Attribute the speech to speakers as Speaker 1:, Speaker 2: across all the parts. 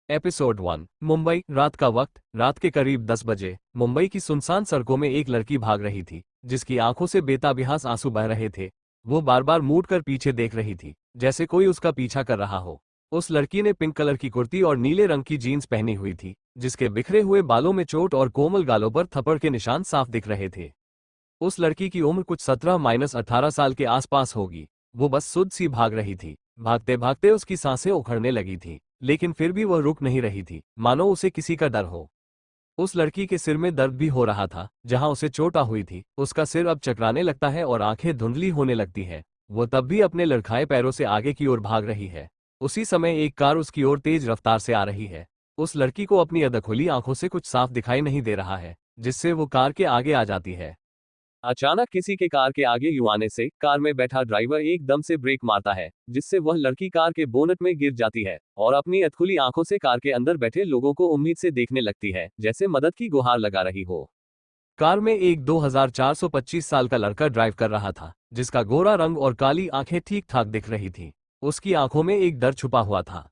Speaker 1: Episode 1। Mumbai. रात का वक्त, रात के करीब 10 बजे। मुंबई की सुनसान सड़कों में एक लड़की भाग रही थी, जिसकी आंखों से बेताबियास आंसू बह रहे थे। वो बार बार मुड़ कर पीछे देख रही थी, जैसे कोई उसका पीछा कर रहा हो। उस लड़की ने पिंक कलर की कुर्ती और नीले रंग की जीन्स पहनी हुई थी, जिसके बिखरे हुए बालों में चोट और कोमल गालों पर थप्पड़ के निशान साफ दिख रहे थे। उस लड़की की उम्र कुछ 17-18 साल के आसपास होगी। वो बस सुध सी भाग रही थी। भागते भागते उसकी सांसें उखड़ने लगी थी, लेकिन फिर भी वह रुक नहीं रही थी, मानो उसे किसी का डर हो। उस लड़की के सिर में दर्द भी हो रहा था, जहां उसे चोट आ हुई थी। उसका सिर अब चकराने लगता है और आंखें धुंधली होने लगती है। वो तब भी अपने लड़खड़ाए पैरों से आगे की ओर भाग रही है। उसी समय एक कार उसकी ओर तेज रफ्तार से आ रही है। उस लड़की को अपनी अधखुली आंखों से कुछ साफ दिखाई नहीं दे रहा है, जिससे वो कार के आगे आ जाती है। अचानक किसी के कार के आगे यूं आने से कार में बैठा ड्राइवर एकदम से ब्रेक मारता है, जिससे वह लड़की कार के बोनट में गिर जाती है और अपनी अधखुली आंखों से कार के अंदर बैठे लोगों को उम्मीद से देखने लगती है, जैसे मदद की गुहार लगा रही हो। कार में एक 2425 साल का लड़का ड्राइव कर रहा था, जिसका गोरा रंग और काली आंखें ठीक ठाक दिख रही थी। उसकी आंखों में एक डर छुपा हुआ था।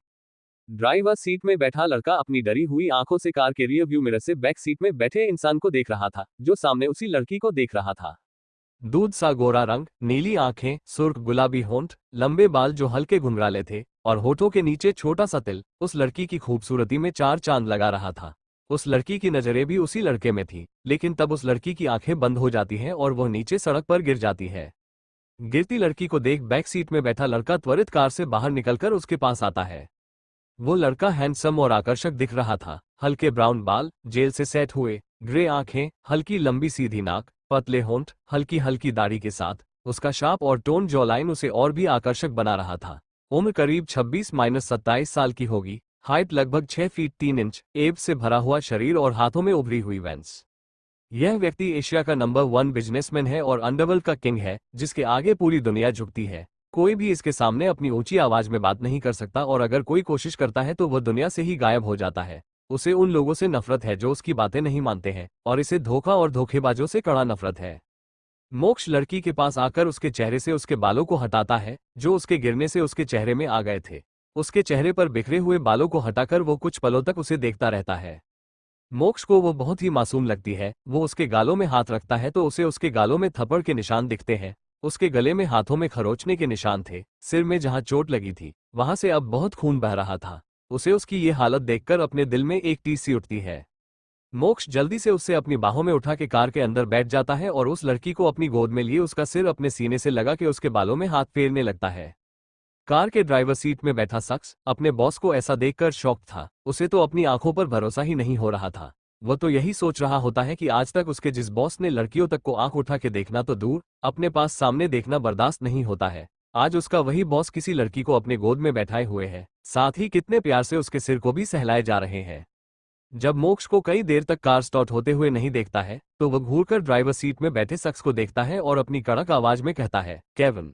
Speaker 1: ड्राइवर सीट में बैठा लड़का अपनी डरी हुई आंखों से कार के रियर व्यू मिरर से बैक सीट में बैठे इंसान को देख रहा था, जो सामने उसी लड़की को देख रहा था। दूध सा गोरा रंग, नीली आंखें, सुर्ख गुलाबी होंठ, लंबे बाल जो हल्के घुंघराले थे, और होठों के नीचे छोटा सा तिल उस लड़की की खूबसूरती में चार चांद लगा रहा था। उस लड़की की नजरें भी उसी लड़के में थी, लेकिन तब उस लड़की की आंखें बंद हो जाती हैं और वह नीचे सड़क पर गिर जाती है। गिरती लड़की को देख बैक सीट में बैठा लड़का त्वरित कार से बाहर निकलकर उसके पास आता है। वो लड़का हैंडसम और आकर्षक दिख रहा था। हल्के ब्राउन बाल, जेल से सेट हुए, ग्रे आंखें, हल्की लंबी सीधी नाक, पतले होंठ, हल्की हल्की दाढ़ी के साथ उसका शार्प और टोन जॉलाइन उसे और भी आकर्षक बना रहा था। उम्र करीब 26-27 साल की होगी। हाइट लगभग 6 फीट 3 इंच, एब्स से भरा हुआ शरीर और हाथों में उभरी हुई वेंस। यह व्यक्ति एशिया का नंबर 1 बिजनेसमैन है और अंडरवर्ल्ड का किंग है, जिसके आगे पूरी दुनिया झुकती है। कोई भी इसके सामने अपनी ऊंची आवाज में बात नहीं कर सकता, और अगर कोई कोशिश करता है तो वह दुनिया से ही गायब हो जाता है। उसे उन लोगों से नफरत है जो उसकी बातें नहीं मानते हैं, और इसे धोखा और धोखेबाजों से कड़ा नफरत है। मोक्ष लड़की के पास आकर उसके चेहरे से उसके बालों को हटाता है, जो उसके गिरने से उसके चेहरे में आ गए थे। उसके चेहरे पर बिखरे हुए बालों को हटाकर वो कुछ पलों तक उसे देखता रहता है। मोक्ष को वो बहुत ही मासूम लगती है। वो उसके गालों में हाथ रखता है तो उसे उसके गालों में थप्पड़ के निशान दिखते हैं। उसके गले में हाथों में खरोंचने के निशान थे। सिर में जहां चोट लगी थी, वहां से अब बहुत खून बह रहा था। उसे उसकी ये हालत देखकर अपने दिल में एक टीस सी उठती है। मोक्ष जल्दी से उसे अपनी बाहों में उठा के कार के अंदर बैठ जाता है और उस लड़की को अपनी गोद में लिए उसका सिर अपने सीने से लगा के उसके बालों में हाथ फेरने लगता है। कार के ड्राइवर सीट में बैठा शख्स अपने बॉस को ऐसा देखकर शॉक था। उसे तो अपनी आंखों पर भरोसा ही नहीं हो रहा था। वो तो यही सोच रहा होता है कि आज तक उसके जिस बॉस ने लड़कियों तक को आंख उठा के देखना तो दूर, अपने पास सामने देखना बर्दाश्त नहीं होता है, आज उसका वही बॉस किसी लड़की को अपने गोद में बैठाए हुए है, साथ ही कितने प्यार से उसके सिर को भी सहलाए जा रहे हैं। जब मोक्ष को कई देर तक कार स्टार्ट होते हुए नहीं देखता है, तो वह घूरकर ड्राइवर सीट में बैठे शख्स को देखता है और अपनी कड़क आवाज में कहता है, केविन।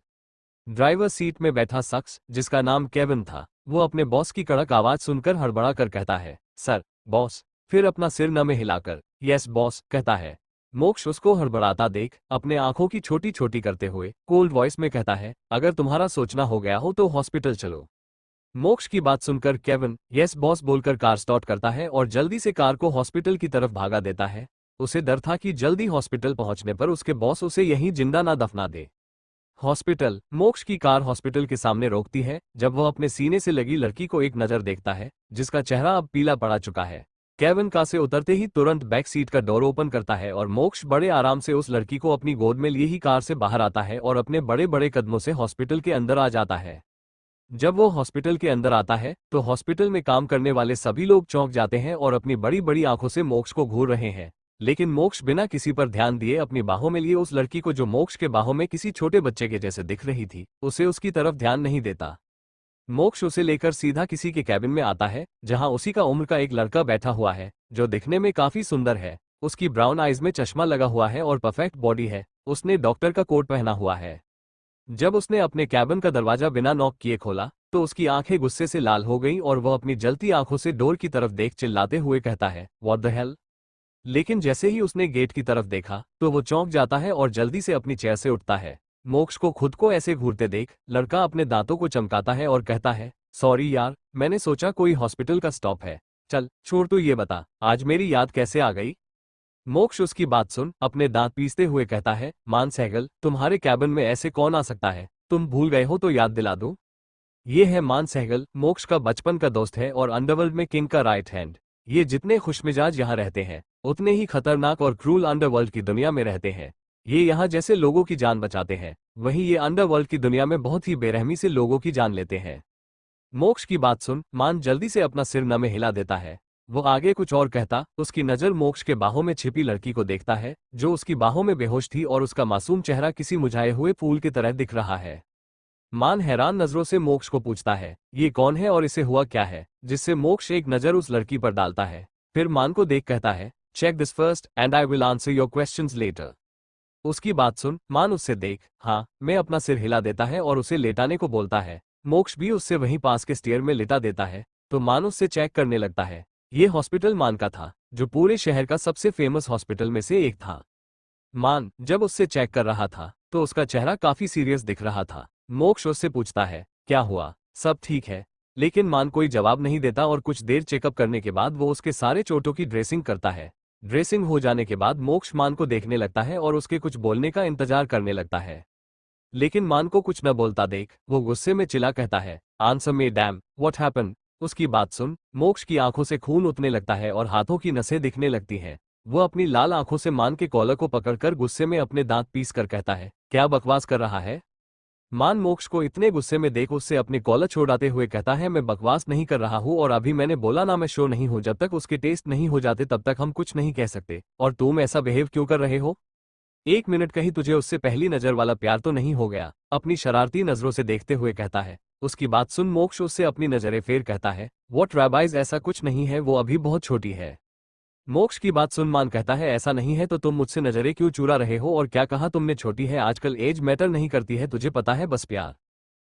Speaker 1: ड्राइवर सीट में बैठा शख्स, जिसका नाम केविन था, वो अपने बॉस की कड़क आवाज सुनकर हड़बड़ा कर कहता है, सर, बॉस। फिर अपना सिर न में हिलाकर यस बॉस कहता है। मोक्ष उसको हड़बड़ाता देख अपने आंखों की छोटी छोटी करते हुए कोल्ड वॉइस में कहता है, अगर तुम्हारा सोचना हो गया हो तो हॉस्पिटल चलो। मोक्ष की बात सुनकर केविन यस बॉस बोलकर कार स्टार्ट करता है और जल्दी से कार को हॉस्पिटल की तरफ भागा देता है। उसे डर था कि जल्दी हॉस्पिटल पहुंचने पर उसके बॉस उसे यहीं जिंदा ना दफना दे। हॉस्पिटल। मोक्ष की कार हॉस्पिटल के सामने रोकती है जब वह अपने सीने से लगी लड़की को एक नजर देखता है, जिसका चेहरा अब पीला पड़ा चुका है। केविन कार से उतरते ही तुरंत बैक सीट का डोर ओपन करता है और मोक्ष बड़े आराम से उस लड़की को अपनी गोद में लिए ही कार से बाहर आता है और अपने बड़े बड़े कदमों से हॉस्पिटल के अंदर आ जाता है। जब वो हॉस्पिटल के अंदर आता है तो हॉस्पिटल में काम करने वाले सभी लोग चौंक जाते हैं और अपनी बड़ी बड़ी आंखों से मोक्ष को घूर रहे हैं। लेकिन मोक्ष बिना किसी पर ध्यान दिए अपनी बाहों में लिए उस लड़की को, जो मोक्ष के बाहों में किसी छोटे बच्चे के जैसे दिख रही थी, उसे उसकी तरफ ध्यान नहीं देता। मोक्ष उसे लेकर सीधा किसी के कैबिन में आता है, जहां उसी का उम्र का एक लड़का बैठा हुआ है, जो दिखने में काफी सुंदर है। उसकी ब्राउन आइज में चश्मा लगा हुआ है और परफेक्ट बॉडी है। उसने डॉक्टर का कोट पहना हुआ है। जब उसने अपने कैबिन का दरवाजा बिना नॉक किए खोला, तो उसकी आंखें गुस्से से लाल हो गईं और वह अपनी जलती आंखों से डोर की तरफ देख चिल्लाते हुए कहता है, व्हाट द हेल। लेकिन जैसे ही उसने गेट की तरफ देखा तो वो चौंक जाता है और जल्दी से अपनी चेयर से उठता है। मोक्ष को खुद को ऐसे घूरते देख लड़का अपने दांतों को चमकाता है और कहता है, सॉरी यार, मैंने सोचा कोई हॉस्पिटल का स्टॉप है। चल छोड़, तू ये बता आज मेरी याद कैसे आ गई। मोक्ष उसकी बात सुन अपने दांत पीसते हुए कहता है, मान सहगल, तुम्हारे कैबिन में ऐसे कौन आ सकता है? तुम भूल गए हो तो याद दिला दूं। ये है मान सहगल, मोक्ष का बचपन का दोस्त है और अंडरवर्ल्ड में किंग का राइट हैंड। ये जितने खुशमिजाज यहाँ रहते हैं उतने ही खतरनाक और क्रूल अंडरवर्ल्ड की दुनिया में रहते हैं। ये यहाँ जैसे लोगों की जान बचाते हैं, वहीं ये अंडरवर्ल्ड की दुनिया में बहुत ही बेरहमी से लोगों की जान लेते हैं। मोक्ष की बात सुन मान जल्दी से अपना सिर न में हिला देता है। वो आगे कुछ और कहता, उसकी नजर मोक्ष के बाहों में छिपी लड़की को देखता है जो उसकी बाहों में बेहोश थी और उसका मासूम चेहरा किसी मुरझाए हुए फूल की तरह दिख रहा है। मान हैरान नजरों से मोक्ष को पूछता है, ये कौन है और इसे हुआ क्या है, जिससे मोक्ष एक नजर उस लड़की पर डालता है। फिर मान को देख कहता है, check this first and I will answer your questions later. उसकी बात सुन मान उससे देख, हाँ, मैं अपना सिर हिला देता है और उसे लेटाने को बोलता है। मोक्ष भी उससे वहीं पास के स्टेयर में लिटा देता है, तो मान उससे चेक करने लगता है। ये हॉस्पिटल मान का था, जो पूरे शहर का सबसे फेमस हॉस्पिटल में से एक था। मान जब उससे चेक कर रहा था तो उसका चेहरा काफी सीरियस दिख रहा था। मोक्ष उससे पूछता है, क्या हुआ, सब ठीक है? लेकिन मान कोई जवाब नहीं देता और कुछ देर चेकअप करने के बाद वो उसके सारे चोटों की ड्रेसिंग करता है। ड्रेसिंग हो जाने के बाद मोक्ष मान को देखने लगता है और उसके कुछ बोलने का इंतजार करने लगता है। लेकिन मान को कुछ न बोलता देख वो गुस्से में चिल्ला कहता है, answer me dam, what happen? उसकी बात सुन मोक्ष की आंखों से खून उतरने लगता है और हाथों की नसें दिखने लगती हैं। वो अपनी लाल आंखों से मान के कॉलर को पकड़कर गुस्से में अपने दांत पीस कर कहता है, क्या बकवास कर रहा है? मान मोक्ष को इतने गुस्से में देख उससे अपने कॉलर छोड़ाते हुए कहता है, मैं बकवास नहीं कर रहा हूँ और अभी मैंने बोला ना मैं शो नहीं हूँ, जब तक उसके टेस्ट नहीं हो जाते तब तक हम कुछ नहीं कह सकते। और तुम ऐसा बिहेव क्यों कर रहे हो? एक मिनट, कहीं तुझे उससे पहली नजर वाला प्यार तो नहीं हो गया? अपनी शरारती नजरों से देखते हुए कहता है। उसकी बात सुन मोक्ष उससे अपनी नजरें फेर कहता है, व्हाट रैबाइज, ऐसा कुछ नहीं है, वो अभी बहुत छोटी है। मोक्ष की बात सुन मान कहता है, ऐसा नहीं है तो तुम मुझसे नजरें क्यों चुरा रहे हो? और क्या कहा तुमने, छोटी है? आजकल एज मैटर नहीं करती है, तुझे पता है, बस प्यार।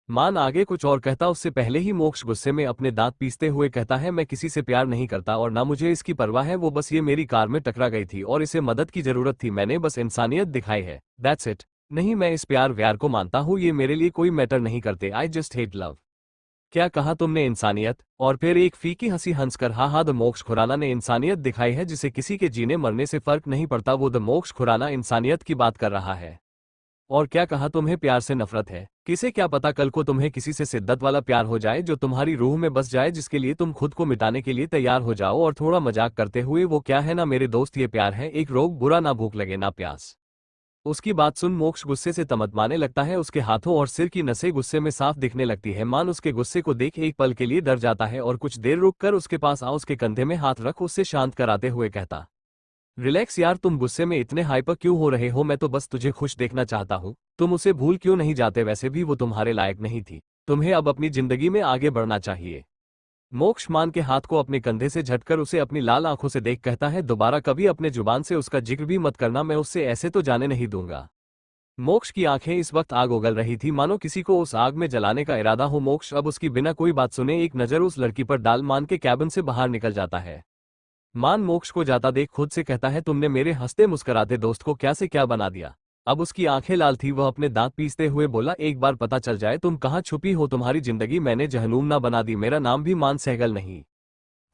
Speaker 1: मान आगे कुछ और कहता उससे पहले ही मोक्ष गुस्से में अपने दांत पीसते हुए कहता है, मैं किसी से प्यार नहीं करता और ना मुझे इसकी परवाह है, वो बस ये मेरी कार में टकरा गई थी और इसे मदद की जरूरत थी, मैंने बस इंसानियत दिखाई है, दैट्स इट। नहीं, मैं इस प्यार व्यार को मानता हूँ, ये मेरे लिए कोई मैटर नहीं करते, आई जस्ट हेट लव। क्या कहा तुमने, इंसानियत? और फिर एक फीकी हंसी हंसकर, हाँ हाँ, द मोक्ष खुराना ने इंसानियत दिखाई है, जिसे किसी के जीने मरने से फर्क नहीं पड़ता, वो द मोक्ष खुराना इंसानियत की बात कर रहा है। और क्या कहा, तुम्हें प्यार से नफरत है? किसे क्या पता कल को तुम्हें किसी से शिद्दत वाला प्यार हो जाए जो तुम्हारी रूह में बस जाए, जिसके लिए तुम खुद को मिटाने के लिए तैयार हो जाओ। और थोड़ा मजाक करते हुए वो क्या है ना मेरे दोस्त, ये प्यार है, एक रोग, बुरा, ना भूख लगे ना प्यास। उसकी बात सुन मोक्ष गुस्से से तमतमाने लगता है, उसके हाथों और सिर की नसें गुस्से में साफ दिखने लगती है। मान उसके गुस्से को देख एक पल के लिए डर जाता है और कुछ देर रुक कर उसके पास आ उसके कंधे में हाथ रख उससे शांत कराते हुए कहता, रिलैक्स यार, तुम गुस्से में इतने हाइपर क्यों हो रहे हो? मैं तो बस तुझे खुश देखना चाहता हूँ, तुम उसे भूल क्यों नहीं जाते? वैसे भी वो तुम्हारे लायक नहीं थी, तुम्हें अब अपनी जिंदगी में आगे बढ़ना चाहिए। मोक्ष मान के हाथ को अपने कंधे से झटकर उसे अपनी लाल आंखों से देख कहता है, दोबारा कभी अपने जुबान से उसका जिक्र भी मत करना, मैं उससे ऐसे तो जाने नहीं दूंगा। मोक्ष की आंखें इस वक्त आग उगल रही थी, मानो किसी को उस आग में जलाने का इरादा हो। मोक्ष अब उसकी बिना कोई बात सुने एक नजर उस लड़की पर डाल मान के कैबिन से बाहर निकल जाता है। मान मोक्ष को जाता देख खुद से कहता है, तुमने मेरे हंसते मुस्कुराते दोस्त को क्या से क्या बना दिया। अब उसकी आंखें लाल थी, वह अपने दांत पीसते हुए बोला, एक बार पता चल जाए तुम कहाँ छुपी हो, तुम्हारी जिंदगी मैंने जहन्नुम ना बना दी। मेरा नाम भी मान सहगल नहीं।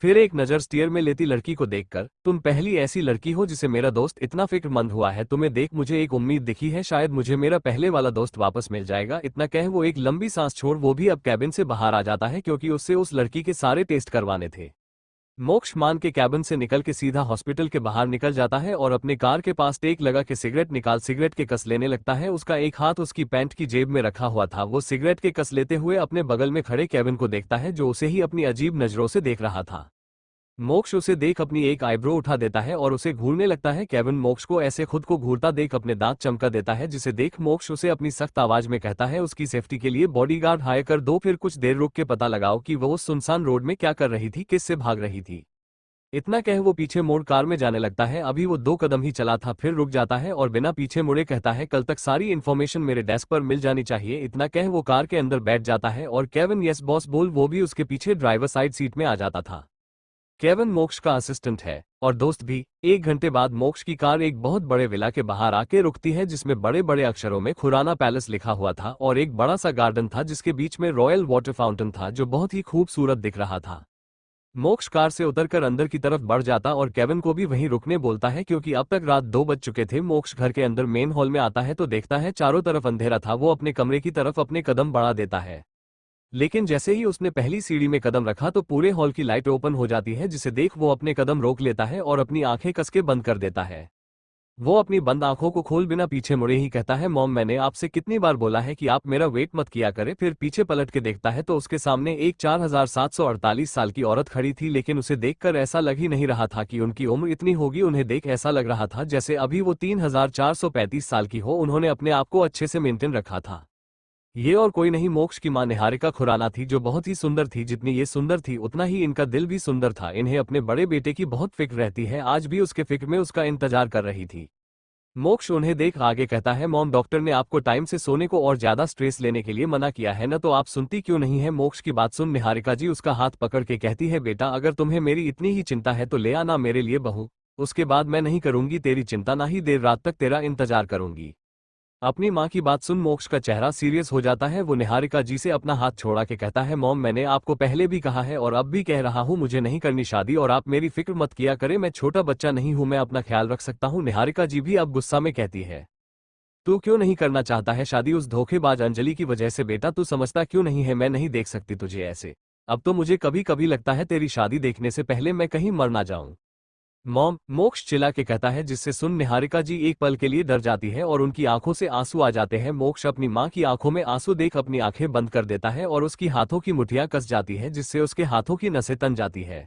Speaker 1: फिर एक नजर स्टीयर में लेती लड़की को देखकर, तुम पहली ऐसी लड़की हो जिसे मेरा दोस्त इतना फिक्रमंद हुआ है, तुम्हें देख मुझे एक उम्मीद दिखी है, शायद मुझे मेरा पहले वाला दोस्त वापस मिल जाएगा। इतना कह वो एक लंबी सांस छोड़ वो भी अब कैबिन से बाहर आ जाता है, क्योंकि उससे उस लड़की के सारे टेस्ट करवाने थे। मोक्ष मान के कैबिन से निकल के सीधा हॉस्पिटल के बाहर निकल जाता है और अपने कार के पास टेक लगा के सिगरेट निकाल सिगरेट के कस लेने लगता है। उसका एक हाथ उसकी पैंट की जेब में रखा हुआ था। वो सिगरेट के कस लेते हुए अपने बगल में खड़े केविन को देखता है, जो उसे ही अपनी अजीब नजरों से देख रहा था। मोक्ष उसे देख अपनी एक आईब्रो उठा देता है और उसे घूरने लगता है। केविन मोक्ष को ऐसे खुद को घूरता देख अपने दांत चमका देता है, जिसे देख मोक्ष उसे अपनी सख्त आवाज में कहता है, उसकी सेफ्टी के लिए बॉडीगार्ड हायर कर दो, फिर कुछ देर रुक के पता लगाओ कि वो उस सुनसान रोड में क्या कर रही थी, किससे भाग रही थी। इतना कह वो पीछे मोड़ कार में जाने लगता है। अभी वो 2 कदम ही चला था, फिर रुक जाता है और बिना पीछे मुड़े कहता है, कल तक सारी इन्फॉर्मेशन मेरे डेस्क पर मिल जानी चाहिए। इतना कह वो कार के अंदर बैठ जाता है और केविन यस बॉस बोल वो भी उसके पीछे ड्राइवर साइड सीट में आ जाता था। केविन मोक्ष का असिस्टेंट है और दोस्त भी। 1 घंटे बाद मोक्ष की कार एक बहुत बड़े विला के बाहर आके रुकती है जिसमें बड़े बड़े अक्षरों में खुराना पैलेस लिखा हुआ था और एक बड़ा सा गार्डन था जिसके बीच में रॉयल वाटर फाउंटेन था जो बहुत ही खूबसूरत दिख रहा था। मोक्ष कार से उतरकर अंदर की तरफ बढ़ जाता और केविन को भी वहीं रुकने बोलता है क्योंकि अब तक रात 2 बज चुके थे। मोक्ष घर के अंदर मेन हॉल में आता है तो देखता है चारों तरफ अंधेरा था। वो अपने कमरे की तरफ अपने कदम बढ़ा देता है, लेकिन जैसे ही उसने पहली सीढ़ी में कदम रखा तो पूरे हॉल की लाइट ओपन हो जाती है जिसे देख वो अपने कदम रोक लेता है और अपनी आंखें कसके बंद कर देता है। वो अपनी बंद आंखों को खोल बिना पीछे मुड़े ही कहता है, मॉम मैंने आपसे कितनी बार बोला है कि आप मेरा वेट मत किया करें। फिर पीछे पलट के देखता है तो उसके सामने एक 4748 साल की औरत खड़ी थी, लेकिन उसे देखकर ऐसा लग ही नहीं रहा था कि उनकी उम्र इतनी होगी। उन्हें देख ऐसा लग रहा था जैसे अभी वो 3435 साल की हो। उन्होंने अपने आप को अच्छे से मेंटेन रखा था। ये और कोई नहीं, मोक्ष की मां निहारिका खुराना थी जो बहुत ही सुंदर थी। जितनी ये सुंदर थी उतना ही इनका दिल भी सुंदर था। इन्हें अपने बड़े बेटे की बहुत फिक्र रहती है। आज भी उसके फिक्र में उसका इंतजार कर रही थी। मोक्ष उन्हें देख आगे कहता है, मॉम डॉक्टर ने आपको टाइम से सोने को और ज्यादा स्ट्रेस लेने के लिए मना किया है ना, तो आप सुनती क्यों नहीं है। मोक्ष की बात सुन निहारिका जी उसका हाथ पकड़ के कहती है, बेटा अगर तुम्हें मेरी इतनी ही चिंता है तो ले आना मेरे लिए बहू। उसके बाद मैं नहीं करूंगी तेरी चिंता, ना ही देर रात तक तेरा इंतजार करूंगी। अपनी मां की बात सुन मोक्ष का चेहरा सीरियस हो जाता है। वो निहारिका जी से अपना हाथ छोड़ा के कहता है, मॉम मैंने आपको पहले भी कहा है और अब भी कह रहा हूं, मुझे नहीं करनी शादी और आप मेरी फिक्र मत किया करें। मैं छोटा बच्चा नहीं हूं, मैं अपना ख्याल रख सकता हूं। निहारिका जी भी अब गुस्सा में कहती है, तू क्यों नहीं करना चाहता है शादी उस धोखेबाज अंजलि की वजह से। बेटा तू समझता क्यों नहीं है, मैं नहीं देख सकती तुझे ऐसे। अब तो मुझे कभी कभी लगता है तेरी शादी देखने से पहले मैं कहीं मर ना जाऊं। मॉम, मोक्ष चिल्ला के कहता है, जिससे सुन निहारिका जी एक पल के लिए डर जाती है और उनकी आंखों से आंसू आ जाते हैं। मोक्ष अपनी मां की आंखों में आंसू देख अपनी आंखें बंद कर देता है और उसकी हाथों की मुठियां कस जाती है जिससे उसके हाथों की नसें तन जाती है।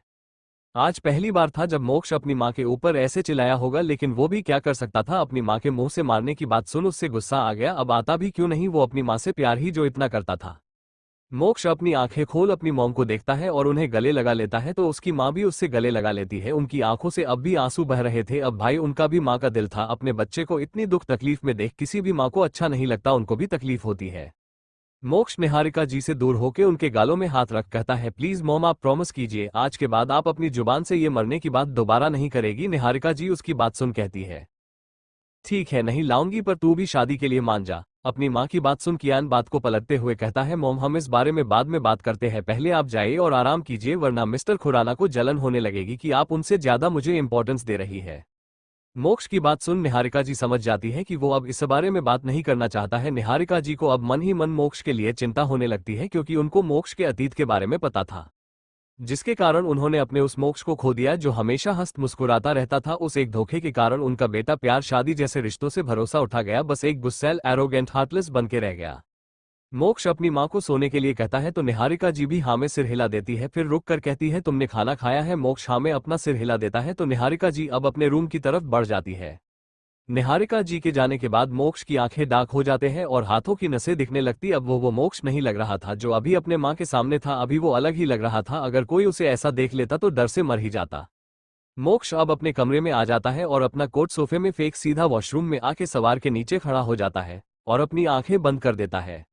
Speaker 1: आज पहली बार था जब मोक्ष अपनी मां के ऊपर ऐसे चिल्लाया होगा, लेकिन वो भी क्या कर सकता था। अपनी मां के मुंह से मारने की बात सुन उससे गुस्सा आ गया। अब आता भी क्यों नहीं, वो अपनी मां से प्यार ही जो इतना करता था। मोक्ष अपनी आंखें खोल अपनी मॉम को देखता है और उन्हें गले लगा लेता है तो उसकी मां भी उससे गले लगा लेती है। उनकी आंखों से अब भी आंसू बह रहे थे। अब भाई उनका भी मां का दिल था। अपने बच्चे को इतनी दुख तकलीफ में देख किसी भी मां को अच्छा नहीं लगता, उनको भी तकलीफ होती है। मोक्ष निहारिका जी से दूर होकर उनके गालों में हाथ रख कहता है, प्लीज मॉम आप प्रॉमिस कीजिए आज के बाद आप अपनी जुबान से ये मरने की बात दोबारा नहीं करेगी। निहारिका जी उसकी बात सुन कहती है, ठीक है नहीं लाऊंगी, पर तू भी शादी के लिए मान जा। अपनी मां की बात सुन कियान बात को पलटते हुए कहता है, मॉम हम इस बारे में बाद में बात करते हैं, पहले आप जाइए और आराम कीजिए वरना मिस्टर खुराना को जलन होने लगेगी कि आप उनसे ज्यादा मुझे इंपॉर्टेंस दे रही है। मोक्ष की बात सुन निहारिका जी समझ जाती है कि वो अब इस बारे में बात नहीं करना चाहता है। निहारिका जी को अब मन ही मन मोक्ष के लिए चिंता होने लगती है क्योंकि उनको मोक्ष के अतीत के बारे में पता था, जिसके कारण उन्होंने अपने उस मोक्ष को खो दिया जो हमेशा हंस मुस्कुराता रहता था। उस एक धोखे के कारण उनका बेटा प्यार शादी जैसे रिश्तों से भरोसा उठा गया, बस एक गुस्सैल एरोगेंट हार्टलेस बन के रह गया। मोक्ष अपनी मां को सोने के लिए कहता है तो निहारिका जी भी हाँ में सिर हिला देती है। फिर रुक कर कहती है, तुमने खाना खाया है। मोक्ष हाँ में अपना सिर हिला देता है तो निहारिका जी अब अपने रूम की तरफ बढ़ जाती है। निहारिका जी के जाने के बाद मोक्ष की आंखें डार्क हो जाते हैं और हाथों की नसें दिखने लगती। अब वो मोक्ष नहीं लग रहा था जो अभी अपने मां के सामने था, अभी वो अलग ही लग रहा था। अगर कोई उसे ऐसा देख लेता तो डर से मर ही जाता। मोक्ष अब अपने कमरे में आ जाता है और अपना कोट सोफे में फेंक सीधा वॉशरूम में आके सवार के नीचे खड़ा हो जाता है और अपनी आंखें बंद कर देता है।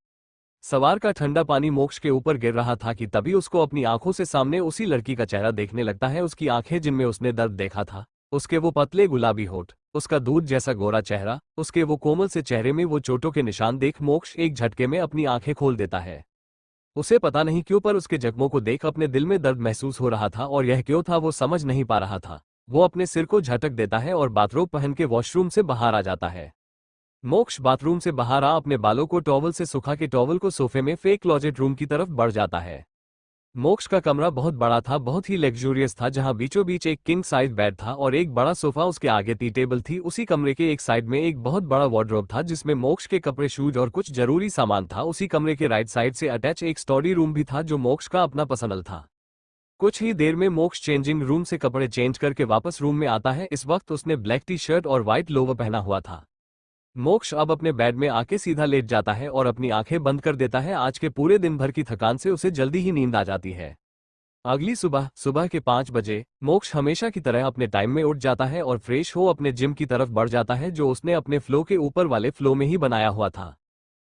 Speaker 1: सवार का ठंडा पानी मोक्ष के ऊपर गिर रहा था कि तभी उसको अपनी आंखों से सामने उसी लड़की का चेहरा देखने लगता है। उसकी आंखें जिनमें उसने दर्द देखा था, उसके वो पतले गुलाबी होठ, उसका दूध जैसा गोरा चेहरा, उसके वो कोमल से चेहरे में वो चोटों के निशान देख मोक्ष एक झटके में अपनी आंखें खोल देता है। उसे पता नहीं क्यों पर उसके जख्मों को देख अपने दिल में दर्द महसूस हो रहा था और यह क्यों था वो समझ नहीं पा रहा था। वो अपने सिर को झटक देता है और बाथरोब पहन के वॉशरूम से बाहर आ जाता है। मोक्ष बाथरूम से बाहर आ अपने बालों को टॉवल से सुखा के टॉवल को सोफे में फेक क्लोजेट रूम की तरफ बढ़ जाता है। मोक्ष का कमरा बहुत बड़ा था, बहुत ही लग्जूरियस था, जहां बीचों बीच एक किंग साइज बेड था और एक बड़ा सोफा, उसके आगे टी टेबल थी। उसी कमरे के एक साइड में एक बहुत बड़ा वार्डरोब था जिसमें मोक्ष के कपड़े, शूज और कुछ जरूरी सामान था। उसी कमरे के राइट साइड से अटैच एक स्टडी रूम भी था जो मोक्ष का अपना पर्सनल था। कुछ ही देर में मोक्ष चेंजिंग रूम से कपड़े चेंज करके वापस रूम में आता है। इस वक्त उसने ब्लैक टी शर्ट और व्हाइट लोवर पहना हुआ था। मोक्ष अब अपने बेड में आके सीधा लेट जाता है और अपनी आंखें बंद कर देता है। आज के पूरे दिन भर की थकान से उसे जल्दी ही नींद आ जाती है। अगली सुबह के 5 बजे मोक्ष हमेशा की तरह अपने टाइम में उठ जाता है और फ्रेश हो अपने जिम की तरफ बढ़ जाता है जो उसने अपने फ्लो के ऊपर वाले फ्लो में ही बनाया हुआ था।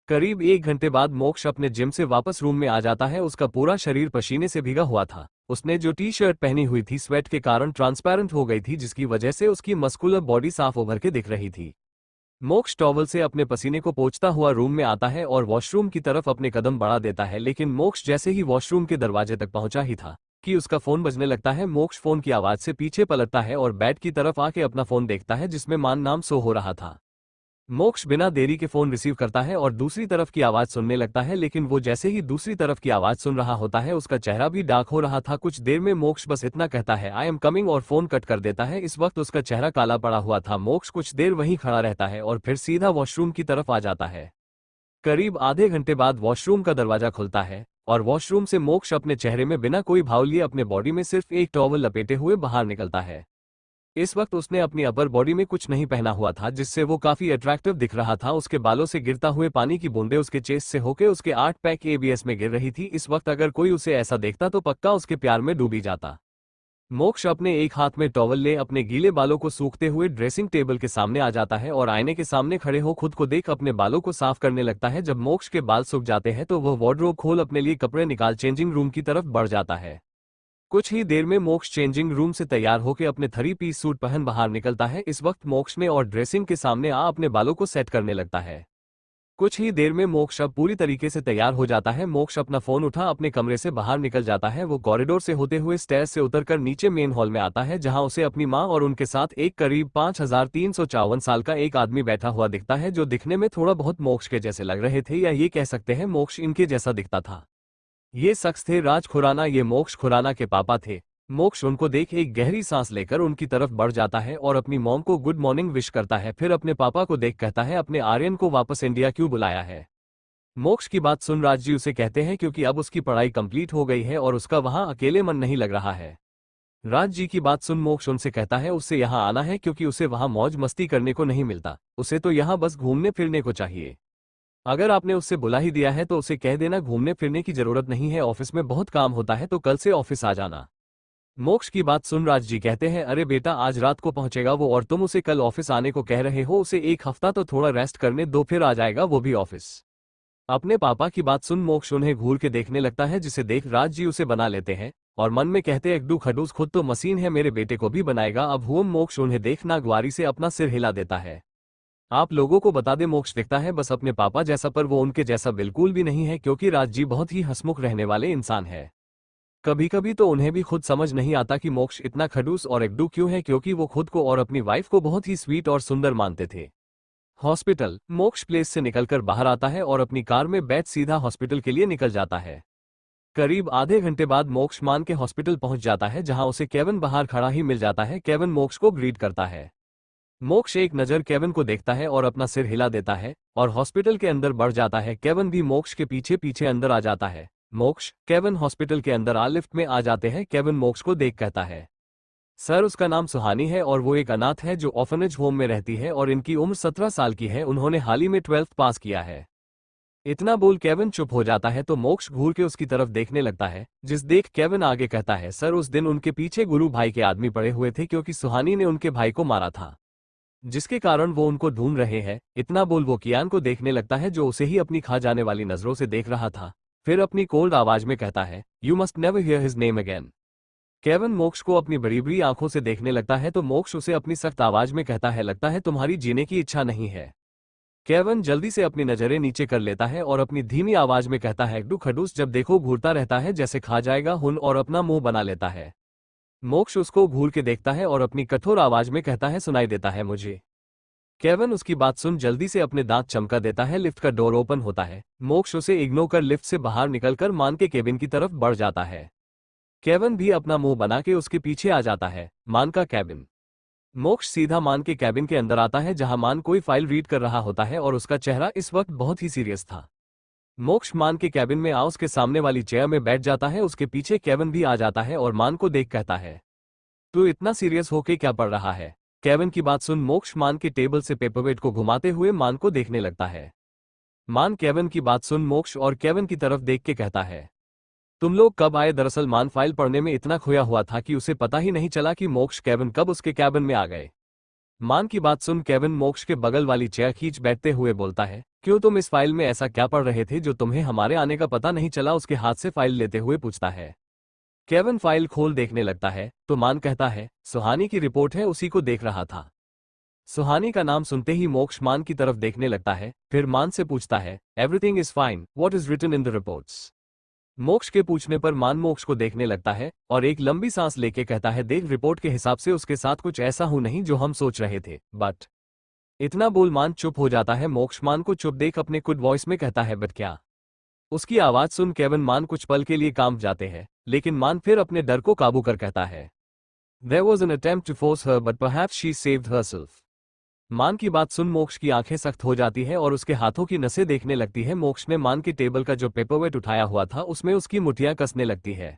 Speaker 1: करीब 1 घंटे बाद मोक्ष अपने जिम से वापस रूम में आ जाता है। उसका पूरा शरीर पसीने से भीगा हुआ था। उसने जो टी शर्ट पहनी हुई थी स्वेट के कारण ट्रांसपेरेंट हो गई थी, जिसकी वजह से उसकी मस्कुलर बॉडी साफ उभर के दिख रही थी। मोक्ष टॉवल से अपने पसीने को पोंछता हुआ रूम में आता है और वॉशरूम की तरफ अपने कदम बढ़ा देता है, लेकिन मोक्ष जैसे ही वॉशरूम के दरवाजे तक पहुंचा ही था कि उसका फोन बजने लगता है। मोक्ष फोन की आवाज से पीछे पलटता है और बेड की तरफ आके अपना फोन देखता है जिसमें मान नाम शो हो रहा था। मोक्ष बिना देरी के फोन रिसीव करता है और दूसरी तरफ की आवाज सुनने लगता है, लेकिन वो जैसे ही दूसरी तरफ की आवाज सुन रहा होता है उसका चेहरा भी डार्क हो रहा था। कुछ देर में मोक्ष बस इतना कहता है आई एम कमिंग और फोन कट कर देता है। इस वक्त उसका चेहरा काला पड़ा हुआ था। मोक्ष कुछ देर वहीं खड़ा रहता है और फिर सीधा वॉशरूम की तरफ आ जाता है। करीब आधे घंटे बाद वॉशरूम का दरवाजा खुलता है और वॉशरूम से मोक्ष अपने चेहरे में बिना कोई भाव लिए अपने बॉडी में सिर्फ एक टॉवल लपेटे हुए बाहर निकलता है। इस वक्त उसने अपनी अपर बॉडी में कुछ नहीं पहना हुआ था, जिससे वो काफी अट्रैक्टिव दिख रहा था। उसके बालों से गिरता हुए पानी की बूंदें उसके चेस्ट से होकर उसके 8 पैक एबीएस में गिर रही थी। इस वक्त अगर कोई उसे ऐसा देखता तो पक्का उसके प्यार में डूबी जाता। मोक्ष अपने एक हाथ में टॉवल ले अपने गीले बालों को सूखते हुए ड्रेसिंग टेबल के सामने आ जाता है और आईने के सामने खड़े हो खुद को देख अपने बालों को साफ करने लगता है। जब मोक्ष के बाल सूख जाते हैं तो वह वार्डरोब खोल अपने लिए कपड़े निकाल चेंजिंग रूम की तरफ बढ़ जाता है। कुछ ही देर में मोक्ष चेंजिंग रूम से तैयार होकर अपने 3 पीस सूट पहन बाहर निकलता है। इस वक्त मोक्ष ने और ड्रेसिंग के सामने अपने बालों को सेट करने लगता है। कुछ ही देर में मोक्ष अब पूरी तरीके से तैयार हो जाता है। मोक्ष अपना फोन उठा अपने कमरे से बाहर निकल जाता है। वो कॉरिडोर से होते हुए स्टेयर्स से उतरकर नीचे मेन हॉल में आता है, जहां उसे अपनी मां और उनके साथ एक करीब 5354 साल का एक आदमी बैठा हुआ दिखता है, जो दिखने में थोड़ा बहुत मोक्ष के जैसे लग रहे थे, या ये कह सकते हैं मोक्ष इनके जैसा दिखता था। ये शख्स थे राज खुराना। ये मोक्ष खुराना के पापा थे। मोक्ष उनको देख एक गहरी सांस लेकर उनकी तरफ बढ़ जाता है और अपनी मॉम को गुड मॉर्निंग विश करता है। फिर अपने पापा को देख कहता है अपने आर्यन को वापस इंडिया क्यों बुलाया है। मोक्ष की बात सुन राज जी उसे कहते हैं क्योंकि अब उसकी पढ़ाई कंप्लीट हो गई है और उसका वहां अकेले मन नहीं लग रहा है। राज जी की बात सुन मोक्ष उनसे कहता है उससे यहाँ आना है क्योंकि उसे वहां मौज मस्ती करने को नहीं मिलता, उसे तो यहाँ बस घूमने फिरने को चाहिए। अगर आपने उससे बुला ही दिया है तो उसे कह देना घूमने फिरने की जरूरत नहीं है, ऑफिस में बहुत काम होता है तो कल से ऑफिस आ जाना। मोक्ष की बात सुन राज जी कहते हैं अरे बेटा आज रात को पहुंचेगा वो और तुम उसे कल ऑफिस आने को कह रहे हो, उसे एक हफ्ता तो थोड़ा रेस्ट करने दो फिर आ जाएगा वो भी ऑफिस। अपने पापा की बात सुन मोक्ष उन्हें घूर के देखने लगता है, जिसे देख राज जी उसे बना लेते हैं और मन में कहते अड्डू खडूस खुद तो मशीन है, मेरे बेटे को भी बनाएगा। अब हुआ मोक्ष उन्हें देख नागवारी से अपना सिर हिला देता है। आप लोगों को बता दे मोक्ष दिखता है बस अपने पापा जैसा, पर वो उनके जैसा बिल्कुल भी नहीं है, क्योंकि राज जी बहुत ही हंसमुख रहने वाले इंसान है। कभी कभी तो उन्हें भी खुद समझ नहीं आता कि मोक्ष इतना खडूस और एक्डू क्यों है, क्योंकि वो खुद को और अपनी वाइफ को बहुत ही स्वीट और सुंदर मानते थे। हॉस्पिटल। मोक्ष प्लेस से निकलकर बाहर आता है और अपनी कार में बैठ सीधा हॉस्पिटल के लिए निकल जाता है। करीब आधे घंटे बाद मोक्ष मान के हॉस्पिटल पहुंच जाता है, जहां उसे केविन बाहर खड़ा ही मिल जाता है। केविन मोक्ष को ग्रीट करता है। मोक्ष एक नजर केविन को देखता है और अपना सिर हिला देता है और हॉस्पिटल के अंदर बढ़ जाता है। केविन भी मोक्ष के पीछे पीछे अंदर आ जाता है। मोक्ष केविन हॉस्पिटल के अंदर आ लिफ्ट में आ जाते हैं। केविन मोक्ष को देख कहता है सर उसका नाम सुहानी है और वो एक अनाथ है जो ऑर्फनेज होम में रहती है और इनकी उम्र 17 साल की है, उन्होंने हाल ही में 12th पास किया है। इतना बोल केविन चुप हो जाता है तो मोक्ष घूर के उसकी तरफ देखने लगता है, जिस देख केविन आगे कहता है सर उस दिन उनके पीछे गुरु भाई के आदमी पड़े हुए थे, क्योंकि सुहानी ने उनके भाई को मारा था, जिसके कारण वो उनको ढूंढ रहे हैं। इतना बोल वो कियान को देखने लगता है जो उसे ही अपनी खा जाने वाली नजरों से देख रहा था। फिर अपनी कोल्ड आवाज में कहता है you must never hear his name again. Kevin मोक्ष को अपनी बड़ी बड़ी आंखों से देखने लगता है तो मोक्ष उसे अपनी सख्त आवाज में कहता है लगता है तुम्हारी जीने की इच्छा नहीं है। केविन जल्दी से अपनी नजरें नीचे कर लेता है और अपनी धीमी आवाज में कहता है डू खडूस जब देखो घूरता रहता है जैसे खा जाएगा हुन, और अपना मुंह बना लेता है। मोक्ष उसको घूर के देखता है और अपनी कठोर आवाज में कहता है सुनाई देता है मुझे। केविन उसकी बात सुन जल्दी से अपने दांत चमका देता है। लिफ्ट का डोर ओपन होता है। मोक्ष उसे इग्नोर कर लिफ्ट से बाहर निकलकर मान के केबिन की तरफ बढ़ जाता है। केविन भी अपना मुंह बना के उसके पीछे आ जाता है। मान का कैबिन। मोक्ष सीधा मान के कैबिन के अंदर आता है, जहां मान कोई फाइल रीड कर रहा होता है और उसका चेहरा इस वक्त बहुत ही सीरियस था। मोक्ष मान के कैबिन में आ उसके सामने वाली चेयर में बैठ जाता है। उसके पीछे केविन भी आ जाता है और मान को देख कहता है तू इतना सीरियस होके क्या पढ़ रहा है। केविन की बात सुन मोक्ष मान के टेबल से पेपरवेट को घुमाते हुए मान को देखने लगता है। मान केविन की बात सुन मोक्ष और केविन की तरफ देख के कहता है तुम लोग कब आए। दरअसल मान फाइल पढ़ने में इतना खोया हुआ था कि उसे पता ही नहीं चला कि मोक्ष केविन कब उसके कैबिन में आ गए। मान की बात सुन केविन मोक्ष के बगल वाली चेयर खींच बैठते हुए बोलता है क्यों तुम इस फाइल में ऐसा क्या पढ़ रहे थे जो तुम्हें हमारे आने का पता नहीं चला। उसके हाथ से फाइल लेते हुए पूछता है। केविन फाइल खोल देखने लगता है तो मान कहता है सुहानी की रिपोर्ट है, उसी को देख रहा था। सुहानी का नाम सुनते ही मोक्ष मान की तरफ देखने लगता है, फिर मान से पूछता है everything is fine, what is written in the reports. Moksh के पूछने पर मान मोक्ष को देखने लगता है और एक लंबी सांस लेके कहता है देख, रिपोर्ट के हिसाब से उसके साथ कुछ ऐसा हूं नहीं जो हम सोच रहे थे, बट। इतना बोल मान चुप हो जाता है। मोक्ष मान को चुप देख अपने कुड वॉइस में कहता है बट क्या। उसकी आवाज सुन केविन मान कुछ पल के लिए कांप जाते हैं, लेकिन मान फिर अपने डर को काबू कर कहता है There was an attempt to force her but perhaps she saved herself. मान की बात सुन मोक्ष की आंखें सख्त हो जाती है और उसके हाथों की नसें देखने लगती है। मोक्ष ने मान के टेबल का जो पेपरवेट उठाया हुआ था उसमें उसकी मुठियां कसने लगती है।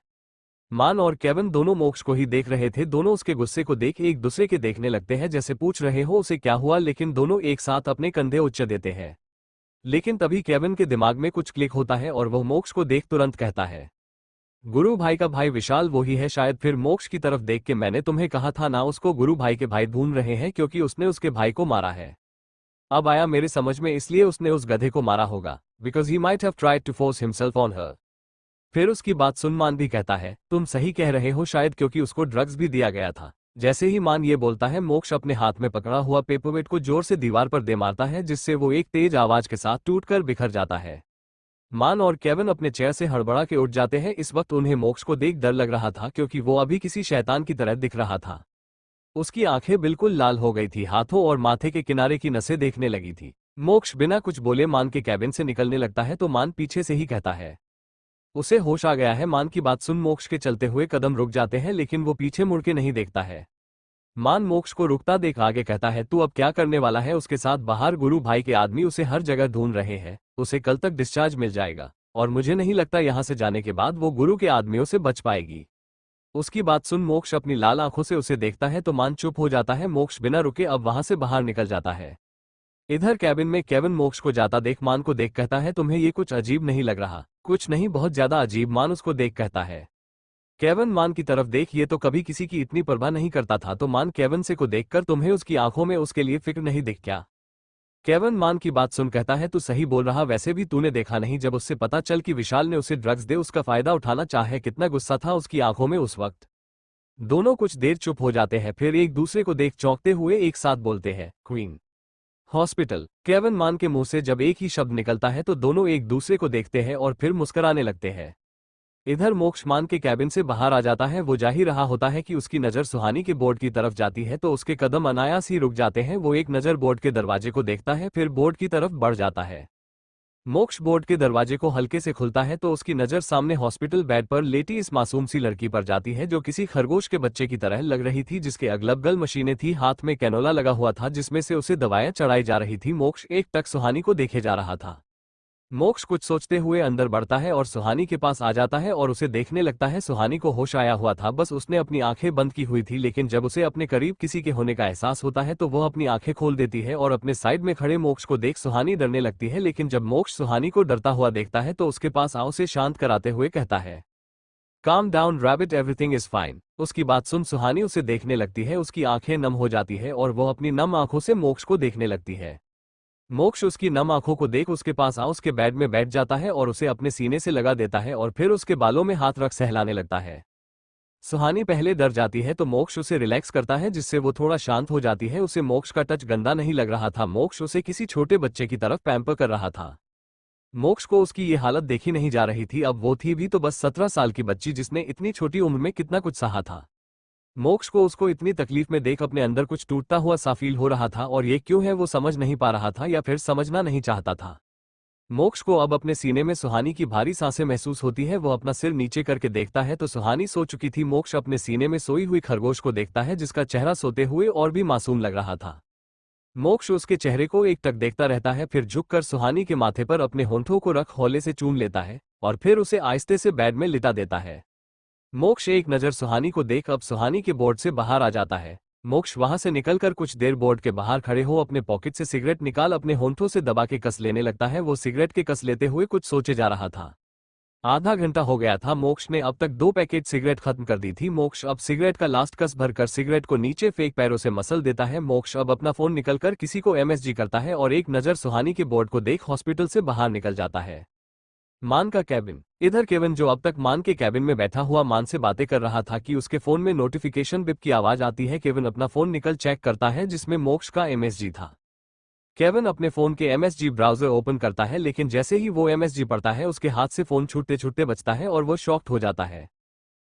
Speaker 1: मान और केविन दोनों मोक्ष को ही देख रहे थे। दोनों उसके गुस्से को देख एक दूसरे के देखने लगते हैं, जैसे पूछ रहे हो उसे क्या हुआ, लेकिन दोनों एक साथ अपने कंधे उच्च देते हैं। लेकिन तभी केविन के दिमाग में कुछ क्लिक होता है और वह मोक्ष को देख तुरंत कहता है गुरु भाई का भाई विशाल वही है शायद। फिर मोक्ष की तरफ देख के मैंने तुम्हें कहा था ना, उसको गुरु भाई के भाई ढूंढ रहे हैं क्योंकि उसने उसके भाई को मारा है। अब आया मेरे समझ में, इसलिए उसने उस गधे को मारा होगा, because he might have tried to force himself on her. फिर उसकी बात सुन मान भी कहता है तुम सही कह रहे हो, शायद क्योंकि उसको ड्रग्स भी दिया गया था। जैसे ही मान ये बोलता है मोक्ष अपने हाथ में पकड़ा हुआ पेपरवेट को जोर से दीवार पर दे मारता है, जिससे वो एक तेज आवाज के साथ टूटकर बिखर जाता है। मान और केविन अपने चेयर से हड़बड़ा के उठ जाते हैं। इस वक्त उन्हें मोक्ष को देख डर लग रहा था क्योंकि वो अभी किसी शैतान की तरह दिख रहा था। उसकी आंखें बिल्कुल लाल हो गई थी, हाथों और माथे के किनारे की नसें देखने लगी थी। मोक्ष बिना कुछ बोले मान के कैबिन से निकलने लगता है तो मान पीछे से ही कहता है उसे होश आ गया है। मान की बात सुन मोक्ष के चलते हुए कदम रुक जाते हैं, लेकिन वो पीछे मुड़ के नहीं देखता है। मान मोक्ष को रुकता देख आगे कहता है तू अब क्या करने वाला है। उसके साथ बाहर गुरु भाई के आदमी उसे हर जगह ढूंढ रहे हैं, उसे कल तक डिस्चार्ज मिल जाएगा और मुझे नहीं लगता यहां से जाने के बाद वो गुरु के आदमियों से बच पाएगी। उसकी बात सुन मोक्ष अपनी लाल आंखों से उसे देखता है तो मान चुप हो जाता है। मोक्ष बिना रुके अब वहां से बाहर निकल जाता है। इधर कैबिन में केविन मोक्ष को जाता देख मान को देख कहता है तुम्हें ये कुछ अजीब नहीं लग रहा। कुछ नहीं, बहुत ज्यादा अजीब, मान उसको देख कहता है। केविन मान की तरफ देख, ये तो कभी किसी की इतनी परवाह नहीं करता था। तो मान केविन से को देखकर तुम्हें उसकी आंखों में उसके लिए फिक्र नहीं दिख क्या। केविन मान की बात सुन कहता है तू सही बोल रहा, वैसे भी तूने देखा नहीं जब उससे पता चल कि विशाल ने उसे ड्रग्स दे उसका फायदा उठाना चाहे, कितना गुस्सा था उसकी आंखों में उस वक्त। दोनों कुछ देर चुप हो जाते हैं, फिर एक दूसरे को देख चौंकते हुए एक साथ बोलते हैं क्वीन हॉस्पिटल। केविन मान के मुंह से जब एक ही शब्द निकलता है तो दोनों एक दूसरे को देखते हैं और फिर मुस्कुराने लगते हैं। इधर मोक्ष मान के कैबिन से बाहर आ जाता है। वो जा ही रहा होता है कि उसकी नज़र सुहानी के बोर्ड की तरफ जाती है तो उसके कदम अनायास ही रुक जाते हैं। वो एक नज़र बोर्ड के दरवाजे को देखता है, फिर बोर्ड की तरफ बढ़ जाता है। मोक्ष बोर्ड के दरवाजे को हल्के से खुलता है तो उसकी नज़र सामने हॉस्पिटल बेड पर लेटी इस मासूम सी लड़की पर जाती है जो किसी खरगोश के बच्चे की तरह लग रही थी, जिसके अगल-बगल मशीनें थी, हाथ में कैनोला लगा हुआ था जिसमें से उसे दवाएं चढ़ाई जा रही थी। मोक्ष एक टक सुहानी को देखे जा रहा था। मोक्ष कुछ सोचते हुए अंदर बढ़ता है और सुहानी के पास आ जाता है और उसे देखने लगता है। सुहानी को होश आया हुआ था, बस उसने अपनी आंखें बंद की हुई थी, लेकिन जब उसे अपने करीब किसी के होने का एहसास होता है तो वह अपनी आंखें खोल देती है और अपने साइड में खड़े मोक्ष को देख सुहानी डरने लगती है। लेकिन जब मोक्ष सुहानी को डरता हुआ देखता है तो उसके पास आओ उसे शांत कराते हुए कहता है calm down rabbit, everything is fine. उसकी बात सुन सुहानी उसे देखने लगती है, उसकी आंखें नम हो जाती है और वह अपनी नम आंखों से मोक्ष को देखने लगती है। मोक्ष उसकी नम आंखों को देख उसके पास आ उसके बेड में बैठ जाता है और उसे अपने सीने से लगा देता है और फिर उसके बालों में हाथ रख सहलाने लगता है। सुहानी पहले डर जाती है तो मोक्ष उसे रिलैक्स करता है जिससे वो थोड़ा शांत हो जाती है। उसे मोक्ष का टच गंदा नहीं लग रहा था, मोक्ष उसे किसी छोटे बच्चे की तरफ पैम्पर कर रहा था। मोक्ष को उसकी ये हालत देखी नहीं जा रही थी, अब वो थी भी तो बस 17 साल की बच्ची जिसने इतनी छोटी उम्र में कितना कुछ सहा था। मोक्ष को उसको इतनी तकलीफ में देख अपने अंदर कुछ टूटता हुआ सा फील हो रहा था और ये क्यों है वो समझ नहीं पा रहा था या फिर समझना नहीं चाहता था। मोक्ष को अब अपने सीने में सुहानी की भारी सांसें महसूस होती है। वो अपना सिर नीचे करके देखता है तो सुहानी सो चुकी थी। मोक्ष अपने सीने में सोई हुई खरगोश को देखता है जिसका चेहरा सोते हुए और भी मासूम लग रहा था। मोक्ष उसके चेहरे को एक टक देखता रहता है, फिर झुककर सुहानी के माथे पर अपने होंठों को रख हौले से चूम लेता है और फिर उसे आहिस्ते से बेड में लिटा देता है। मोक्ष एक नज़र सुहानी को देख अब सुहानी के बोर्ड से बाहर आ जाता है। मोक्ष वहां से निकलकर कुछ देर बोर्ड के बाहर खड़े हो अपने पॉकेट से सिगरेट निकाल अपने होंठों से दबा के कस लेने लगता है। वो सिगरेट के कस लेते हुए कुछ सोचे जा रहा था। आधा घंटा हो गया था, मोक्ष ने अब तक 2 पैकेट सिगरेट खत्म कर दी थी। मोक्ष अब सिगरेट का लास्ट कस भरकर सिगरेट को नीचे फेंक पैरों से मसल देता है। मोक्ष अब अपना फोन निकलकर किसी को एमएसजी करता है और एक नज़र सुहानी के बोर्ड को देख हॉस्पिटल से बाहर निकल जाता है। मान का कैबिन। इधर केविन जो अब तक मान के कैबिन में बैठा हुआ मान से बातें कर रहा था कि उसके फोन में नोटिफिकेशन बिप की आवाज आती है। केविन अपना फोन निकल चेक करता है जिसमें मोक्ष का एमएसजी था। केविन अपने फोन के एमएसजी ब्राउजर ओपन करता है, लेकिन जैसे ही वो एमएसजी पढ़ता है उसके हाथ से फोन छूटते छूटते बचता है और वो शॉक्ड हो जाता है।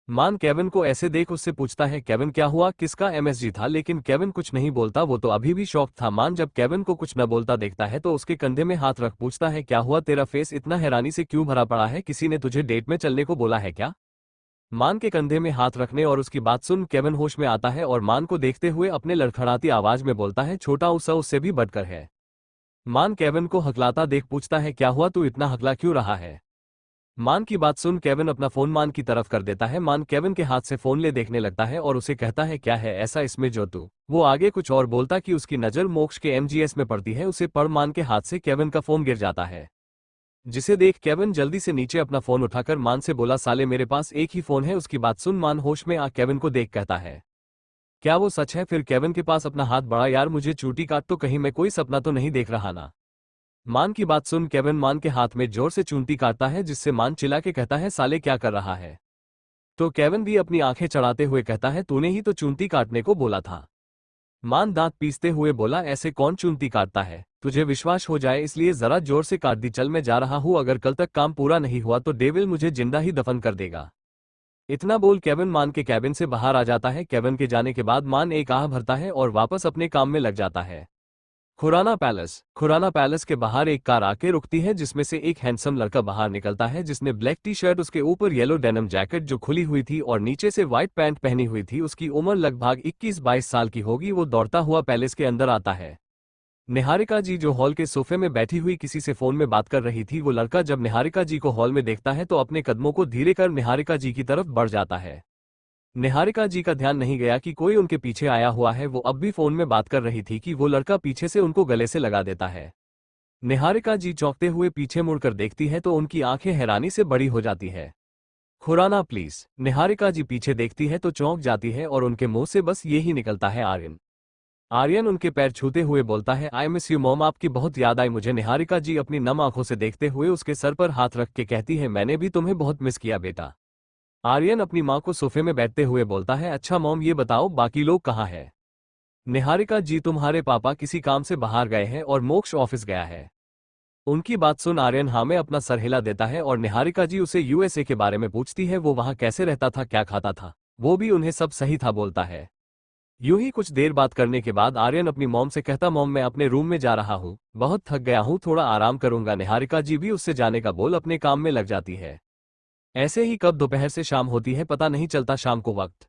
Speaker 1: मान केविन को ऐसे देख उससे पूछता है, केविन क्या हुआ, किसका एमएसजी था? लेकिन केविन कुछ नहीं बोलता, वो तो अभी भी शॉक था। मान जब केविन को कुछ न बोलता देखता है तो उसके कंधे में हाथ रख पूछता है, क्या हुआ, तेरा फेस इतना हैरानी से क्यों भरा पड़ा है? किसी ने तुझे डेट में चलने को बोला है क्या? मान के कंधे में हाथ रखने और उसकी बात सुन केविन होश में आता है और मान को देखते हुए अपने लड़खड़ाती आवाज में बोलता है, छोटा उसा उससे भी बढ़कर है। मान केविन को हकलाता देख पूछता है, क्या हुआ, तू इतना हकला क्यों रहा है? मान की बात सुन केविन अपना फोन मान की तरफ कर देता है। मान केविन के हाथ से फोन ले देखने लगता है और उसे कहता है, क्या है ऐसा इसमें जो तू। वो आगे कुछ और बोलता कि उसकी नजर मोक्ष के एमजीएस में पड़ती है। उसे पढ़ मान के हाथ से केविन का फोन गिर जाता है, जिसे देख केविन जल्दी से नीचे अपना फोन उठाकर मान से बोला, साले मेरे पास एक ही फोन है। उसकी बात सुन मान होश में आ केविन को देख कहता है, क्या वो सच है? फिर केविन के पास अपना हाथ बढ़ा, यार मुझे चूटी काट, तो कहीं मैं कोई सपना तो नहीं देख रहा ना? मान की बात सुन केविन मान के हाथ में जोर से चूंटी काटता है, जिससे मान चिल्ला के कहता है, साले क्या कर रहा है? तो केविन भी अपनी आंखें चढ़ाते हुए कहता है, तूने ही तो चूंटी काटने को बोला था। मान दांत पीसते हुए बोला, ऐसे कौन चूंटी काटता है? तुझे विश्वास हो जाए इसलिए जरा जोर से काट दी, चल मैं जा रहा हूं, अगर कल तक काम पूरा नहीं हुआ तो डेविल मुझे जिंदा ही दफन कर देगा। इतना बोल केविन मान के कैबिन से बाहर आ जाता है। केविन के जाने के बाद मान एक आह भरता है और वापस अपने काम में लग जाता है। खुराना पैलेस के बाहर एक कार आके रुकती है, जिसमें से एक हैंडसम लड़का बाहर निकलता है, जिसने ब्लैक टी शर्ट, उसके ऊपर येलो डेनिम जैकेट जो खुली हुई थी और नीचे से व्हाइट पैंट पहनी हुई थी। उसकी उम्र लगभग 21-22 साल की होगी। वो दौड़ता हुआ पैलेस के अंदर आता है। निहारिका जी जो हॉल के सोफे में बैठी हुई किसी से फोन में बात कर रही थी, वो लड़का जब निहारिका जी को हॉल में देखता है तो अपने कदमों को धीरे कर निहारिका जी की तरफ बढ़ जाता है। निहारिका जी का ध्यान नहीं गया कि कोई उनके पीछे आया हुआ है। वो अब भी फोन में बात कर रही थी कि वो लड़का पीछे से उनको गले से लगा देता है। निहारिका जी चौंकते हुए पीछे मुड़कर देखती है तो उनकी आंखें हैरानी से बड़ी हो जाती है। खुराना प्लीज। निहारिका जी पीछे देखती है तो चौंक जाती है और उनके मुंह से बस ये ही निकलता है, आर्यन। आर्यन उनके पैर छूते हुए बोलता है, आई मिस यू मॉम, आपकी बहुत याद आई मुझे। निहारिका जी अपनी नम आंखों से देखते हुए उसके सर पर हाथ रख के कहती है, मैंने भी तुम्हें बहुत मिस किया बेटा। आर्यन अपनी मां को सोफे में बैठते हुए बोलता है, अच्छा मॉम ये बताओ बाकी लोग कहाँ हैं? निहारिका जी तुम्हारे पापा किसी काम से बाहर गए हैं और मोक्ष ऑफिस गया है। उनकी बात सुन आर्यन हाँ में अपना सर हिला देता है और निहारिका जी उसे यूएसए के बारे में पूछती है, वो वहां कैसे रहता था, क्या खाता था। वो भी उन्हें सब सही था बोलता है। यूं ही कुछ देर बात करने के बाद आर्यन अपनी मॉम से कहता, मॉम मैं अपने रूम में जा रहा हूँ, बहुत थक गया हूँ, थोड़ा आराम करूंगा। निहारिका जी भी उससे जाने का बोल अपने काम में लग जाती है। ऐसे ही कब दोपहर से शाम होती है पता नहीं चलता। शाम को वक्त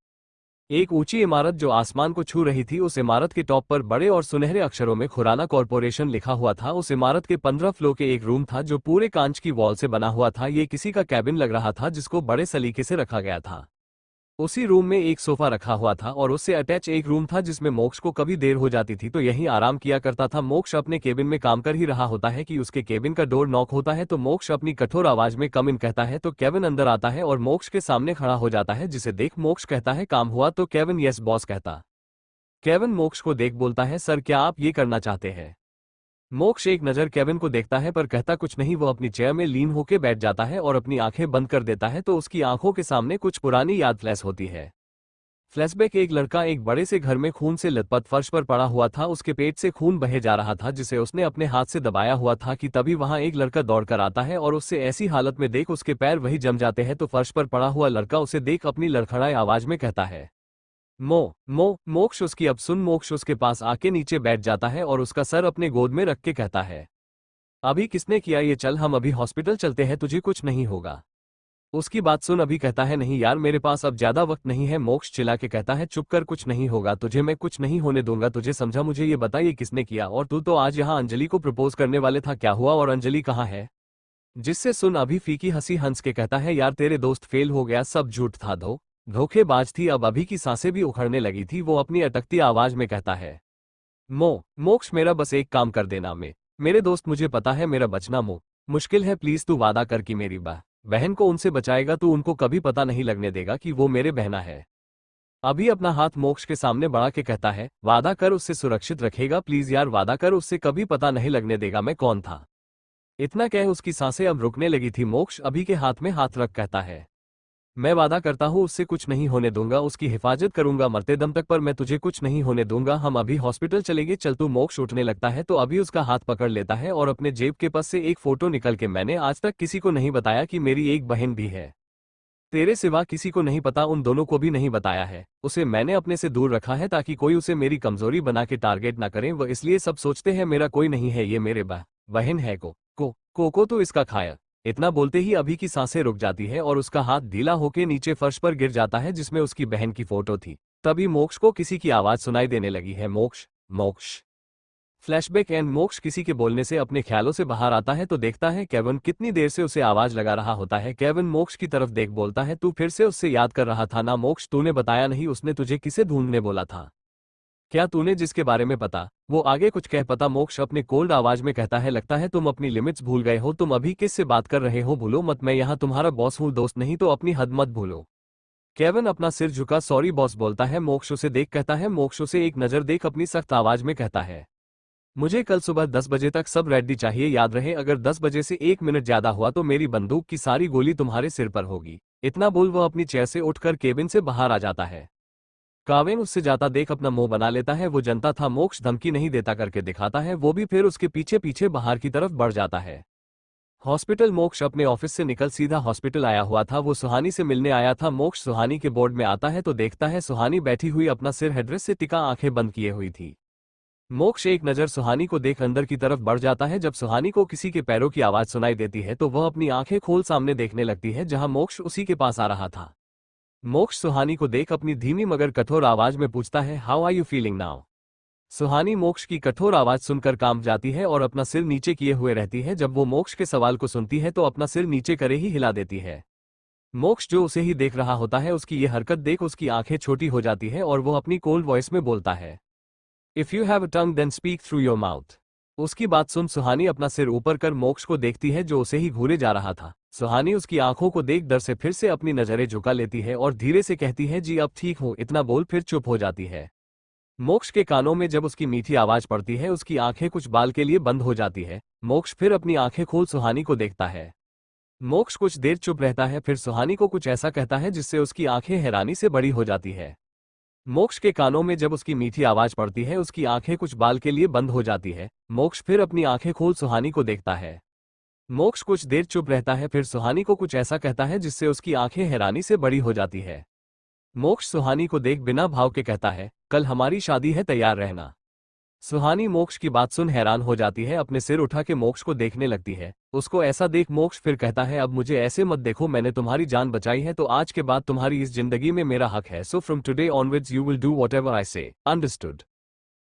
Speaker 1: एक ऊंची इमारत जो आसमान को छू रही थी, उस इमारत के टॉप पर बड़े और सुनहरे अक्षरों में खुराना कॉरपोरेशन लिखा हुआ था। उस इमारत के 15 फ्लोर के एक रूम था जो पूरे कांच की वॉल से बना हुआ था। ये किसी का कैबिन लग रहा था जिसको बड़े सलीके से रखा गया था। उसी रूम में एक सोफा रखा हुआ था और उससे अटैच एक रूम था जिसमें मोक्ष को कभी देर हो जाती थी तो यहीं आराम किया करता था। मोक्ष अपने केबिन में काम कर ही रहा होता है कि उसके केबिन का डोर नॉक होता है तो मोक्ष अपनी कठोर आवाज में कम इन कहता है तो केविन अंदर आता है और मोक्ष के सामने खड़ा हो जाता है, जिसे देख मोक्ष कहता है, काम हुआ? तो केविन यस बॉस कहता। केविन मोक्ष को देख बोलता है, सर क्या आप ये करना चाहते हैं? मोक्ष एक नज़र केविन को देखता है पर कहता कुछ नहीं। वो अपनी चेयर में लीन होकर बैठ जाता है और अपनी आंखें बंद कर देता है तो उसकी आंखों के सामने कुछ पुरानी याद फ्लैश होती है। फ्लैशबैक एक लड़का एक बड़े से घर में खून से लथपथ फर्श पर पड़ा हुआ था। उसके पेट से खून बहे जा रहा था जिसे उसने अपने हाथ से दबाया हुआ था कि तभी वहां एक लड़का दौड़कर आता है और उससे ऐसी हालत में देख उसके पैर वही जम जाते हैं। तो फर्श पर पड़ा हुआ लड़का उसे देख अपनी लड़खड़ाई आवाज में कहता है, मोक्ष। उसकी अब सुन। मोक्ष उसके पास आके नीचे बैठ जाता है और उसका सर अपने गोद में रख के कहता है, अभी किसने किया ये? चल हम अभी हॉस्पिटल चलते हैं, तुझे कुछ नहीं होगा। उसकी बात सुन अभी कहता है, नहीं यार मेरे पास अब ज्यादा वक्त नहीं है। मोक्ष चिल्ला के कहता है, चुप कर, कुछ नहीं होगा तुझे, मैं कुछ नहीं होने दूंगा तुझे, समझा? मुझे ये बता ये किसने किया? और तू तो आज यहाँ अंजलि को प्रपोज करने वाले था, क्या हुआ और अंजलि कहाँ है? जिससे सुन अभी फीकी हंसी हंस के कहता है, यार तेरे दोस्त फेल हो गया, सब झूठ था, धोखेबाज थी। अब अभी की सांसें भी उखड़ने लगी थी। वो अपनी अटकती आवाज में कहता है, मोक्ष मेरा बस एक काम कर देना, मेरे दोस्त, मुझे पता है मेरा बचना मुश्किल है, प्लीज तू वादा कर कि मेरी बहन को उनसे बचाएगा, तू उनको कभी पता नहीं लगने देगा कि वो मेरे बहना है। अभी अपना हाथ मोक्ष के सामने बढ़ा के कहता है, वादा कर उससे सुरक्षित रखेगा, प्लीज यार वादा कर, उससे कभी पता नहीं लगने देगा मैं कौन था। इतना कह उसकी सांसें अब रुकने लगी थी। मोक्ष अभी के हाथ में हाथ रख कहता है, मैं वादा करता हूँ उससे कुछ नहीं होने दूंगा, उसकी हिफाजत करूंगा मरते दम तक, पर मैं तुझे कुछ नहीं होने दूंगा, हम अभी हॉस्पिटल चलेंगे, चल तू। मोक्ष उठने लगता है तो अभी उसका हाथ पकड़ लेता है और अपने जेब के पास से एक फोटो निकल के, मैंने आज तक किसी को नहीं बताया कि मेरी एक बहन भी है, तेरे सिवा किसी को नहीं पता, उन दोनों को भी नहीं बताया है, उसे मैंने अपने से दूर रखा है ताकि कोई उसे मेरी कमजोरी बना के टारगेट ना करे, वो इसलिए सब सोचते हैं मेरा कोई नहीं है, ये मेरे बहन है। को तो इसका खाया। इतना बोलते ही अभी की सांसें रुक जाती है और उसका हाथ ढीला होके नीचे फर्श पर गिर जाता है जिसमें उसकी बहन की फोटो थी। तभी मोक्ष को किसी की आवाज सुनाई देने लगी है, मोक्ष मोक्ष। फ्लैशबैक एंड मोक्ष किसी के बोलने से अपने ख्यालों से बाहर आता है तो देखता है केविन कितनी देर से उसे आवाज लगा रहा होता है। केविन मोक्ष की तरफ देख बोलता है, तू फिर से उससे याद कर रहा था ना मोक्ष, तूने बताया नहीं उसने तुझे किसे ढूंढने बोला था, क्या तूने जिसके बारे में पता वो आगे कुछ कह पता। मोक्ष अपने कोल्ड आवाज में कहता है, लगता है तुम अपनी लिमिट्स भूल गए हो, तुम अभी किससे बात कर रहे हो, भूलो मत, मैं यहाँ तुम्हारा बॉस हूँ, दोस्त नहीं, तो अपनी हद मत भूलो। केविन अपना सिर झुका सॉरी बॉस बोलता है। मोक्ष उसे देख कहता है, मोक्ष उसे एक नजर देख अपनी सख्त आवाज में कहता है, मुझे कल सुबह 10 बजे तक सब रेडी चाहिए, याद रहे अगर 10 बजे से 1 मिनट ज्यादा हुआ तो मेरी बंदूक की सारी गोली तुम्हारे सिर पर होगी। इतना बोल वह अपनी चेयर से उठकर केबिन से बाहर आ जाता है। काविन उससे जाता देख अपना मुंह बना लेता है, वो जनता था मोक्ष धमकी नहीं देता करके दिखाता है, वो भी फिर उसके पीछे पीछे बाहर की तरफ बढ़ जाता है। हॉस्पिटल मोक्ष अपने ऑफिस से निकल सीधा हॉस्पिटल आया हुआ था, वो सुहानी से मिलने आया था। मोक्ष सुहानी के बोर्ड में आता है तो देखता है सुहानी बैठी हुई अपना सिर हेड्रेस से टिका आंखें बंद किए हुई थी। मोक्ष एक नजर सुहानी को देख अंदर की तरफ बढ़ जाता है। जब सुहानी को किसी के पैरों की आवाज सुनाई देती है तो वह अपनी आंखें खोल सामने देखने लगती है जहां मोक्ष उसी के पास आ रहा था। मोक्ष सुहानी को देख अपनी धीमी मगर कठोर आवाज में पूछता है, how are you feeling now. Suhani Moksh की कठोर आवाज सुनकर कांप जाती है और अपना सिर नीचे किए हुए रहती है। जब वो मोक्ष के सवाल को सुनती है तो अपना सिर नीचे करे ही हिला देती है। मोक्ष जो उसे ही देख रहा होता है उसकी ये हरकत देख उसकी आंखें छोटी हो जाती है और वो अपनी कोल्ड वॉइस में बोलता है, if you have a tongue then speak through your mouth. उसकी बात सुन सुहानी अपना सिर ऊपर कर मोक्ष को देखती है जो उसे ही घूरे जा रहा था। सुहानी उसकी आंखों को देख डर से फिर से अपनी नजरें झुका लेती है और धीरे से कहती है, जी अब ठीक हूं, इतना बोल फिर चुप हो जाती है। मोक्ष के कानों में जब उसकी मीठी आवाज पड़ती है उसकी आंखें कुछ बाल के लिए बंद हो जाती है। मोक्ष फिर अपनी आंखें खोल सुहानी को देखता है। मोक्ष कुछ देर चुप रहता है, फिर सुहानी को कुछ ऐसा कहता है जिससे उसकी आंखें हैरानी से बड़ी हो जाती है। मोक्ष के कानों में जब उसकी मीठी आवाज पड़ती है उसकी आंखें कुछ बाल के लिए बंद हो जाती है। मोक्ष फिर अपनी आंखें खोल सुहानी को देखता है। मोक्ष कुछ देर चुप रहता है, फिर सुहानी को कुछ ऐसा कहता है जिससे उसकी आंखें हैरानी से बड़ी हो जाती है। मोक्ष सुहानी को देख बिना भाव के कहता है, कल हमारी शादी है, तैयार रहना। सुहानी मोक्ष की बात सुन हैरान हो जाती है, अपने सिर उठा के मोक्ष को देखने लगती है। उसको ऐसा देख मोक्ष फिर कहता है, अब मुझे ऐसे मत देखो, मैंने तुम्हारी जान बचाई है तो आज के बाद तुम्हारी इस जिंदगी में मेरा हक है, so from today onwards you will do whatever I से, अंडरस्टूड।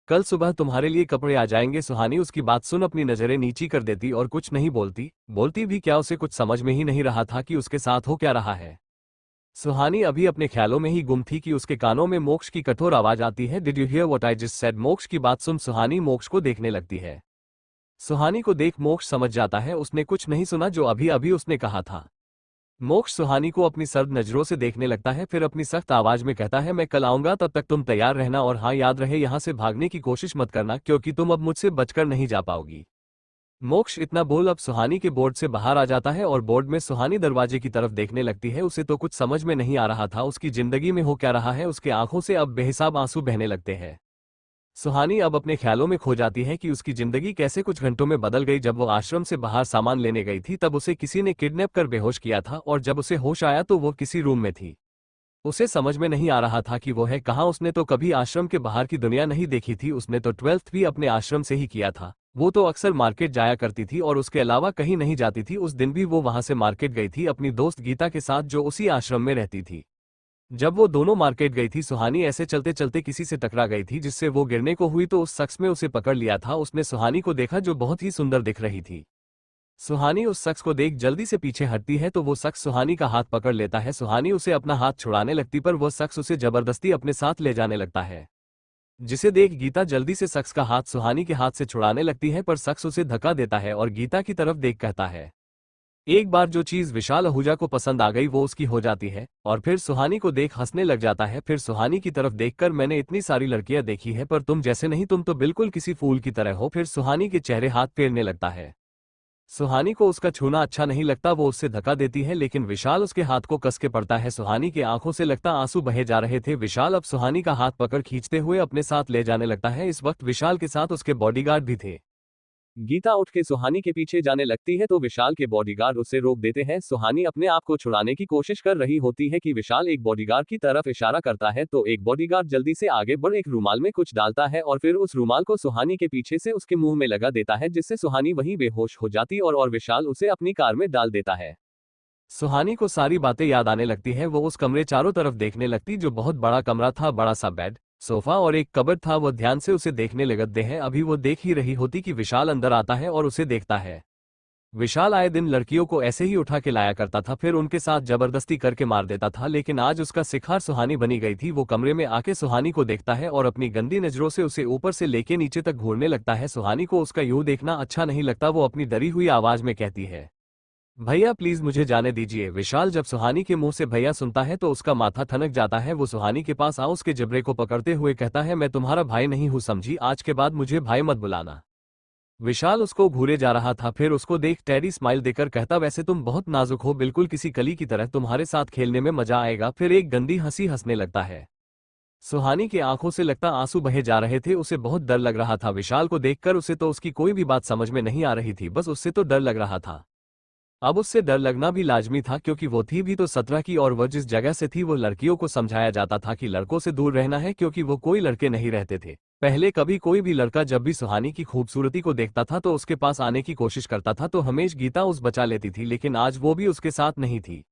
Speaker 1: कल सुबह तुम्हारे लिए कपड़े आ जाएंगे। सुहानी उसकी बात सुन अपनी नजरें नीची कर देती और कुछ नहीं बोलती भी क्या, उसे कुछ समझ में ही नहीं रहा था कि उसके साथ हो क्या रहा है। सुहानी अभी अपने ख्यालों में ही गुम थी कि उसके कानों में मोक्ष की कठोर आवाज आती है, did you here what I just said. मोक्ष की बात सुन सुहानी मोक्ष को देखने लगती है। सुहानी को देख मोक्ष समझ जाता है उसने कुछ नहीं सुना जो अभी अभी उसने कहा था। मोक्ष सुहानी को अपनी सर्द नजरों से देखने लगता है, फिर अपनी सख्त आवाज में कहता है, मैं कल आऊंगा, तब तक तुम तैयार रहना और हाँ याद रहे यहां से भागने की कोशिश मत करना क्योंकि तुम अब मुझसे बचकर नहीं जा पाओगी। मोक्ष इतना बोल अब सुहानी के बोर्ड से बाहर आ जाता है और बोर्ड में सुहानी दरवाजे की तरफ देखने लगती है। उसे तो कुछ समझ में नहीं आ रहा था उसकी जिंदगी में हो क्या रहा है, उसके आंखों से अब बेहिसाब आंसू बहने लगते हैं। सुहानी अब अपने ख्यालों में खो जाती है कि उसकी जिंदगी कैसे कुछ घंटों में बदल गई। जब वो आश्रम से बाहर सामान लेने गई थी तब उसे किसी ने किडनैप कर बेहोश किया था और जब उसे होश आया तो वो किसी रूम में थी। उसे समझ में नहीं आ रहा था कि वो है कहाँ। उसने तो कभी आश्रम के बाहर की दुनिया नहीं देखी थी, उसने तो 12th भी अपने आश्रम से ही किया था। वो तो अक्सर मार्केट जाया करती थी और उसके अलावा कहीं नहीं जाती थी। उस दिन भी वो वहां से मार्केट गई थी अपनी दोस्त गीता के साथ जो उसी आश्रम में रहती थी। जब वो दोनों मार्केट गई थी सुहानी ऐसे चलते चलते किसी से टकरा गई थी जिससे वो गिरने को हुई तो उस शख्स में उसे पकड़ लिया था। उसने सुहानी को देखा जो बहुत ही सुंदर दिख रही थी। सुहानी उस शख्स को देख जल्दी से पीछे हटती है तो वो शख्स सुहानी का हाथ पकड़ लेता है। सुहानी उसे अपना हाथ छुड़ाने लगती पर वह शख्स उसे जबरदस्ती अपने साथ ले जाने लगता है, जिसे देख गीता जल्दी से शख्स का हाथ सुहानी के हाथ से छुड़ाने लगती है पर शख्स उसे धक्का देता है और गीता की तरफ देख कहता है, एक बार जो चीज विशाल आहूजा को पसंद आ गई वो उसकी हो जाती है। और फिर सुहानी को देख हंसने लग जाता है। फिर सुहानी की तरफ देखकर, मैंने इतनी सारी लड़कियां देखी है पर तुम जैसे नहीं, तुम तो बिल्कुल किसी फूल की तरह हो। फिर सुहानी के चेहरे हाथ फेरने लगता है। सुहानी को उसका छूना अच्छा नहीं लगता, वो उससे धक्का देती है लेकिन विशाल उसके हाथ को कस के पड़ता है। सुहानी की आंखों से लगता आंसू बहे जा रहे थे। विशाल अब सुहानी का हाथ पकड़ खींचते हुए अपने साथ ले जाने लगता है। इस वक्त विशाल के साथ उसके बॉडीगार्ड भी थे। गीता उठ के सुहानी के पीछे जाने लगती है तो विशाल के बॉडीगार्ड उसे रोक देते हैं। सुहानी अपने आप को छुड़ाने की कोशिश कर रही होती है कि विशाल एक बॉडीगार्ड की तरफ इशारा करता है तो एक बॉडीगार्ड जल्दी से आगे बढ़ एक रूमाल में कुछ डालता है और फिर उस रूमाल को सुहानी के पीछे से उसके मुंह में लगा देता है, जिससे सुहानी वहीं बेहोश हो जाती और विशाल उसे अपनी कार में डाल देता है। सुहानी को सारी बातें याद आने लगती है। वो उस कमरे चारों तरफ देखने लगती, जो बहुत बड़ा कमरा था, बड़ा सा बेड, सोफा और एक कबर्ड था। वो ध्यान से उसे देखने लगते हैं। अभी वो देख ही रही होती कि विशाल अंदर आता है और उसे देखता है। विशाल आए दिन लड़कियों को ऐसे ही उठा के लाया करता था, फिर उनके साथ जबरदस्ती करके मार देता था, लेकिन आज उसका शिकार सुहानी बनी गई थी। वो कमरे में आके सुहानी को देखता है और अपनी गंदी नजरों से उसे ऊपर से लेके नीचे तक घूरने लगता है। सुहानी को उसका यूं देखना अच्छा नहीं लगता। वो अपनी डरी हुई आवाज में कहती है, भैया प्लीज मुझे जाने दीजिए। विशाल जब सुहानी के मुंह से भैया सुनता है तो उसका माथा ठनक जाता है। वो सुहानी के पास आओ उसके जबड़े को पकड़ते हुए कहता है, मैं तुम्हारा भाई नहीं हूं, समझी? आज के बाद मुझे भाई मत बुलाना। विशाल उसको घूरे जा रहा था, फिर उसको देख टेडी स्माइल देकर कहता, वैसे तुम बहुत नाजुक हो, बिल्कुल किसी कली की तरह, तुम्हारे साथ खेलने में मजा आएगा। फिर एक गंदी हंसी हंसने लगता है। सुहानी की आंखों से लगता आंसू बहे जा रहे थे। उसे बहुत डर लग रहा था विशाल को देखकर। उसे तो उसकी कोई भी बात समझ में नहीं आ रही थी, बस उससे तो डर लग रहा था। अब उससे डर लगना भी लाजमी था, क्योंकि वो थी भी तो 17 की और वह जिस जगह से थी वो लड़कियों को समझाया जाता था कि लड़कों से दूर रहना है, क्योंकि वो कोई लड़के नहीं रहते थे। पहले कभी कोई भी लड़का जब भी सुहानी की खूबसूरती को देखता था तो उसके पास आने की कोशिश करता था तो हमेशा गीता उस बचा लेती थी, लेकिन आज वो भी उसके साथ नहीं थी।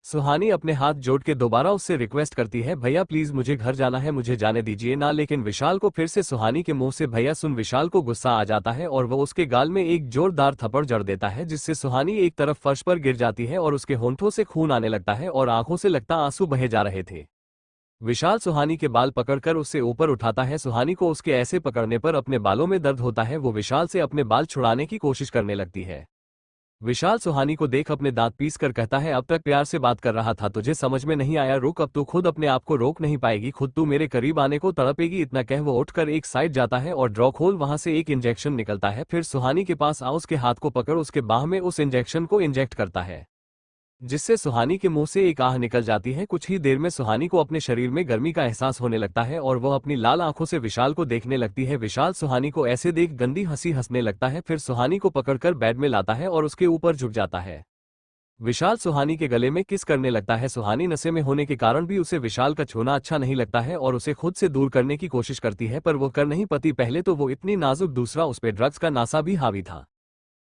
Speaker 1: सुहानी अपने हाथ जोड़ के दोबारा उससे रिक्वेस्ट करती है, भैया प्लीज मुझे घर जाना है, मुझे जाने दीजिए ना। लेकिन विशाल को फिर से सुहानी के मुंह से भैया सुन विशाल को गुस्सा आ जाता है और वो उसके गाल में एक जोरदार थप्पड़ जड़ देता है, जिससे सुहानी एक तरफ फर्श पर गिर जाती है और उसके होंठों से खून आने लगता है और आंखों से लगता आंसू बहे जा रहे थे। विशाल सुहानी के बाल पकड़कर उससे ऊपर उठाता है। सुहानी को उसके ऐसे पकड़ने पर अपने बालों में दर्द होता है। वो विशाल से अपने बाल छुड़ाने की कोशिश करने लगती है। विशाल सुहानी को देख अपने दांत पीस कर कहता है, अब तक प्यार से बात कर रहा था, तुझे समझ में नहीं आया? रुक, अब तू खुद अपने आप को रोक नहीं पाएगी, खुद तू मेरे करीब आने को तड़पेगी। इतना कह वो उठकर एक साइड जाता है और ड्रॉ खोल वहां से एक इंजेक्शन निकलता है। फिर सुहानी के पास आ उसके हाथ को पकड़ उसके बाह में उस इंजेक्शन को इंजेक्ट करता है, जिससे सुहानी के मुंह से एक आह निकल जाती है। कुछ ही देर में सुहानी को अपने शरीर में गर्मी का एहसास होने लगता है और वह अपनी लाल आंखों से विशाल को देखने लगती है। विशाल सुहानी को ऐसे देख गंदी हंसी हंसने लगता है, फिर सुहानी को पकड़कर बेड में लाता है और उसके ऊपर झुक जाता है। विशाल सुहानी के गले में किस करने लगता है। सुहानी नशे में होने के कारण भी उसे विशाल का छूना अच्छा नहीं लगता है और उसे खुद से दूर करने की कोशिश करती है, पर वो कर नहीं पाती। पहले तो वो इतनी नाजुक, दूसरा उस पे ड्रग्स का नासा भी हावी था।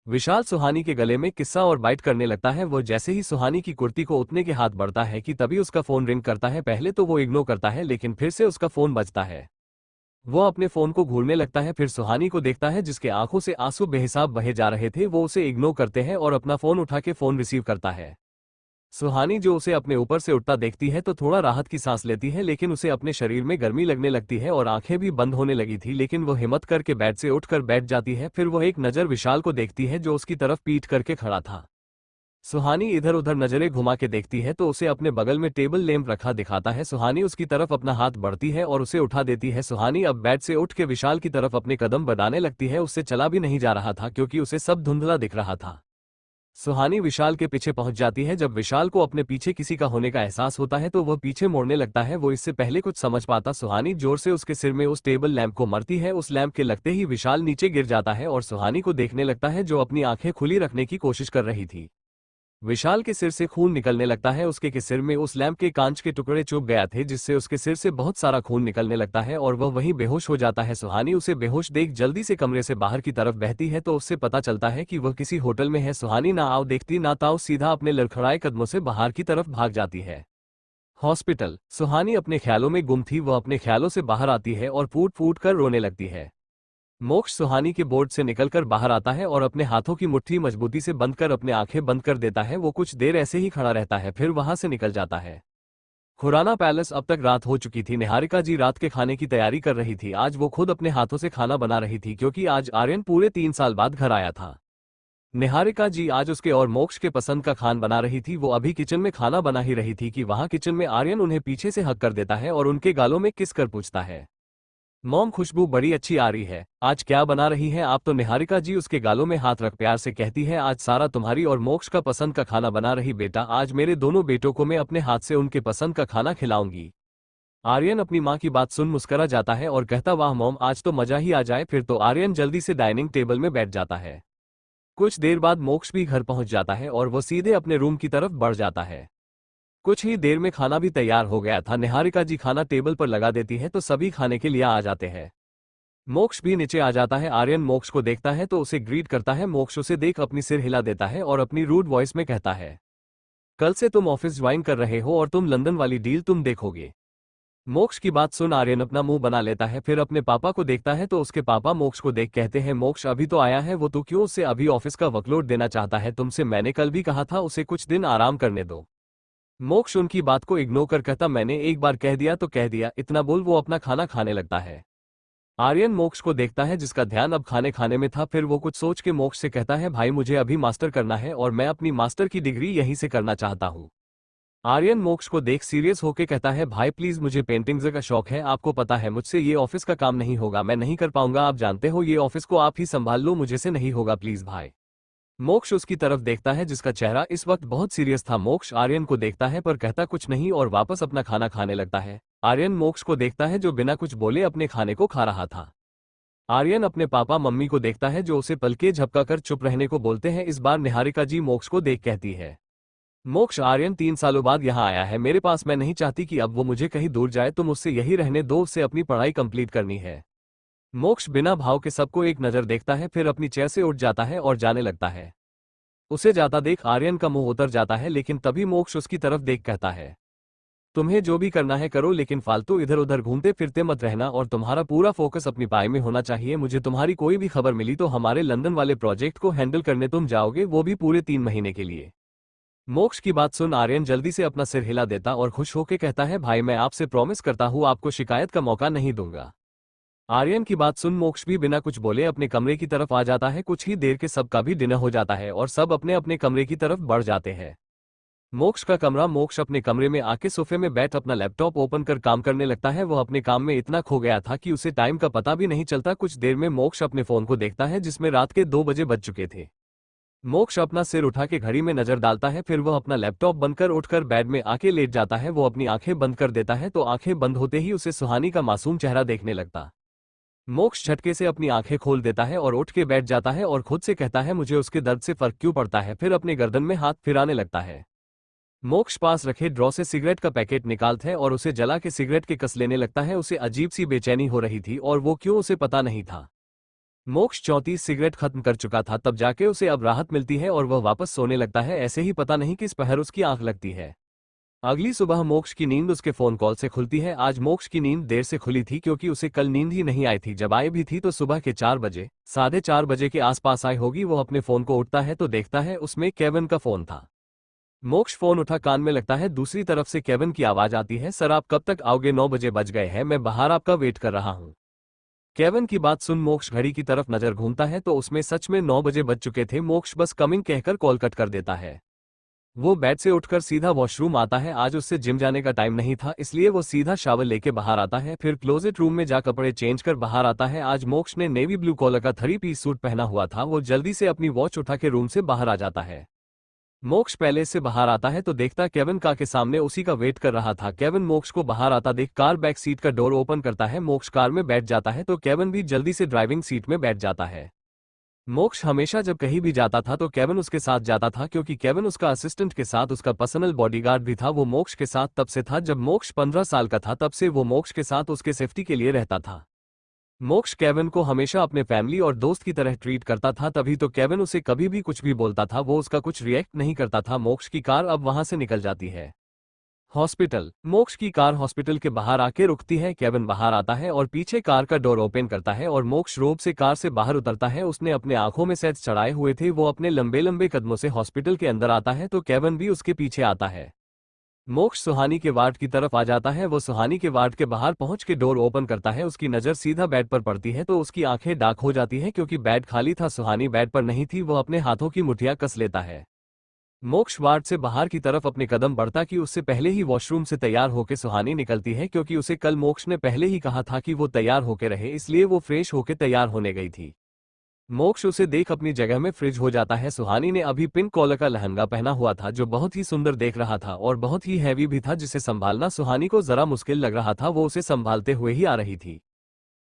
Speaker 1: विशाल सुहानी के गले में किस्सा और बाइट करने लगता है। वो जैसे ही सुहानी की कुर्ती को उतने के हाथ बढ़ता है कि तभी उसका फोन रिंग करता है। पहले तो वो इग्नोर करता है, लेकिन फिर से उसका फोन बजता है। वो अपने फोन को घूरने लगता है, फिर सुहानी को देखता है जिसके आंखों से आंसू बेहिसाब बहे जा रहे थे। वो उसे इग्नोर करते हैं और अपना फोन उठा के फोन रिसीव करता है। सुहानी जो उसे अपने ऊपर से उठता देखती है तो थोड़ा राहत की सांस लेती है, लेकिन उसे अपने शरीर में गर्मी लगने लगती है और आंखें भी बंद होने लगी थी। लेकिन वो हिम्मत करके बेड से उठकर बैठ जाती है। फिर वो एक नज़र विशाल को देखती है जो उसकी तरफ पीठ करके खड़ा था। सुहानी इधर उधर नजरें घुमा के देखती है तो उसे अपने बगल में टेबल लैंप रखा दिखाता है। सुहानी उसकी तरफ अपना हाथ बढ़ती है और उसे उठा देती है। सुहानी अब बेड से उठ के विशाल की तरफ अपने कदम बढ़ाने लगती है। उससे चला भी नहीं जा रहा था क्योंकि उसे सब धुंधला दिख रहा था। सुहानी विशाल के पीछे पहुंच जाती है। जब विशाल को अपने पीछे किसी का होने का एहसास होता है तो वह पीछे मोड़ने लगता है। वो इससे पहले कुछ समझ पाता, सुहानी जोर से उसके सिर में उस टेबल लैंप को मारती है। उस लैंप के लगते ही विशाल नीचे गिर जाता है और सुहानी को देखने लगता है जो अपनी आंखें खुली रखने की कोशिश कर रही थी। विशाल के सिर से खून निकलने लगता है। उसके के सिर में उस लैंप के कांच के टुकड़े चुभ गया थे, जिससे उसके सिर से बहुत सारा खून निकलने लगता है और वह वहीं बेहोश हो जाता है। सुहानी उसे बेहोश देख जल्दी से कमरे से बाहर की तरफ बहती है तो उससे पता चलता है कि वह किसी होटल में है। सुहानी ना आओ देखती ना ताओ, सीधा अपने लड़खड़ाए कदमों से बाहर की तरफ भाग जाती है। हॉस्पिटल। सुहानी अपने ख्यालों में गुम थी। वह अपने ख्यालों से बाहर आती है और फूट फूट कर रोने लगती है। मोक्ष सुहानी के बोर्ड से निकलकर बाहर आता है और अपने हाथों की मुट्ठी मजबूती से बंद कर अपने आंखें बंद कर देता है। वो कुछ देर ऐसे ही खड़ा रहता है, फिर वहां से निकल जाता है। खुराना पैलेस। अब तक रात हो चुकी थी। निहारिका जी रात के खाने की तैयारी कर रही थी। आज वो खुद अपने हाथों से खाना बना रही थी, क्योंकि आज आर्यन पूरे 3 साल बाद घर आया था। निहारिका जी आज उसके और मोक्ष के पसंद का खान बना रही थी। वो अभी किचन में खाना बना ही रही थी कि वहां किचन में आर्यन उन्हें पीछे से हक कर देता है और उनके गालों में किस कर पूछता है, मॉम, खुशबू बड़ी अच्छी आ रही है। आज क्या बना रही हैं आप? तो निहारिका जी उसके गालों में हाथ रख प्यार से कहती है, आज सारा तुम्हारी और मोक्ष का पसंद का खाना बना रही बेटा। आज मेरे दोनों बेटों को मैं अपने हाथ से उनके पसंद का खाना खिलाऊंगी। आर्यन अपनी माँ की बात सुन मुस्करा जाता है और कहता, वाह मॉम, आज तो मजा ही आ जाए। फिर तो आर्यन जल्दी से डाइनिंग टेबल में बैठ जाता है। कुछ देर बाद मोक्ष भी घर पहुंच जाता है और वो सीधे अपने रूम की तरफ बढ़ जाता है। कुछ ही देर में खाना भी तैयार हो गया था। निहारिका जी खाना टेबल पर लगा देती है तो सभी खाने के लिए आ जाते हैं। मोक्ष भी नीचे आ जाता है। आर्यन मोक्ष को देखता है तो उसे ग्रीट करता है। मोक्ष उसे देख अपनी सिर हिला देता है और अपनी रूड वॉइस में कहता है, कल से तुम ऑफिस ज्वाइन कर रहे हो और तुम लंदन वाली डील तुम देखोगे। मोक्ष की बात सुन आर्यन अपना मुंह बना लेता है। फिर अपने पापा को देखता है तो उसके पापा मोक्ष को देख कहते हैं, मोक्ष अभी तो आया है वो, तो क्यों उसे अभी ऑफिस का वर्कलोड देना चाहता है? तुमसे मैंने कल भी कहा था उसे कुछ दिन आराम करने दो। मोक्ष उनकी बात को इग्नोर कर कहता, मैंने एक बार कह दिया तो कह दिया। इतना बोल वो अपना खाना खाने लगता है। आर्यन मोक्ष को देखता है जिसका ध्यान अब खाने खाने में था। फिर वो कुछ सोच के मोक्ष से कहता है, भाई मुझे अभी मास्टर करना है और मैं अपनी मास्टर की डिग्री यहीं से करना चाहता हूँ। आर्यन मोक्ष को देख सीरियस होके कहता है, भाई प्लीज, मुझे पेंटिंग्स का शौक है, आपको पता है मुझसे ये ऑफिस का काम नहीं होगा, मैं नहीं कर पाऊंगा। आप जानते हो ये ऑफिस को आप ही संभाल लो, मुझे से नहीं होगा प्लीज भाई। मोक्ष उसकी तरफ देखता है जिसका चेहरा इस वक्त बहुत सीरियस था। मोक्ष आर्यन को देखता है पर कहता कुछ नहीं और वापस अपना खाना खाने लगता है। आर्यन मोक्ष को देखता है जो बिना कुछ बोले अपने खाने को खा रहा था। आर्यन अपने पापा मम्मी को देखता है जो उसे पलके झपकाकर चुप रहने को बोलते हैं। इस बार निहारिका जी मोक्ष को देख कहती है, मोक्ष, आर्यन 3 सालों बाद यहाँ आया है मेरे पास, मैं नहीं चाहती कि अब वो मुझे कहीं दूर जाए, तुम उससे यही रहने दो, उससे अपनी पढ़ाई कंप्लीट करनी है। मोक्ष बिना भाव के सबको एक नज़र देखता है फिर अपनी चेयर से उठ जाता है और जाने लगता है। उसे जाता देख आर्यन का मुंह उतर जाता है, लेकिन तभी मोक्ष उसकी तरफ देख कहता है, तुम्हें जो भी करना है करो, लेकिन फालतू इधर उधर घूमते फिरते मत रहना और तुम्हारा पूरा फोकस अपनी पढ़ाई में होना चाहिए। मुझे तुम्हारी कोई भी खबर मिली तो हमारे लंदन वाले प्रोजेक्ट को हैंडल करने तुम जाओगे, वो भी पूरे 3 महीने के लिए। मोक्ष की बात सुन आर्यन जल्दी से अपना सिर हिला देता और खुश होकर कहता है, भाई मैं आपसे प्रॉमिस करता हूँ आपको शिकायत का मौका नहीं दूंगा। आर्यन की बात सुन मोक्ष भी बिना कुछ बोले अपने कमरे की तरफ आ जाता है। कुछ ही देर के सबका भी डिनर हो जाता है और सब अपने अपने कमरे की तरफ बढ़ जाते हैं। मोक्ष का कमरा। मोक्ष अपने कमरे में आके सोफे में बैठ अपना लैपटॉप ओपन कर काम करने लगता है। वह अपने काम में इतना खो गया था कि उसे टाइम का पता भी नहीं चलता। कुछ देर में मोक्ष अपने फोन को देखता है जिसमें रात के 2 बजे बज चुके थे। मोक्ष अपना सिर उठा के घड़ी में नजर डालता है, फिर वह अपना लैपटॉप बंद कर उठकर बेड में आके लेट जाता है। वो अपनी आंखें बंद कर देता है तो आंखें बंद होते ही उसे सुहानी का मासूम चेहरा देखने लगता। मोक्ष झटके से अपनी आंखें खोल देता है और उठ के बैठ जाता है और खुद से कहता है, मुझे उसके दर्द से फर्क क्यों पड़ता है। फिर अपने गर्दन में हाथ फिराने लगता है। मोक्ष पास रखे ड्रॉ से सिगरेट का पैकेट निकालता है और उसे जला के सिगरेट के कस लेने लगता है। उसे अजीब सी बेचैनी हो रही थी और वो क्यों उसे पता नहीं था। मोक्ष 34 सिगरेट खत्म कर चुका था, तब जाके उसे अब राहत मिलती है और वह वापस सोने लगता है। ऐसे ही पता नहीं किस पहर उसकी आंख लगती है। अगली सुबह मोक्ष की नींद उसके फोन कॉल से खुलती है। आज मोक्ष की नींद देर से खुली थी क्योंकि उसे कल नींद ही नहीं आई थी। जब आई भी थी तो सुबह के 4 बजे, 4:30 के आसपास आई होगी। वो अपने फोन को उठता है तो देखता है उसमें केविन का फोन था। मोक्ष फोन उठा कान में लगता है। दूसरी तरफ से केविन की आवाज आती है, सर आप कब तक आओगे? 9 बजे बज गए हैं, मैं बाहर आपका वेट कर रहा हूँ। केविन की बात सुन मोक्ष घड़ी की तरफ नजर घूमता है तो उसमें सच में 9 बजे बज चुके थे। मोक्ष बस कमिंग कहकर कॉल कट कर देता है। वो बेड से उठकर सीधा वॉशरूम आता है। आज उससे जिम जाने का टाइम नहीं था, इसलिए वो सीधा शावर लेके बाहर आता है। फिर क्लोजेट रूम में जा कपड़े चेंज कर बाहर आता है। आज मोक्ष ने नेवी ब्लू कॉलर का 3-पीस सूट पहना हुआ था। वो जल्दी से अपनी वॉच उठा के रूम से बाहर आ जाता है। मोक्ष पहले से बाहर आता है तो देखता केविन कार के सामने उसी का वेट कर रहा था। केविन मोक्ष को बाहर आता देख कार बैक सीट का डोर ओपन करता है। मोक्ष कार में बैठ जाता है तो केविन भी जल्दी से ड्राइविंग सीट में बैठ जाता है। मोक्ष हमेशा जब कहीं भी जाता था तो केविन उसके साथ जाता था क्योंकि केविन उसका असिस्टेंट के साथ उसका पर्सनल बॉडीगार्ड भी था। वो मोक्ष के साथ तब से था जब मोक्ष 15 साल का था, तब से वो मोक्ष के साथ उसके सेफ्टी के लिए रहता था। मोक्ष केविन को हमेशा अपने फैमिली और दोस्त की तरह ट्रीट करता था, तभी तो केविन उसे कभी भी कुछ भी बोलता था वो उसका कुछ रिएक्ट नहीं करता था। मोक्ष की कार अब वहां से निकल जाती है। हॉस्पिटल। मोक्ष की कार हॉस्पिटल के बाहर आके रुकती है। केविन बाहर आता है और पीछे कार का डोर ओपन करता है और मोक्ष रोब से कार से बाहर उतरता है। उसने अपने आंखों में सेट्स चढ़ाए हुए थे। वो अपने लंबे लंबे कदमों से हॉस्पिटल के अंदर आता है तो केविन भी उसके पीछे आता है। मोक्ष सुहानी के वार्ड की तरफ आ जाता है। वो सुहानी के वार्ड के बाहर पहुंच के डोर ओपन करता है। उसकी नजर सीधा बेड पर पड़ती है तो उसकी आंखें डार्क हो जाती हैं क्योंकि बेड खाली था, सुहानी बेड पर नहीं थी। वो अपने हाथों की मुठ्ठियां कस लेता है। मोक्ष वार्ड से बाहर की तरफ अपने कदम बढ़ता कि उससे पहले ही वॉशरूम से तैयार होकर सुहानी निकलती है, क्योंकि उसे कल मोक्ष ने पहले ही कहा था कि वो तैयार होकर रहे, इसलिए वो फ्रेश होकर तैयार होने गई थी। मोक्ष उसे देख अपनी जगह में फ्रिज हो जाता है। सुहानी ने अभी पिंक कॉलर का लहंगा पहना हुआ था जो बहुत ही सुंदर देख रहा था और बहुत ही हैवी भी था, जिसे संभालना सुहानी को जरा मुश्किल लग रहा था। वो उसे संभालते हुए ही आ रही थी।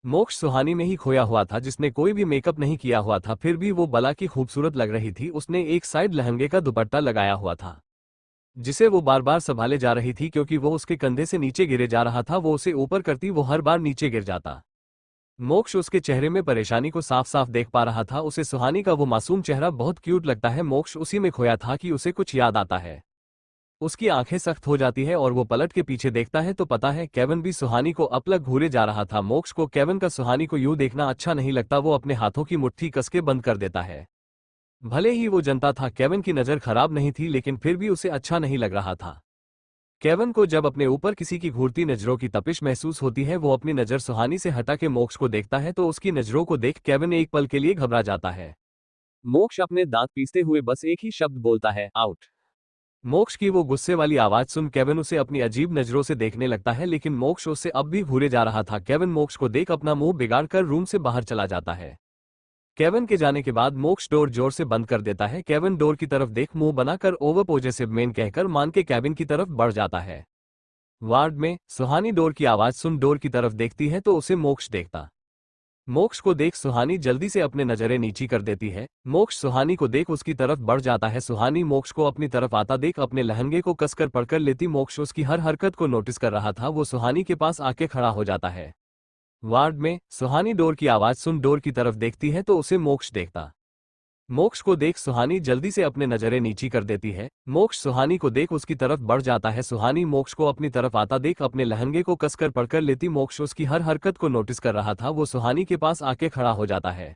Speaker 1: मोक्ष सुहानी में ही खोया हुआ था, जिसने कोई भी मेकअप नहीं किया हुआ था, फिर भी वो बला की खूबसूरत लग रही थी। उसने एक साइड लहंगे का दुपट्टा लगाया हुआ था जिसे वो बार बार संभाले जा रही थी, क्योंकि वो उसके कंधे से नीचे गिरे जा रहा था। वो उसे ऊपर करती वो हर बार नीचे गिर जाता। मोक्ष उसके चेहरे में परेशानी को साफ साफ देख पा रहा था। उसे सुहानी का वो मासूम चेहरा बहुत क्यूट लगता है। मोक्ष उसी में खोया था कि उसे कुछ याद आता है। उसकी आंखें सख्त हो जाती है और वो पलट के पीछे देखता है तो पता है केविन भी सुहानी को अपलक घूरे जा रहा था। मोक्ष को केविन का सुहानी को यूं देखना अच्छा नहीं लगता। वो अपने हाथों की मुट्ठी कसके बंद कर देता है। भले ही वो जानता था केविन की नजर खराब नहीं थी, लेकिन फिर भी उसे अच्छा नहीं लग रहा था। केविन को जब अपने ऊपर किसी की घूरती नजरों की तपिश महसूस होती है, वो अपनी नजर सुहानी से हटा के मोक्ष को देखता है तो उसकी नजरों को देख केविन एक पल के लिए घबरा जाता है। मोक्ष अपने दांत पीसते हुए बस एक ही शब्द बोलता है, आउट। मोक्ष की वो गुस्से वाली आवाज सुन केविन उसे अपनी अजीब नजरों से देखने लगता है, लेकिन मोक्ष उससे अब भी घूरे जा रहा था। केविन मोक्ष को देख अपना मुंह बिगाड़कर रूम से बाहर चला जाता है। केविन के जाने के बाद मोक्ष डोर जोर से बंद कर देता है। केविन डोर की तरफ देख मुंह बनाकर ओवर पॉजिटिव मैन कहकर मान के केबिन की तरफ बढ़ जाता है। वार्ड में सुहानी डोर की आवाज सुन डोर की तरफ देखती है तो उसे मोक्ष देखता। मोक्ष को देख सुहानी जल्दी से अपने नजरें नीची कर देती है। मोक्ष सुहानी को देख उसकी तरफ बढ़ जाता है। सुहानी मोक्ष को अपनी तरफ आता देख अपने लहंगे को कसकर पकड़ लेती। मोक्ष उसकी हर हरकत को नोटिस कर रहा था। वो सुहानी के पास आके खड़ा हो जाता है। वार्ड में सुहानी डोर की आवाज सुन डोर की तरफ देखती है तो उसे मोक्ष देखता। मोक्ष को देख सुहानी जल्दी से अपने नजरें नीची कर देती है। मोक्ष सुहानी को देख उसकी तरफ बढ़ जाता है। सुहानी मोक्ष को अपनी तरफ आता देख अपने लहंगे को कसकर पकड़ लेती। मोक्ष उसकी हर हरकत को नोटिस कर रहा था। वो सुहानी के पास आके खड़ा हो जाता है।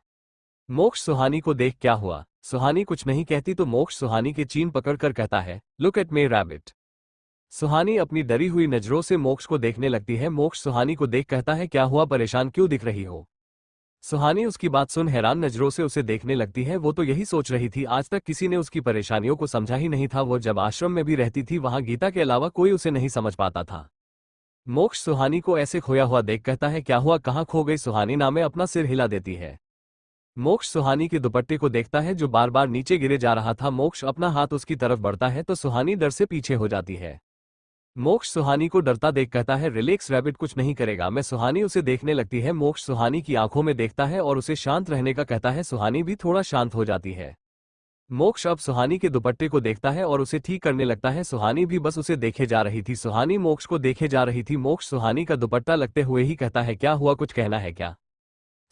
Speaker 1: मोक्ष सुहानी को देख क्या हुआ। सुहानी कुछ नहीं कहती तो मोक्ष सुहानी के चीन पकड़कर कहता है, लुक एट मी रैबिट। सुहानी अपनी डरी हुई नजरों से मोक्ष को देखने लगती है। मोक्ष सुहानी को देख कहता है, क्या हुआ, परेशान क्यों दिख रही हो। सुहानी उसकी बात सुन हैरान नजरों से उसे देखने लगती है। वो तो यही सोच रही थी, आज तक किसी ने उसकी परेशानियों को समझा ही नहीं था। वो जब आश्रम में भी रहती थी वहां गीता के अलावा कोई उसे नहीं समझ पाता था। मोक्ष सुहानी को ऐसे खोया हुआ देख कहता है, क्या हुआ, कहाँ खो गई। सुहानी नामे अपना सिर हिला देती है। मोक्ष सुहानी के दुपट्टे को देखता है जो बार बार नीचे गिरे जा रहा था। मोक्ष अपना हाथ उसकी तरफ बढ़ता है तो सुहानी डर से पीछे हो जाती है। मोक्ष सुहानी को डरता देख कहता है, रिलैक्स रैबिट, कुछ नहीं करेगा मैं। सुहानी उसे देखने लगती है। मोक्ष सुहानी की आंखों में देखता है और उसे शांत रहने का कहता है। सुहानी भी थोड़ा शांत हो जाती है। मोक्ष अब सुहानी के दुपट्टे को देखता है और उसे ठीक करने लगता है। सुहानी भी बस उसे देखे जा रही थी। सुहानी मोक्ष को देखे जा रही थी। मोक्ष सुहानी का दुपट्टा लगते हुए ही कहता है, क्या हुआ, कुछ कहना है क्या।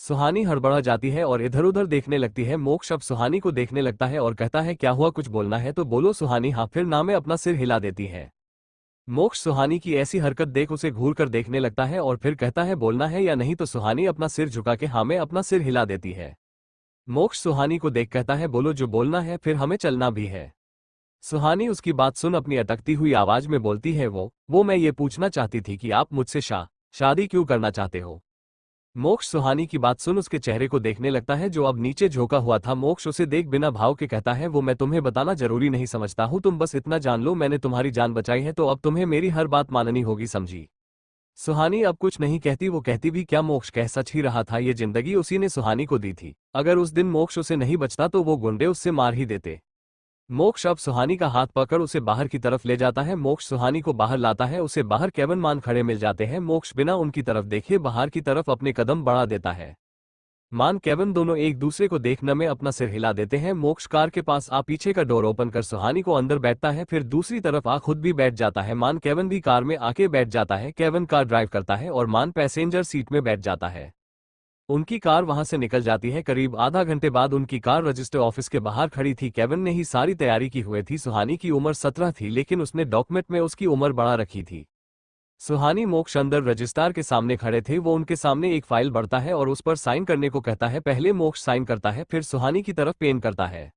Speaker 1: सुहानी हड़बड़ा जाती है और इधर उधर देखने लगती है। मोक्ष अब सुहानी को देखने लगता है और कहता है, क्या हुआ, कुछ बोलना है तो बोलो। सुहानी हाँ फिर ना में अपना सिर हिला देती है। मोक्ष सुहानी की ऐसी हरकत देख उसे घूर कर देखने लगता है और फिर कहता है, बोलना है या नहीं। तो सुहानी अपना सिर झुका के हाँ में अपना सिर हिला देती है। मोक्ष सुहानी को देख कहता है, बोलो जो बोलना है, फिर हमें चलना भी है। सुहानी उसकी बात सुन अपनी अटकती हुई आवाज में बोलती है, वो मैं ये पूछना चाहती थी कि आप मुझसे शादी क्यों करना चाहते हो। मोक्ष सुहानी की बात सुन उसके चेहरे को देखने लगता है जो अब नीचे झोंका हुआ था। मोक्ष उसे देख बिना भाव के कहता है, वो मैं तुम्हें बताना जरूरी नहीं समझता हूँ, तुम बस इतना जान लो, मैंने तुम्हारी जान बचाई है तो अब तुम्हें मेरी हर बात माननी होगी, समझी। सुहानी अब कुछ नहीं कहती। वो कहती भी क्या, मोक्ष कह सच ही रहा था। ये जिंदगी उसी ने सुहानी को दी थी। अगर उस दिन मोक्ष उसे नहीं बचता तो वो गुंडे उससे मार ही देते। मोक्ष अब सुहानी का हाथ पकड़ उसे बाहर की तरफ ले जाता है। मोक्ष सुहानी को बाहर लाता है। उसे बाहर केविन मान खड़े मिल जाते हैं। मोक्ष बिना उनकी तरफ देखे बाहर की तरफ अपने कदम बढ़ा देता है। मान केविन दोनों एक दूसरे को देखने में अपना सिर हिला देते हैं। मोक्ष कार के पास आ पीछे का डोर ओपन कर सुहानी को अंदर बैठता है, फिर दूसरी तरफ आ खुद भी बैठ जाता है। मान केविन भी कार में आके बैठ जाता है। केविन कार ड्राइव करता है और मान पैसेंजर सीट में बैठ जाता है। उनकी कार वहां से निकल जाती है। करीब आधा घंटे बाद उनकी कार रजिस्टर ऑफिस के बाहर खड़ी थी। केविन ने ही सारी तैयारी की हुई थी। सुहानी की उम्र 17 थी, लेकिन उसने डॉक्यूमेंट में उसकी उम्र बढ़ा रखी थी। सुहानी मोक्ष अंदर रजिस्ट्रार के सामने खड़े थे। वो उनके सामने एक फाइल बढ़ता है और उस पर साइन करने को कहता है। पहले मोक्ष साइन करता है, फिर सुहानी की तरफ पेन करता है।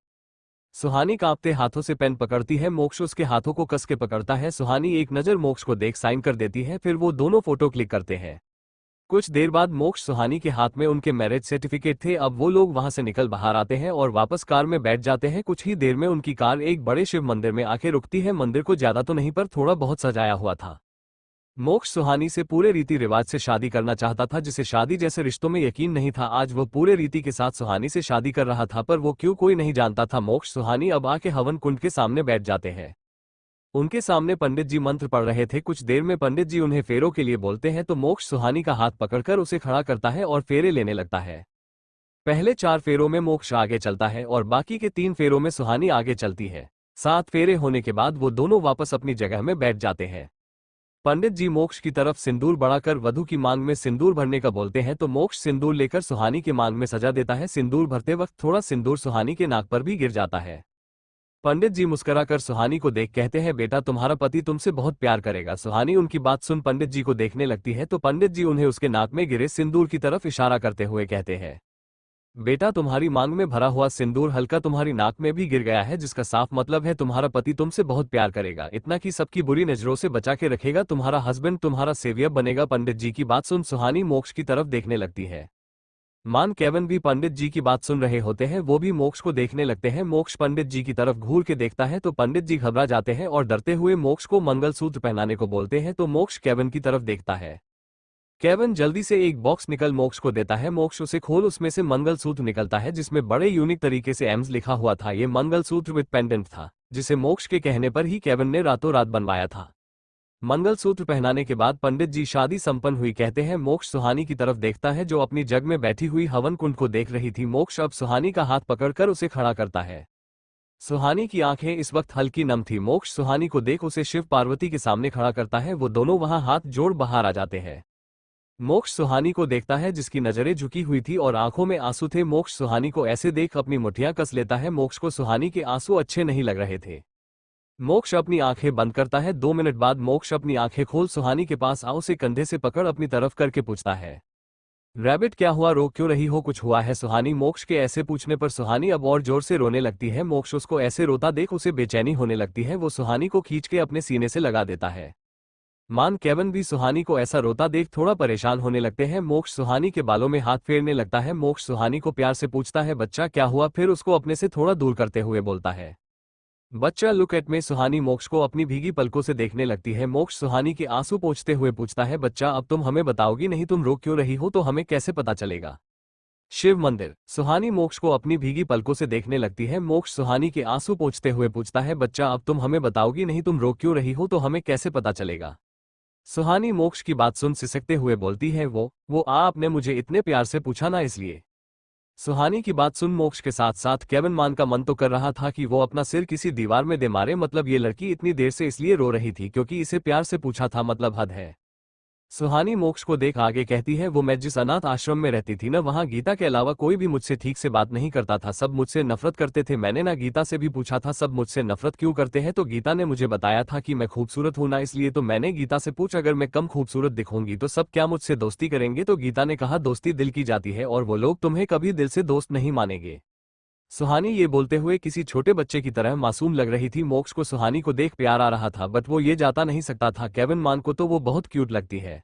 Speaker 1: सुहानी कांपते हाथों से पेन पकड़ती है। मोक्ष उसके हाथों को कस के पकड़ता है। सुहानी एक नजर मोक्ष को देख साइन कर देती है, फिर वो दोनों फोटो क्लिक करते हैं। कुछ देर बाद मोक्ष सुहानी के हाथ में उनके मैरिज सर्टिफिकेट थे। अब वो लोग वहां से निकल बाहर आते हैं और वापस कार में बैठ जाते हैं। कुछ ही देर में उनकी कार एक बड़े शिव मंदिर में आके रुकती है। मंदिर को ज्यादा तो नहीं पर थोड़ा बहुत सजाया हुआ था। मोक्ष सुहानी से पूरे रीति रिवाज से शादी करना चाहता था, जिसे शादी जैसे रिश्तों में यकीन नहीं था। आज वो पूरे रीति के साथ सुहानी से शादी कर रहा था, पर वो क्यों कोई नहीं जानता था। मोक्ष सुहानी अब आके हवन कुंड के सामने बैठ जाते हैं। उनके सामने पंडित जी मंत्र पढ़ रहे थे। कुछ देर में पंडित जी उन्हें फेरों के लिए बोलते हैं तो मोक्ष सुहानी का हाथ पकड़कर उसे खड़ा करता है और फेरे लेने लगता है। पहले 4 फेरों में मोक्ष आगे चलता है और बाकी के 3 फेरों में सुहानी आगे चलती है। 7 फेरे होने के बाद वो दोनों वापस अपनी जगह में बैठ जाते हैं। पंडित जी मोक्ष की तरफ सिंदूर बढ़ाकर वधू की मांग में सिंदूर भरने का बोलते हैं तो मोक्ष सिंदूर लेकर सुहानी की मांग में सजा देता है। सिंदूर भरते वक्त थोड़ा सिंदूर सुहानी के नाक पर भी गिर जाता है। पंडित जी मुस्कुराकर सुहानी को देख कहते हैं, बेटा तुम्हारा पति तुमसे बहुत प्यार करेगा। सुहानी उनकी बात सुन पंडित जी को देखने लगती है तो पंडित जी उन्हें उसके नाक में गिरे सिंदूर की तरफ इशारा करते हुए कहते हैं, बेटा तुम्हारी मांग में भरा हुआ सिंदूर हल्का तुम्हारी नाक में भी गिर गया है, जिसका साफ मतलब है तुम्हारा पति तुमसे बहुत प्यार करेगा, इतना कि सबकी बुरी नजरों से बचा के रखेगा। तुम्हारा हस्बैंड तुम्हारा सेवियर बनेगा। पंडित जी की बात सुन सुहानी मोक्ष की तरफ देखने लगती है। मान केवन भी पंडित जी की बात सुन रहे होते हैं। वो भी मोक्ष को देखने लगते हैं। मोक्ष पंडित जी की तरफ घूर के देखता है तो पंडित जी घबरा जाते हैं और डरते हुए मोक्ष को मंगलसूत्र पहनाने को बोलते हैं तो मोक्ष केवन की तरफ देखता है। केवन जल्दी से एक बॉक्स निकल मोक्ष को देता है। मोक्ष उसे खोल, उसमें से मंगलसूत्र निकलता है जिसमें बड़े यूनिक तरीके से एम्स लिखा हुआ था। ये मंगलसूत्र विद पेंडेंट था, जिसे मोक्ष के कहने पर ही केवन ने रातों रात बनवाया था। मंगलसूत्र पहनाने के बाद पंडित जी शादी संपन्न हुई कहते हैं। मोक्ष सुहानी की तरफ देखता है जो अपनी जग में बैठी हुई हवन कुंड को देख रही थी। मोक्ष अब सुहानी का हाथ पकड़कर उसे खड़ा करता है। सुहानी की आंखें इस वक्त हल्की नम थी। मोक्ष सुहानी को देख उसे शिव पार्वती के सामने खड़ा करता है। वो दोनों वहां हाथ जोड़ बाहर आ जाते हैं। मोक्ष सुहानी को देखता है जिसकी नजरें झुकी हुई थी और आंखों में आंसू थे। मोक्ष सुहानी को ऐसे देख अपनी मुठ्ठियां कस लेता है। मोक्ष को सुहानी के आंसू अच्छे नहीं लग रहे थे। मोक्ष अपनी आंखें बंद करता है। 2 मिनट बाद मोक्ष अपनी आंखें खोल सुहानी के पास आ उसे कंधे से पकड़ अपनी तरफ करके पूछता है, रैबिट क्या हुआ, रो क्यों रही हो, कुछ हुआ है? सुहानी मोक्ष के ऐसे पूछने पर सुहानी अब और जोर से रोने लगती है। मोक्ष उसको ऐसे रोता देख उसे बेचैनी होने लगती है। वो सुहानी को खींच के अपने सीने से लगा देता है। मान केवन भी सुहानी को ऐसा रोता देख थोड़ा परेशान होने लगते हैं। मोक्ष सुहानी के बालों में हाथ फेरने लगता है। मोक्ष सुहानी को प्यार से पूछता है, बच्चा क्या हुआ? फिर उसको अपने से थोड़ा दूर करते हुए बोलता है, बच्चा लुक एट में। सुहानी मोक्ष को अपनी भीगी पलकों से देखने लगती है। मोक्ष सुहानी के आंसू पोंछते हुए पूछता है, बच्चा अब तुम हमें बताओगी नहीं? तुम रो क्यों रही हो तो हमें कैसे पता चलेगा? शिव मंदिर। सुहानी मोक्ष को अपनी भीगी पलकों से देखने लगती है। मोक्ष सुहानी के आंसू पोंछते हुए पूछता है, बच्चा अब तुम हमें बताओगी नहीं? तुम रो क्यों रही हो तो हमें कैसे पता चलेगा? सुहानी मोक्ष की बात सुन सिसकते हुए बोलती है, वो आपने मुझे इतने प्यार से पूछा ना, इसलिए। सुहानी की बात सुन मोक्ष के साथ साथ केवन मान का मन तो कर रहा था कि वो अपना सिर किसी दीवार में दे मारे। मतलब ये लड़की इतनी देर से इसलिए रो रही थी क्योंकि इसे प्यार से पूछा था, मतलब हद है। सुहानी मोक्ष को देख आगे कहती है, वो मैं जिस अनाथ आश्रम में रहती थी ना, वहां गीता के अलावा कोई भी मुझसे ठीक से बात नहीं करता था। सब मुझसे नफरत करते थे। मैंने ना गीता से भी पूछा था सब मुझसे नफरत क्यों करते हैं, तो गीता ने मुझे बताया था कि मैं खूबसूरत हूं ना, इसलिए। तो मैंने गीता से पूछ अगर मैं कम खूबसूरत दिखूंगी तो सब क्या मुझसे दोस्ती करेंगे? तो गीता ने कहा दोस्ती दिल की जाती है और वो लोग तुम्हें कभी दिल से दोस्त नहीं मानेंगे। सुहानी ये बोलते हुए किसी छोटे बच्चे की तरह मासूम लग रही थी। मोक्ष को सुहानी को देख प्यार आ रहा था, बट वो ये जाता नहीं सकता था। केवन मान को तो वो बहुत क्यूट लगती है।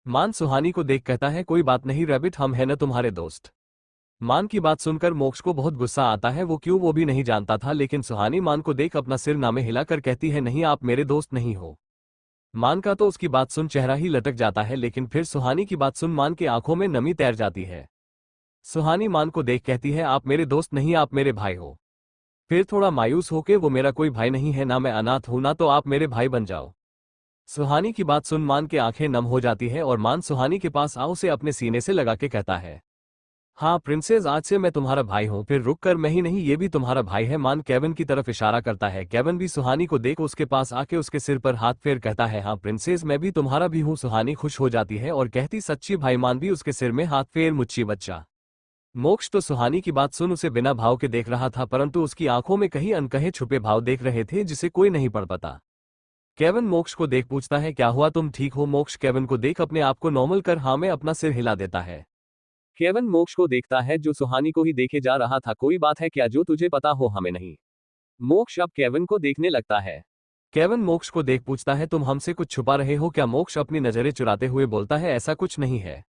Speaker 1: मान सुहानी को देख कहता है, कोई बात नहीं रैबिट, हम है न तुम्हारे दोस्त। मान की बात सुनकर मोक्ष को बहुत गुस्सा आता है। वो क्यों वो भी नहीं जानता था, लेकिन सुहानी मान को देख अपना सिर नामे हिलाकर कहती है, नहीं आप मेरे दोस्त नहीं हो। मान का तो उसकी बात सुन चेहरा ही लटक जाता है, लेकिन फिर सुहानी की बात सुन मान की आंखों में नमी तैर जाती है। सुहानी मान को देख कहती है, आप मेरे दोस्त नहीं, आप मेरे भाई हो। फिर थोड़ा मायूस होके, वो मेरा कोई भाई नहीं है ना, मैं अनाथ हूं ना, तो आप मेरे भाई बन जाओ। सुहानी की बात सुन मान की आंखें नम हो जाती है और मान सुहानी के पास आ उसे अपने सीने से लगा के कहता है, हाँ प्रिंसेस, आज से मैं तुम्हारा भाई हूँ। फिर रुक कर, मैं ही नहीं ये भी तुम्हारा भाई है। मान केवन की तरफ इशारा करता है। केवन भी सुहानी को देख उसके पास आके उसके सिर पर हाथ फेर कहता है, हाँ प्रिंसेस, मैं भी तुम्हारा भी हूँ। सुहानी खुश हो जाती है और कहती, सच्ची भाई? मान भी उसके सिर में हाथ फेर, मुच्छी बच्चा। मोक्ष तो सुहानी की बात सुन उसे बिना भाव के देख रहा था, परंतु उसकी आंखों में कहीं अनकहे छुपे भाव देख रहे थे जिसे कोई नहीं पढ़ पाता। केवन मोक्ष को देख पूछता है, क्या हुआ, तुम ठीक हो? मोक्ष केवन को देख अपने आप को नॉर्मल कर हाँ में अपना सिर हिला देता है। केवन मोक्ष को देखता है जो सुहानी को ही देखे जा रहा था, कोई बात है क्या जो तुझे पता हो हमें नहीं? मोक्ष अब केवन को देखने लगता है। केवन मोक्ष को देख पूछता है, तुम हमसे कुछ छुपा रहे हो क्या? मोक्ष अपनी नजरें चुराते हुए बोलता है, ऐसा कुछ नहीं है।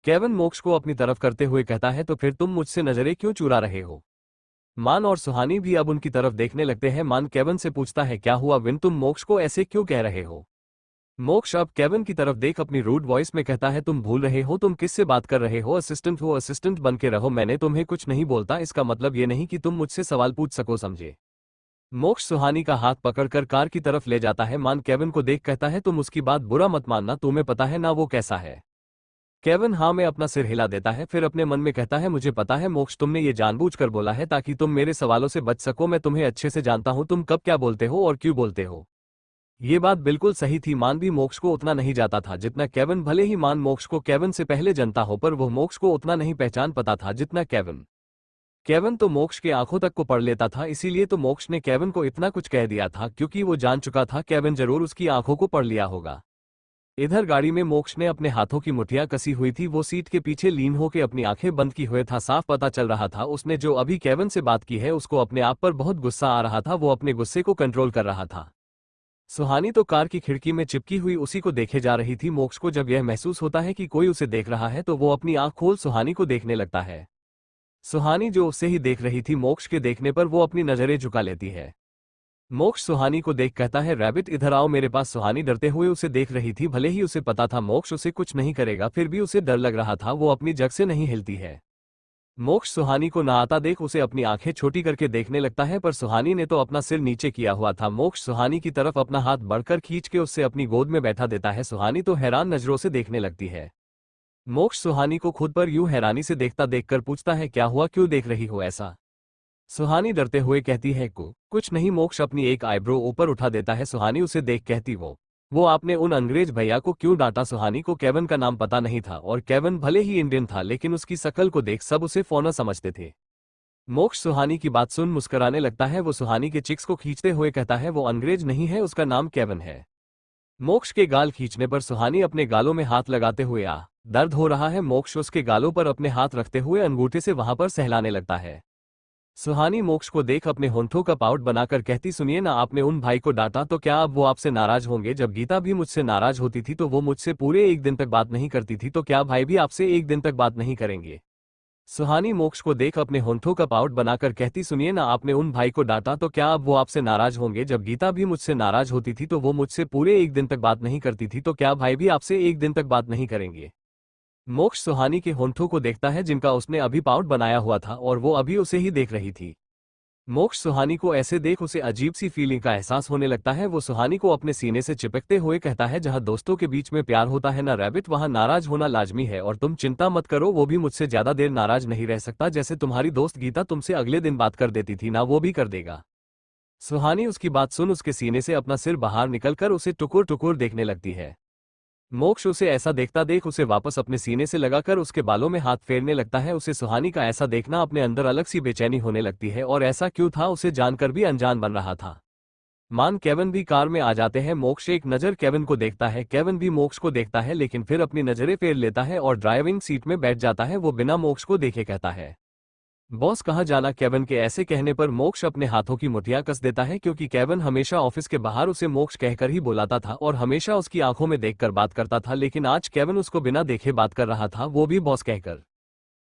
Speaker 1: केविन मोक्ष को अपनी तरफ करते हुए कहता है, तो फिर तुम मुझसे नजरें क्यों चुरा रहे हो? मान और सुहानी भी अब उनकी तरफ देखने लगते हैं। मान केविन से पूछता है, क्या हुआ विन, तुम मोक्ष को ऐसे क्यों कह रहे हो? मोक्ष अब केविन की तरफ देख अपनी रूड वॉइस में कहता है, तुम भूल रहे हो तुम किससे बात कर रहे हो? असिस्टेंट हो, असिस्टेंट बन के रहो। मैंने तुम्हें कुछ नहीं बोलता, इसका मतलब ये नहीं कि तुम मुझसे सवाल पूछ सको, समझे? मोक्ष सुहानी का हाथ पकड़कर कार की तरफ ले जाता है। मान केविन को देख कहता है, तुम उसकी बात बुरा मत मानना, तुम्हें पता है ना वो कैसा है? केविन हाँ में अपना सिर हिला देता है, फिर अपने मन में कहता है, मुझे पता है मोक्ष, तुमने ये जानबूझकर बोला है ताकि तुम मेरे सवालों से बच सको। मैं तुम्हें अच्छे से जानता हूं, तुम कब क्या बोलते हो और क्यों बोलते हो। ये बात बिल्कुल सही थी। मान भी मोक्ष को उतना नहीं जाता था जितना केविन। भले ही मान मोक्ष को केविन से पहले जनता हो, पर वो मोक्ष को उतना नहीं पहचान पाता था जितना केविन। केविन तो मोक्ष के आंखों तक को पढ़ लेता था, इसीलिए तो मोक्ष ने केविन को इतना कुछ कह दिया था, क्योंकि वो जान चुका था केविन जरूर उसकी आंखों को पढ़ लिया होगा। इधर गाड़ी में मोक्ष ने अपने हाथों की मुठ्ठियां कसी हुई थी। वो सीट के पीछे लीन होकर अपनी आंखें बंद की हुए था। साफ पता चल रहा था उसने जो अभी केविन से बात की है उसको अपने आप पर बहुत गुस्सा आ रहा था। वो अपने गुस्से को कंट्रोल कर रहा था। सुहानी तो कार की खिड़की में चिपकी हुई उसी को देखे जा रही थी। मोक्ष को जब यह महसूस होता है कि कोई उसे देख रहा है तो वो अपनी आंख खोल सुहानी को देखने लगता है। सुहानी जो उसे ही देख रही थी, मोक्ष के देखने पर वो अपनी नजरें झुका लेती है। मोक्ष सुहानी को देख कहता है, रैबिट इधर आओ मेरे पास। सुहानी डरते हुए उसे देख रही थी। भले ही उसे पता था मोक्ष उसे कुछ नहीं करेगा, फिर भी उसे डर लग रहा था। वो अपनी जगह से नहीं हिलती है। मोक्ष सुहानी को नहाता देख उसे अपनी आंखें छोटी करके देखने लगता है, पर सुहानी ने तो अपना सिर नीचे किया हुआ था। मोक्ष सुहानी की तरफ अपना हाथ बढ़कर खींच के उससे अपनी गोद में बैठा देता है। सुहानी तो हैरान नजरों से देखने लगती है। मोक्ष सुहानी को खुद पर यूं हैरानी से देखता देखकर पूछता है, क्या हुआ, क्यों देख रही हो ऐसा? सुहानी डरते हुए कहती है, कुछ नहीं। मोक्ष अपनी एक आईब्रो ऊपर उठा देता है। सुहानी उसे देख कहती, वो आपने उन अंग्रेज भैया को क्यों डांटा? सुहानी को केविन का नाम पता नहीं था, और केविन भले ही इंडियन था लेकिन उसकी शकल को देख सब उसे फौना समझते थे। मोक्ष सुहानी की बात सुन मुस्कुराने लगता है। वो सुहानी के चिक्स को खींचते हुए कहता है, वो अंग्रेज नहीं है, उसका नाम केविन है। मोक्ष के गाल खींचने पर सुहानी अपने गालों में हाथ लगाते हुए दर्द हो रहा है। मोक्ष उसके गालों पर अपने हाथ रखते हुए अंगूठे से वहां पर सहलाने लगता है। सुहानी मोक्ष को देख अपने होंठों का पाउट बनाकर कहती, सुनिए ना, आपने उन भाई को डांटा तो क्या अब वो आपसे नाराज होंगे? जब गीता भी मुझसे नाराज होती थी तो वो मुझसे पूरे एक दिन तक बात नहीं करती थी, तो क्या भाई भी आपसे एक दिन तक बात नहीं करेंगे? सुहानी मोक्ष को देख अपने होंठों का पाउट बनाकर कहती, सुनिए ना, आपने उन भाई को डांटा तो क्या अब वो आपसे नाराज होंगे? जब गीता भी मुझसे नाराज होती थी तो वो मुझसे पूरे एक दिन तक बात नहीं करती थी, तो क्या भाई भी आपसे एक दिन तक बात नहीं करेंगे? मोक्ष सुहानी के होंठों को देखता है जिनका उसने अभी पाउट बनाया हुआ था, और वो अभी उसे ही देख रही थी। मोक्ष सुहानी को ऐसे देख उसे अजीब सी फीलिंग का एहसास होने लगता है। वो सुहानी को अपने सीने से चिपकते हुए कहता है, जहां दोस्तों के बीच में प्यार होता है ना रैबिट, वहां नाराज होना लाजमी है, और तुम चिंता मत करो, वो भी मुझसे ज्यादा देर नाराज नहीं रह सकता। जैसे तुम्हारी दोस्त गीता तुमसे अगले दिन बात कर देती थी ना, वो भी कर देगा। सुहानी उसकी बात सुन उसके सीने से अपना सिर बाहर निकलकर उसे टुकुर टुकुर देखने लगती है। मोक्ष उसे ऐसा देखता देख उसे वापस अपने सीने से लगाकर उसके बालों में हाथ फेरने लगता है। उसे सुहानी का ऐसा देखना अपने अंदर अलग सी बेचैनी होने लगती है, और ऐसा क्यों था उसे जानकर भी अनजान बन रहा था। मान केविन भी कार में आ जाते हैं। मोक्ष एक नज़र केविन को देखता है, केविन भी मोक्ष को देखता है, लेकिन फिर अपनी नजरें फेर लेता है और ड्राइविंग सीट में बैठ जाता है। वो बिना मोक्ष को देखे कहता है, बॉस कहाँ जाना? केविन के ऐसे कहने पर मोक्ष अपने हाथों की मुठ्ठियां कस देता है, क्योंकि केविन हमेशा ऑफिस के बाहर उसे मोक्ष कहकर ही बुलाता था और हमेशा उसकी आंखों में देखकर बात करता था, लेकिन आज केविन उसको बिना देखे बात कर रहा था, वो भी बॉस कहकर।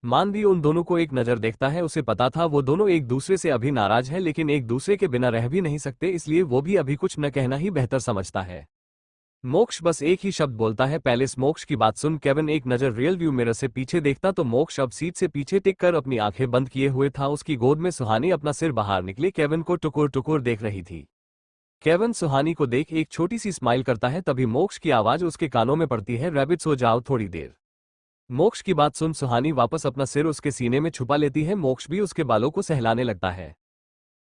Speaker 1: मान भी उन दोनों को एक नज़र देखता है। उसे पता था वो दोनों एक दूसरे से अभी नाराज है, लेकिन एक दूसरे के बिना रह भी नहीं सकते, इसलिए वो भी अभी कुछ न कहना ही बेहतर समझता है। मोक्ष बस एक ही शब्द बोलता है, पैलेस। मोक्ष की बात सुन केविन एक नज़र रियल व्यू मिरर से पीछे देखता तो मोक्ष अब सीट से पीछे टिक कर अपनी आंखें बंद किए हुए था। उसकी गोद में सुहानी अपना सिर बाहर निकले केविन को टुकुर टुकुर देख रही थी। केविन सुहानी को देख एक छोटी सी स्माइल करता है, तभी मोक्ष की आवाज उसके कानों में पड़ती है, रैबिट सो जाओ थोड़ी देर। मोक्ष की बात सुन सुहानी वापस अपना सिर उसके सीने में छुपा लेती है। मोक्ष भी उसके बालों को सहलाने लगता है।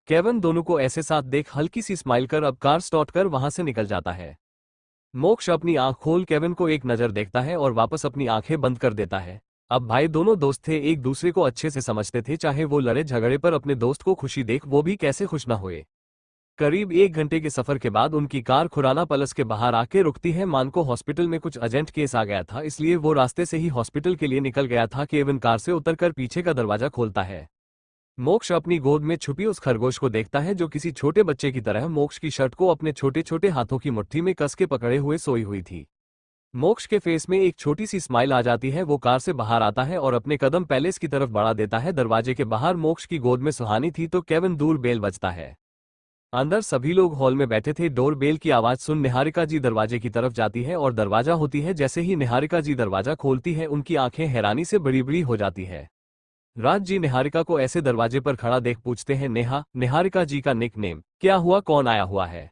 Speaker 1: केविन दोनों को ऐसे साथ देख हल्की सी स्माइल कर अब कार स्टार्ट कर वहां से निकल जाता है। मोक्ष अपनी आंख खोल केविन को एक नज़र देखता है और वापस अपनी आंखें बंद कर देता है। अब भाई दोनों दोस्त थे, एक दूसरे को अच्छे से समझते थे, चाहे वो लड़े झगड़े पर अपने दोस्त को खुशी देख वो भी कैसे खुश ना हुए। करीब 1 घंटे के सफर के बाद उनकी कार खुराना पैलेस के बाहर आके रुकती है। मान को हॉस्पिटल में कुछ अर्जेंट केस आ गया था, इसलिए वो रास्ते से ही हॉस्पिटल के लिए निकल गया था। केविन कार से उतरकर पीछे का दरवाजा खोलता है। मोक्ष अपनी गोद में छुपी उस खरगोश को देखता है जो किसी छोटे बच्चे की तरह मोक्ष की शर्ट को अपने छोटे छोटे हाथों की मुट्ठी में कस के पकड़े हुए सोई हुई थी। मोक्ष के फेस में एक छोटी सी स्माइल आ जाती है। वो कार से बाहर आता है और अपने कदम पैलेस की तरफ बढ़ा देता है। दरवाजे के बाहर मोक्ष की गोद में सुहानी थी तो केविन दूर बेल बजता है। अंदर सभी लोग हॉल में बैठे थे। डोर बेल की आवाज सुन निहारिका जी दरवाजे की तरफ जाती है और दरवाजा होती है। जैसे ही निहारिका जी दरवाजा खोलती है उनकी आंखें हैरानी से बड़ी बड़ी हो जाती है। राज जी निहारिका को ऐसे दरवाजे पर खड़ा देख पूछते हैं, नेहा, निहारिका जी का निक नेम क्या हुआ, कौन आया हुआ है?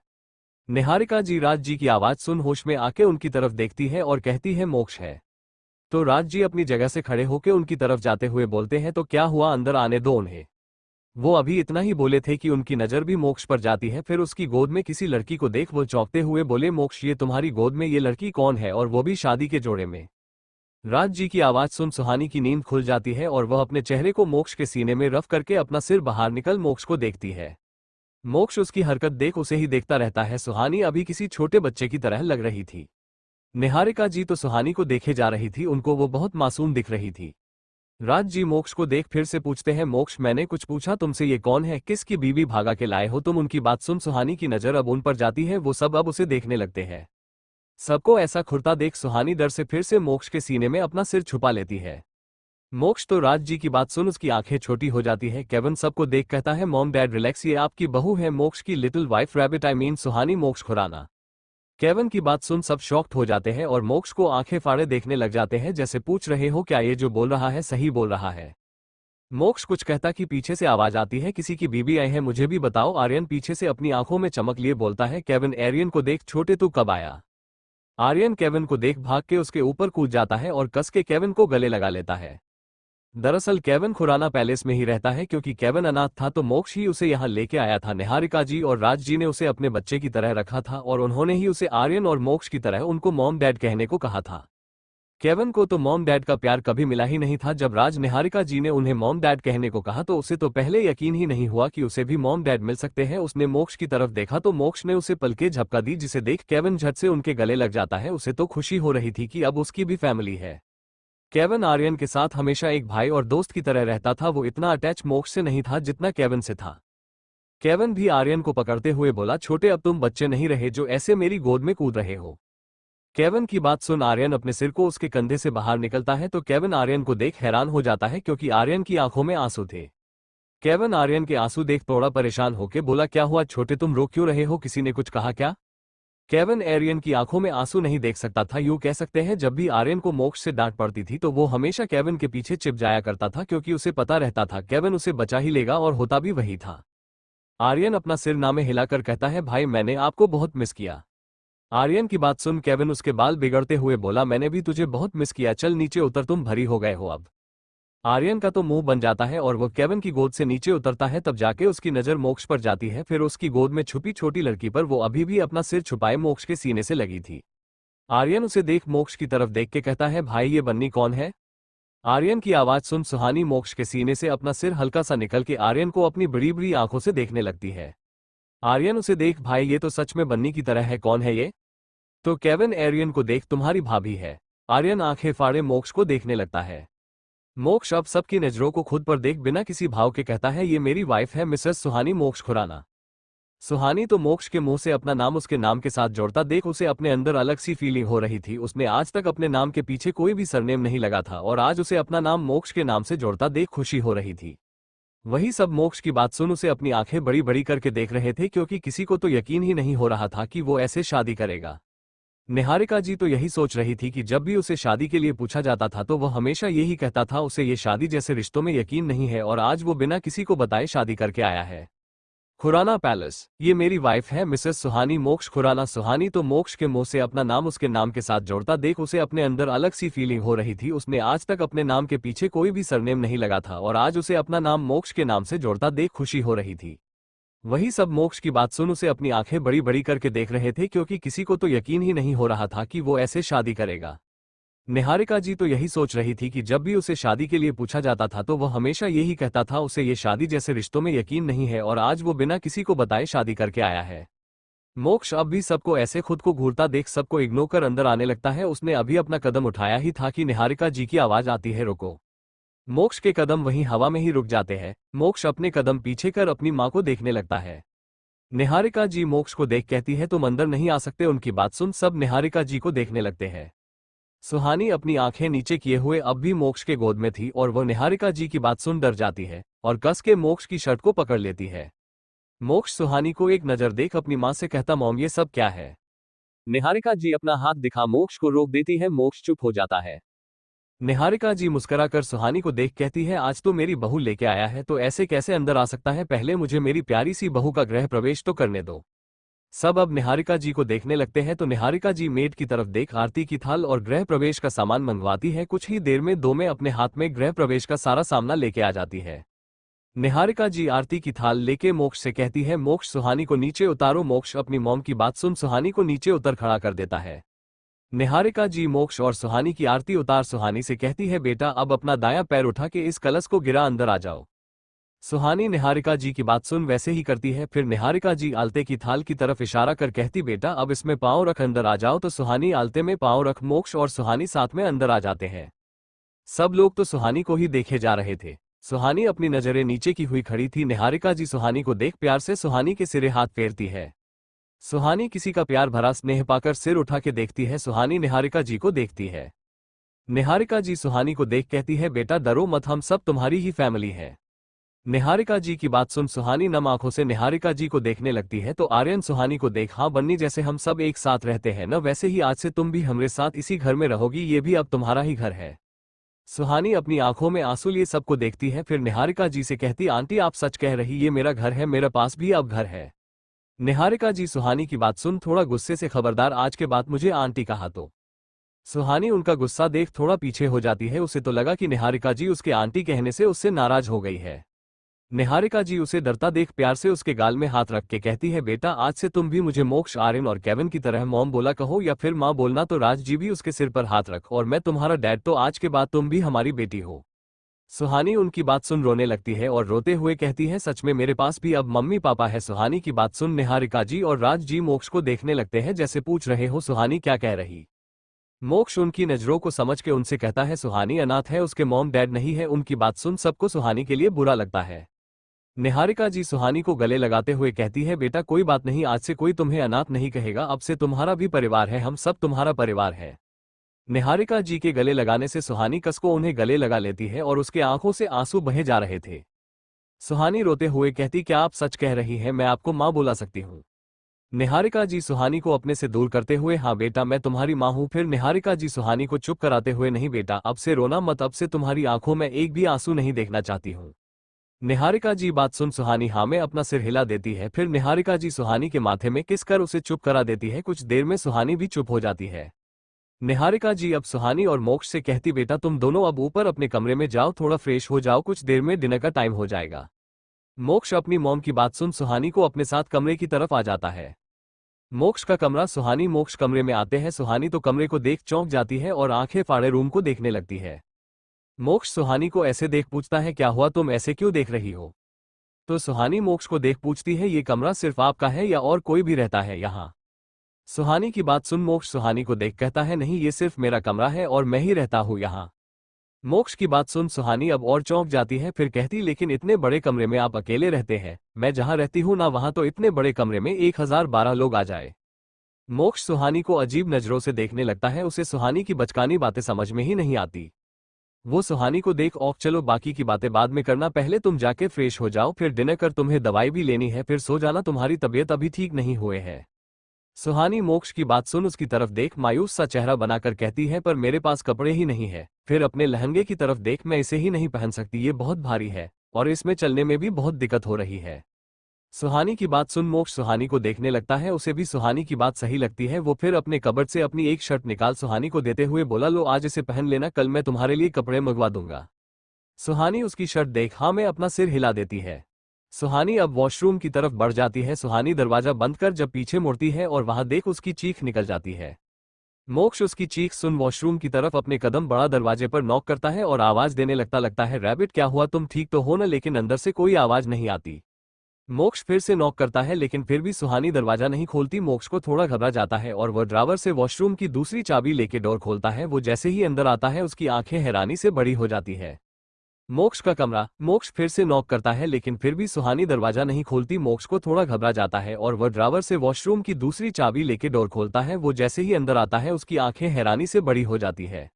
Speaker 1: निहारिका जी राज जी की आवाज सुन होश में आके उनकी तरफ देखती है और कहती है, मोक्ष है। तो राज जी अपनी जगह से खड़े होकर उनकी तरफ जाते हुए बोलते हैं, तो क्या हुआ, अंदर आने दो उन्हें। वो अभी इतना ही बोले थे कि उनकी नजर भी मोक्ष पर जाती है। फिर उसकी गोद में किसी लड़की को देख वो चौंकते हुए बोले, मोक्ष, ये तुम्हारी गोद में ये लड़की कौन है, और वो भी शादी के जोड़े में? राज जी की आवाज सुन सुहानी की नींद खुल जाती है और वह अपने चेहरे को मोक्ष के सीने में रफ करके अपना सिर बाहर निकल मोक्ष को देखती है। मोक्ष उसकी हरकत देख उसे ही देखता रहता है। सुहानी अभी किसी छोटे बच्चे की तरह लग रही थी। निहारिका जी तो सुहानी को देखे जा रही थी, उनको वो बहुत मासूम दिख रही थी। राज जी मोक्ष को देख फिर से पूछते हैं, मोक्ष, मैंने कुछ पूछा तुमसे, ये कौन है, किसकी बीवी भागा के लाए हो तुम? उनकी बात सुन सुहानी की नजर अब उन पर जाती है। वो सब अब उसे देखने लगते हैं। सबको ऐसा खुरता देख सुहानी डर से फिर से मोक्ष के सीने में अपना सिर छुपा लेती है। मोक्ष तो राज जी की बात सुन उसकी आंखें छोटी हो जाती है। केविन सबको देख कहता है, मॉम डैड रिलैक्स, ये आपकी बहू है, मोक्ष की little wife rabbit, I mean Suhani, Moksh Khurana. Kevin की बात सुन सब शॉक्ड हो जाते हैं और मोक्ष को आंखें फाड़े देखने लग जाते हैं, जैसे पूछ रहे हो क्या ये जो बोल रहा है सही बोल रहा है। मोक्ष कुछ कहता कि पीछे से आवाज आती है, किसी की बीबी आई है, मुझे भी बताओ। आर्यन पीछे से अपनी आंखों में चमक लिए बोलता है, केविन, एरियन को देख, छोटे तू कब आया? आर्यन केविन को देख भाग के उसके ऊपर कूद जाता है और कस के केविन को गले लगा लेता है। दरअसल केविन खुराना पैलेस में ही रहता है, क्योंकि केविन अनाथ था तो मोक्ष ही उसे यहाँ लेके आया था। निहारिका जी और राज जी ने उसे अपने बच्चे की तरह रखा था और उन्होंने ही उसे आर्यन और मोक्ष की तरह उनको मॉम डैड कहने को कहा था। केविन को तो मॉम डैड का प्यार कभी मिला ही नहीं था। जब राज निहारिका जी ने उन्हें मॉम डैड कहने को कहा तो उसे तो पहले यकीन ही नहीं हुआ कि उसे भी मॉम डैड मिल सकते हैं। उसने मोक्ष की तरफ देखा तो मोक्ष ने उसे पलके झपका दी, जिसे देख केविन झट से उनके गले लग जाता है। उसे तो खुशी हो रही थी कि अब उसकी भी फैमिली है। केविन आर्यन के साथ हमेशा एक भाई और दोस्त की तरह रहता था। वो इतना अटैच मोक्ष से नहीं था जितना केविन से था। केविन भी आर्यन को पकड़ते हुए बोला, छोटे, अब तुम बच्चे नहीं रहे जो ऐसे मेरी गोद में कूद रहे हो। केविन की बात सुन आर्यन अपने सिर को उसके कंधे से बाहर निकलता है तो केविन आर्यन को देख हैरान हो जाता है, क्योंकि आर्यन की आंखों में आंसू थे। केविन आर्यन के आंसू देख थोड़ा परेशान होकर बोला, क्या हुआ छोटे, तुम रो क्यों रहे हो, किसी ने कुछ कहा क्या? केविन आर्यन की आंखों में आंसू नहीं देख सकता था। यूं कह सकते हैं जब भी आर्यन को मोक्ष से डांट पड़ती थी तो वो हमेशा केविन के पीछे चिप जाया करता था, क्योंकि उसे पता रहता था केविन उसे बचा ही लेगा, और होता भी वही था। आर्यन अपना सिर नामे हिलाकर कहता है, भाई, मैंने आपको बहुत मिस किया। आर्यन की बात सुन केविन उसके बाल बिगड़ते हुए बोला, मैंने भी तुझे बहुत मिस किया, चल नीचे उतर, तुम भरी हो गए हो अब। आर्यन का तो मुंह बन जाता है और वो केविन की गोद से नीचे उतरता है। तब जाके उसकी नजर मोक्ष पर जाती है, फिर उसकी गोद में छुपी छोटी लड़की पर। वो अभी भी अपना सिर छुपाए मोक्ष के सीने से लगी थी। आर्यन उसे देख मोक्ष की तरफ देख के कहता है, भाई, ये बन्नी कौन है? आर्यन की आवाज सुन सुहानी मोक्ष के सीने से अपना सिर हल्का सा निकल के आर्यन को अपनी बड़ी बड़ी आंखों से देखने लगती है। आर्यन उसे देख, भाई, ये तो सच में बन्नी की तरह है, कौन है ये? तो केविन आर्यन को देख, तुम्हारी भाभी है। आर्यन आंखें फाड़े मोक्ष को देखने लगता है। मोक्ष अब सबकी नजरों को खुद पर देख बिना किसी भाव के कहता है, ये मेरी वाइफ है, मिसेस सुहानी, मोक्ष खुराना। सुहानी तो मोक्ष के मुंह से अपना नाम उसके नाम के साथ जोड़ता देख उसे अपने अंदर अलग सी फीलिंग हो रही थी। उसने आज तक अपने नाम के पीछे कोई भी सरनेम नहीं लगा था और आज उसे अपना नाम मोक्ष के नाम से जोड़ता देख खुशी हो रही थी। वही सब मोक्ष की बात सुन उसे अपनी आंखें बड़ी बड़ी करके देख रहे थे, क्योंकि किसी को तो यकीन ही नहीं हो रहा था कि वो ऐसे शादी करेगा। निहारिका जी तो यही सोच रही थी कि जब भी उसे शादी के लिए पूछा जाता था तो वह हमेशा यही कहता था उसे ये शादी जैसे रिश्तों में यकीन नहीं है, और आज वो बिना किसी को बताए शादी करके आया है। खुराना पैलेस, ये मेरी वाइफ है, मिसेस सुहानी, मोक्ष खुराना। सुहानी तो मोक्ष के मुंह से अपना नाम उसके नाम के साथ जोड़ता देख उसे अपने अंदर अलग सी फीलिंग हो रही थी। उसने आज तक अपने नाम के पीछे कोई भी सरनेम नहीं लगा था और आज उसे अपना नाम मोक्ष के नाम से जोड़ता देख खुशी हो रही थी। वही सब मोक्ष की बात सुन उसे अपनी आंखें बड़ी बड़ी करके देख रहे थे, क्योंकि किसी को तो यकीन ही नहीं हो रहा था कि वो ऐसे शादी करेगा। निहारिका जी तो यही सोच रही थी कि जब भी उसे शादी के लिए पूछा जाता था तो वह हमेशा यही कहता था उसे ये शादी जैसे रिश्तों में यकीन नहीं है, और आज वो बिना किसी को बताए शादी करके आया है। मोक्ष अब भी सबको ऐसे खुद को घूरता देख सबको इग्नोर कर अंदर आने लगता है। उसने अभी अपना कदम उठाया ही था कि निहारिका जी की आवाज आती है, रुको। मोक्ष के कदम वहीं हवा में ही रुक जाते हैं। मोक्ष अपने कदम पीछे कर अपनी मां को देखने लगता है। निहारिका जी मोक्ष को देख कहती है, तुम अंदर नहीं आ सकते। उनकी बात सुन सब निहारिका जी को देखने लगते हैं। सुहानी अपनी आंखें नीचे किए हुए अब भी मोक्ष के गोद में थी और वह निहारिका जी की बात सुन डर जाती है और कस के मोक्ष की शर्ट को पकड़ लेती है। मोक्ष सुहानी को एक नजर देख अपनी मां से कहता, मॉम ये सब क्या है? निहारिका जी अपना हाथ दिखा मोक्ष को रोक देती है। मोक्ष चुप हो जाता है। निहारिका जी मुस्कुराकर सुहानी को देख कहती है, आज तो मेरी बहू लेके आया है तो ऐसे कैसे अंदर आ सकता है? पहले मुझे मेरी प्यारी सी बहू का गृह प्रवेश तो करने दो। सब अब निहारिका जी को देखने लगते हैं तो निहारिका जी मेड की तरफ देख आरती की थाल और गृह प्रवेश का सामान मंगवाती है। कुछ ही देर में दो में अपने हाथ में गृह प्रवेश का सारा सामना लेके आ जाती है। निहारिका जी आरती की थाल लेके मोक्ष से कहती है, मोक्ष सुहानी को नीचे उतारो। मोक्ष अपनी मॉम की बात सुन सुहानी को नीचे उतर खड़ा कर देता है। निहारिका जी मोक्ष और सुहानी की आरती उतार सुहानी से कहती है, बेटा अब अपना दायां पैर उठा के इस कलश को गिरा अंदर आ जाओ। सुहानी निहारिका जी की बात सुन वैसे ही करती है। फिर निहारिका जी आलते की थाल की तरफ इशारा कर कहती, बेटा अब इसमें पांव रख अंदर आ जाओ। तो सुहानी आलते में पांव रख मोक्ष और सुहानी साथ में अंदर आ जाते हैं। सब लोग तो सुहानी को ही देखे जा रहे थे। सुहानी अपनी नजरें नीचे की हुई खड़ी थी। निहारिका जी सुहानी को देख प्यार से सुहानी के सिरे हाथ फेरती है। सुहानी किसी का प्यार भरा स्नेह पाकर सिर उठा के देखती है। सुहानी निहारिका जी को देखती है। निहारिका जी सुहानी को देख कहती है, बेटा डरो मत, हम सब तुम्हारी ही फैमिली है। निहारिका जी की बात सुन सुहानी नम आंखों से निहारिका जी को देखने लगती है तो आर्यन सुहानी को देख, हाँ बन्नी जैसे हम सब एक साथ रहते हैं न, वैसे ही आज से तुम भी हमारे साथ इसी घर में रहोगी। ये भी अब तुम्हारा ही घर है। सुहानी अपनी आंखों में आंसू लिए सबको देखती है। फिर निहारिका जी से कहती, आंटी आप सच कह रही, ये मेरा घर है, मेरे पास भी अब घर है। निहारिका जी सुहानी की बात सुन थोड़ा गुस्से से, खबरदार आज के बाद मुझे आंटी कहा तो। सुहानी उनका गुस्सा देख थोड़ा पीछे हो जाती है। उसे तो लगा कि निहारिका जी उसके आंटी कहने से उससे नाराज हो गई है। निहारिका जी उसे डरता देख प्यार से उसके गाल में हाथ रख के कहती है, बेटा आज से तुम भी मुझे मोक्ष, आर्यन और केविन की तरह मॉम बोला कहो या फिर माँ बोलना। तो राज जी भी उसके सिर पर हाथ रख, और मैं तुम्हारा डैड, तो आज के बाद तुम भी हमारी बेटी हो। सुहानी उनकी बात सुन रोने लगती है और रोते हुए कहती है, सच में मेरे पास भी अब मम्मी पापा है। सुहानी की बात सुन निहारिका जी और राज जी मोक्ष को देखने लगते हैं जैसे पूछ रहे हो सुहानी क्या कह रही। मोक्ष उनकी नजरों को समझ के उनसे कहता है, सुहानी अनाथ है, उसके मॉम डैड नहीं है। उनकी बात सुन सबको सुहानी के लिए बुरा लगता है। निहारिका जी सुहानी को गले लगाते हुए कहती है, बेटा कोई बात नहीं, आज से कोई तुम्हें अनाथ नहीं कहेगा, अब से तुम्हारा भी परिवार है, हम सब तुम्हारा परिवार है। निहारिका जी के गले लगाने से सुहानी कस को उन्हें गले लगा लेती है और उसके आंखों से आंसू बहे जा रहे थे। सुहानी रोते हुए कहती, क्या आप सच कह रही हैं? मैं आपको माँ बुला सकती हूँ। निहारिका जी सुहानी को अपने से दूर करते हुए, हाँ बेटा मैं तुम्हारी माँ हूँ। फिर निहारिका जी सुहानी को चुप कराते हुए, नहीं बेटा अब से रोना मत, अब से तुम्हारी आंखों में एक भी आंसू नहीं देखना चाहती हूँ। निहारिका जी बात सुन सुहानी हाँ में अपना सिर हिला देती है। फिर निहारिका जी सुहानी के माथे में किस कर उसे चुप करा देती है। कुछ देर में सुहानी भी चुप हो जाती है। निहारिका जी अब सुहानी और मोक्ष से कहती, बेटा तुम दोनों अब ऊपर अपने कमरे में जाओ, थोड़ा फ्रेश हो जाओ, कुछ देर में डिनर का टाइम हो जाएगा। मोक्ष अपनी मॉम की बात सुन सुहानी को अपने साथ कमरे की तरफ आ जाता है। मोक्ष का कमरा, सुहानी मोक्ष कमरे में आते हैं। सुहानी तो कमरे को देख चौंक जाती है और आंखें फाड़े रूम को देखने लगती है। मोक्ष सुहानी को ऐसे देख पूछता है, क्या हुआ, तुम ऐसे क्यों देख रही हो? तो सुहानी मोक्ष को देख पूछती है, ये कमरा सिर्फ आपका है या और कोई भी रहता है यहाँ? सुहानी की बात सुन मोक्ष सुहानी को देख कहता है, नहीं ये सिर्फ मेरा कमरा है और मैं ही रहता हूँ यहाँ। मोक्ष की बात सुन सुहानी अब और चौंक जाती है। फिर कहती, लेकिन इतने बड़े कमरे में आप अकेले रहते हैं, मैं जहाँ रहती हूँ ना वहाँ तो इतने बड़े कमरे में 1012 लोग आ जाए। मोक्ष सुहानी को अजीब नजरों से देखने लगता है। उसे सुहानी की बचकानी बातें समझ में ही नहीं आती। वो सुहानी को देख औक, चलो बाकी की बातें बाद में करना, पहले तुम जाके फ्रेश हो जाओ, फिर डिनर कर, तुम्हें दवाई भी लेनी है, फिर सो जाना, तुम्हारी तबीयत अभी ठीक नहीं हुए है। सुहानी मोक्ष की बात सुन उसकी तरफ देख मायूस सा चेहरा बनाकर कहती है, पर मेरे पास कपड़े ही नहीं है। फिर अपने लहंगे की तरफ देख, मैं इसे ही नहीं पहन सकती, ये बहुत भारी है और इसमें चलने में भी बहुत दिक्कत हो रही है। सुहानी की बात सुन मोक्ष सुहानी को देखने लगता है। उसे भी सुहानी की बात सही लगती है। वो फिर अपने कबर्ड से अपनी एक शर्ट निकाल सुहानी को देते हुए बोला, लो आज इसे पहन लेना, कल मैं तुम्हारे लिए कपड़े मंगवा दूंगा। सुहानी उसकी शर्ट देख हाँ में अपना सिर हिला देती है। सुहानी अब वॉशरूम की तरफ बढ़ जाती है। सुहानी दरवाजा बंद कर जब पीछे मुड़ती है और वहां देख उसकी चीख निकल जाती है। मोक्ष उसकी चीख सुन वॉशरूम की तरफ अपने कदम बढ़ा दरवाजे पर नॉक करता है और आवाज देने लगता है, रैबिट क्या हुआ, तुम ठीक तो हो ना? लेकिन अंदर से कोई आवाज नहीं आती। मोक्ष फिर से नॉक करता है लेकिन फिर भी सुहानी दरवाजा नहीं खोलती। मोक्ष को थोड़ा घबरा जाता है और वह ड्रावर से वॉशरूम की दूसरी चाबी लेके डोर खोलता है। वो जैसे ही अंदर आता है उसकी आंखें हैरानी से बड़ी हो जाती है। मोक्ष का कमरा। मोक्ष फिर से नॉक करता है लेकिन फिर भी सुहानी दरवाजा नहीं खोलती। मोक्ष को थोड़ा घबरा जाता है और वह ड्रावर से वॉशरूम की दूसरी चाबी लेके डोर खोलता है। वो जैसे ही अंदर आता है उसकी आंखें हैरानी से बड़ी हो जाती है।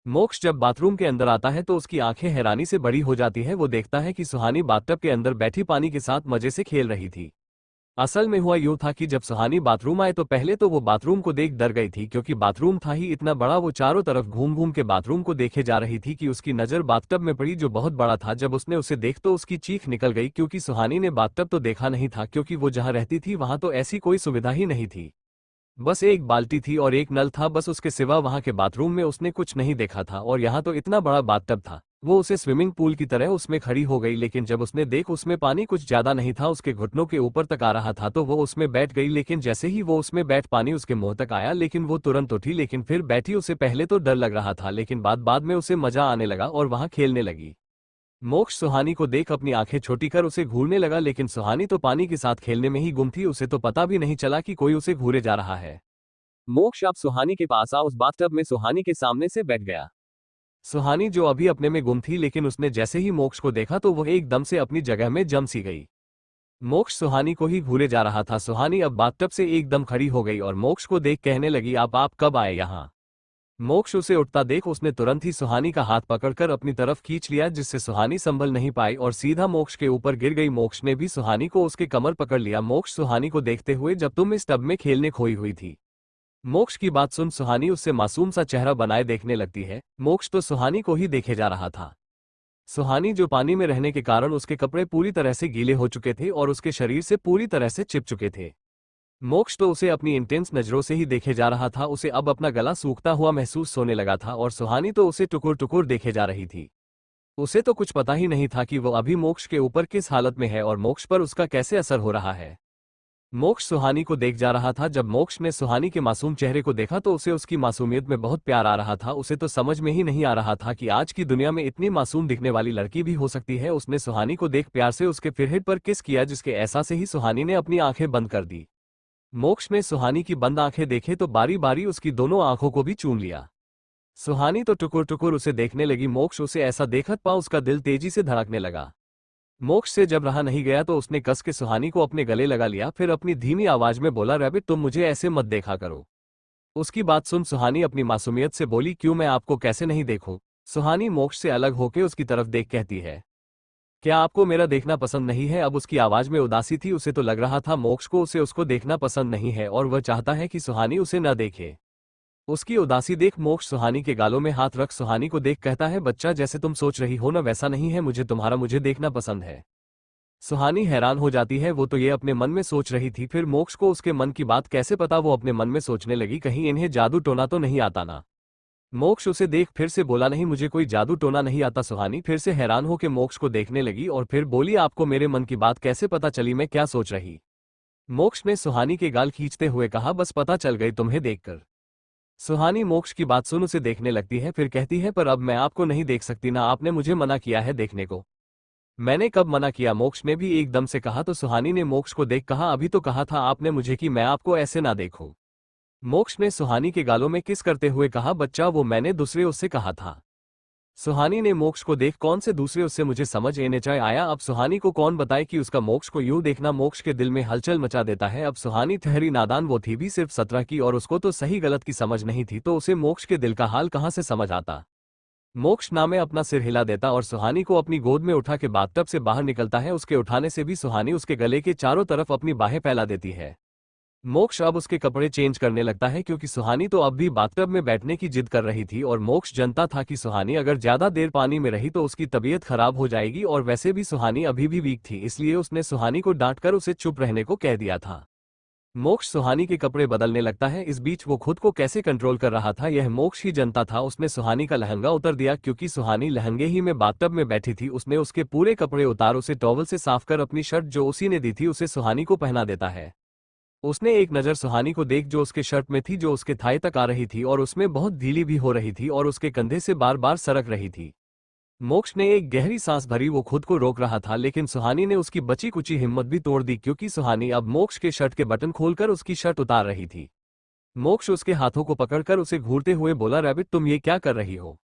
Speaker 1: मोक्ष जब बाथरूम के अंदर आता है तो उसकी आंखें हैरानी से बड़ी हो जाती है। वो देखता है कि सुहानी बाथटब के अंदर बैठी पानी के साथ मजे से खेल रही थी। असल में हुआ यूं था कि जब सुहानी बाथरूम आए तो पहले तो वो बाथरूम को देख डर गई थी, क्योंकि बाथरूम था ही इतना बड़ा। वो चारों तरफ घूम घूम के बाथरूम को देखे जा रही थी कि उसकी नज़र बाथटब में पड़ी जो बहुत बड़ा था। जब उसने उसे देख तो उसकी चीख निकल गई, क्योंकि सुहानी ने बाथटब तो देखा नहीं था, क्योंकि वो जहां रहती थी वहां तो ऐसी कोई सुविधा ही नहीं थी। बस एक बाल्टी थी और एक नल था, बस उसके सिवा वहां के बाथरूम में उसने कुछ नहीं देखा था। और यहाँ तो इतना बड़ा बाथटब था। वो उसे स्विमिंग पूल की तरह उसमें खड़ी हो गई, लेकिन जब उसने देख उसमें पानी कुछ ज्यादा नहीं था, उसके घुटनों के ऊपर तक आ रहा था, तो वो उसमें बैठ गई। लेकिन जैसे ही वो उसमें बैठ पानी उसके मुंह तक आया, लेकिन वो तुरंत उठी, लेकिन फिर बैठी। उसे पहले तो डर लग रहा था, लेकिन बाद में उसे मजा आने लगा और वहां खेलने लगी। मोक्ष सुहानी को देख अपनी आंखें छोटी कर उसे घूरने लगा, लेकिन सुहानी तो पानी के साथ खेलने में ही गुम थी। उसे तो पता भी नहीं चला कि कोई उसे घूरे जा रहा है। मोक्ष अब सुहानी के पास आ उस बाथटब में सुहानी के सामने से बैठ गया। सुहानी जो अभी अपने में गुम थी, लेकिन उसने जैसे ही मोक्ष को देखा तो वह एकदम से अपनी जगह में जम सी गई। मोक्ष सुहानी को ही घूरे जा रहा था। सुहानी अब बाथटब से एकदम खड़ी हो गई और मोक्ष को देख कहने लगी, आप कब आए यहाँ? मोक्ष उसे उठता देख उसने तुरंत ही सुहानी का हाथ पकड़कर अपनी तरफ खींच लिया, जिससे सुहानी संभल नहीं पाई और सीधा मोक्ष के ऊपर गिर गई। मोक्ष ने भी सुहानी को उसके कमर पकड़ लिया। मोक्ष सुहानी को देखते हुए, जब तुम इस टब में खेलने खोई हुई थी। मोक्ष की बात सुन सुहानी उससे मासूम सा चेहरा बनाए देखने लगती है। मोक्ष तो सुहानी को ही देखे जा रहा था। सुहानी जो पानी में रहने के कारण उसके कपड़े पूरी तरह से गीले हो चुके थे और उसके शरीर से पूरी तरह से चिप चुके थे। मोक्ष तो उसे अपनी इंटेंस नजरों से ही देखे जा रहा था। उसे अब अपना गला सूखता हुआ महसूस होने लगा था और सुहानी तो उसे टुकुर टुकुर देखे जा रही थी। उसे तो कुछ पता ही नहीं था कि वो अभी मोक्ष के ऊपर किस हालत में है और मोक्ष पर उसका कैसे असर हो रहा है। मोक्ष सुहानी को देख जा रहा था। जब मोक्ष ने सुहानी के मासूम चेहरे को देखा तो उसे उसकी मासूमियत में बहुत प्यार आ रहा था। उसे तो समझ में ही नहीं आ रहा था कि आज की दुनिया में इतनी मासूम दिखने वाली लड़की भी हो सकती है। उसने सुहानी को देख प्यार से उसके फिरहेड पर किस किया, जिसके एहसास से ही सुहानी ने अपनी आंखें बंद कर दी। मोक्ष ने सुहानी की बंद आंखें देखे तो बारी बारी उसकी दोनों आंखों को भी चूम लिया। सुहानी तो टुकुर टुकुर उसे देखने लगी। मोक्ष उसे ऐसा देखत पा उसका दिल तेजी से धड़कने लगा। मोक्ष से जब रहा नहीं गया तो उसने कस के सुहानी को अपने गले लगा लिया, फिर अपनी धीमी आवाज में बोला, रैबिट तुम मुझे ऐसे मत देखा करो। उसकी बात सुन सुहानी अपनी मासूमियत से बोली, क्यों, मैं आपको कैसे नहीं देखूं? सुहानी मोक्ष से अलग होकर उसकी तरफ देख कहती है, क्या आपको मेरा देखना पसंद नहीं है? अब उसकी आवाज में उदासी थी। उसे तो लग रहा था मोक्ष को उसे उसको देखना पसंद नहीं है और वह चाहता है कि सुहानी उसे न देखे। उसकी उदासी देख मोक्ष सुहानी के गालों में हाथ रख सुहानी को देख कहता है, बच्चा जैसे तुम सोच रही हो ना वैसा नहीं है, मुझे देखना पसंद है। सुहानी हैरान हो जाती है। वो तो ये अपने मन में सोच रही थी, फिर मोक्ष को उसके मन की बात कैसे पता? वो अपने मन में सोचने लगी, कहीं इन्हें जादू टोना तो नहीं आता ना। मोक्ष उसे देख फिर से बोला, नहीं मुझे कोई जादू टोना नहीं आता। सुहानी फिर से हैरान होकर मोक्ष को देखने लगी और फिर बोली, आपको मेरे मन की बात कैसे पता चली, मैं क्या सोच रही? मोक्ष ने सुहानी के गाल खींचते हुए कहा, बस पता चल गई तुम्हें देखकर। सुहानी मोक्ष की बात सुन उसे देखने लगती है, फिर कहती है, पर अब मैं आपको नहीं देख सकती ना, आपने मुझे मना किया है देखने को। मैंने कब मना किया? मोक्ष ने भी एकदम से कहा। तो सुहानी ने मोक्ष को देख कहा, अभी तो कहा था आपने मुझे कि मैं आपको ऐसे ना देखूं। मोक्ष ने सुहानी के गालों में किस करते हुए कहा, बच्चा वो मैंने दूसरे उससे कहा था। सुहानी ने मोक्ष को देख, कौन से दूसरे उससे? मुझे समझ एने चाहे आया। अब सुहानी को कौन बताए कि उसका मोक्ष को यूं देखना मोक्ष के दिल में हलचल मचा देता है। अब सुहानी ठहरी नादान, वो थी भी सिर्फ 17 की और उसको तो सही गलत की समझ नहीं थी, तो उसे मोक्ष के दिल का हाल कहां से समझ आता। मोक्ष ना में अपना सिर हिला देता और सुहानी को अपनी गोद में उठा के बाथटब से बाहर निकलता है। उसके उठाने से भी सुहानी उसके गले के चारों तरफ अपनी बाहें फैला देती है। मोक्ष अब उसके कपड़े चेंज करने लगता है, क्योंकि सुहानी तो अब भी बाथटब में बैठने की जिद कर रही थी और मोक्ष जानता था कि सुहानी अगर ज्यादा देर पानी में रही तो उसकी तबीयत खराब हो जाएगी और वैसे भी सुहानी अभी भी वीक थी, इसलिए उसने सुहानी को डांटकर उसे चुप रहने को कह दिया था। मोक्ष सुहानी के कपड़े बदलने लगता है। इस बीच वो खुद को कैसे कंट्रोल कर रहा था यह मोक्ष ही जानता था। उसने सुहानी का लहंगा उतर दिया, क्योंकि सुहानी लहंगे ही में बाथटब में बैठी थी। उसने उसके पूरे कपड़े उतार उसे टॉवल से साफ कर अपनी शर्ट जो उसी ने दी थी उसे सुहानी को पहना देता है। उसने एक नज़र सुहानी को देख जो उसके शर्ट में थी, जो उसके थाई तक आ रही थी और उसमें बहुत ढीली भी हो रही थी और उसके कंधे से बार बार सरक रही थी। मोक्ष ने एक गहरी सांस भरी। वो खुद को रोक रहा था, लेकिन सुहानी ने उसकी बची कुची हिम्मत भी तोड़ दी, क्योंकि सुहानी अब मोक्ष के शर्ट के बटन खोलकर उसकी शर्ट उतार रही थी। मोक्ष उसके हाथों को पकड़कर उसे घूरते हुए बोला, रैबिट तुम ये क्या कर रही हो?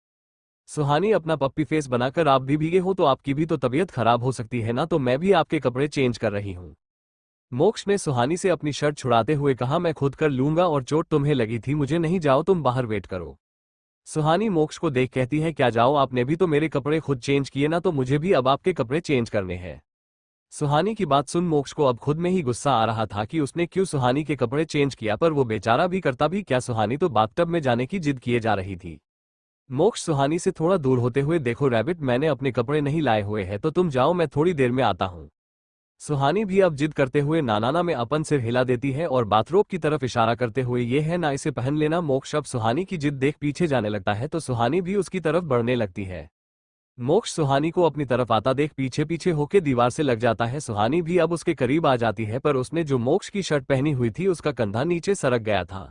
Speaker 1: सुहानी अपना पप्पी फेस बनाकर, आप भी भीगे हो तो आपकी भी तो तबीयत खराब हो सकती है ना, तो मैं भी आपके कपड़े चेंज कर रही हूँ। मोक्ष ने सुहानी से अपनी शर्ट छुड़ाते हुए कहा, मैं खुद कर लूंगा और चोट तुम्हें लगी थी, मुझे नहीं, जाओ तुम बाहर वेट करो। सुहानी मोक्ष को देख कहती है, क्या जाओ, आपने भी तो मेरे कपड़े खुद चेंज किए ना, तो मुझे भी अब आपके कपड़े चेंज करने हैं। सुहानी की बात सुन मोक्ष को अब खुद में ही गुस्सा आ रहा था कि उसने क्यों सुहानी के कपड़े चेंज किया, पर वो बेचारा भी करता भी क्या, सुहानी तो बाथटब में जाने की जिद किए जा रही थी। मोक्ष सुहानी से थोड़ा दूर होते हुए, देखो रैबिट, मैंने अपने कपड़े नहीं लाए हुए हैं, तो तुम जाओ, मैं थोड़ी देर में आता हूँ। सुहानी भी अब जिद करते हुए नाना में अपन सिर हिला देती है और बाथरोब की तरफ इशारा करते हुए, ये है ना, इसे पहन लेना। मोक्ष अब सुहानी की जिद देख पीछे जाने लगता है तो सुहानी भी उसकी तरफ बढ़ने लगती है। मोक्ष सुहानी को अपनी तरफ आता देख पीछे पीछे होके दीवार से लग जाता है। सुहानी भी अब उसके करीब आ जाती है, पर उसने जो मोक्ष की शर्ट पहनी हुई थी उसका कंधा नीचे सरक गया था।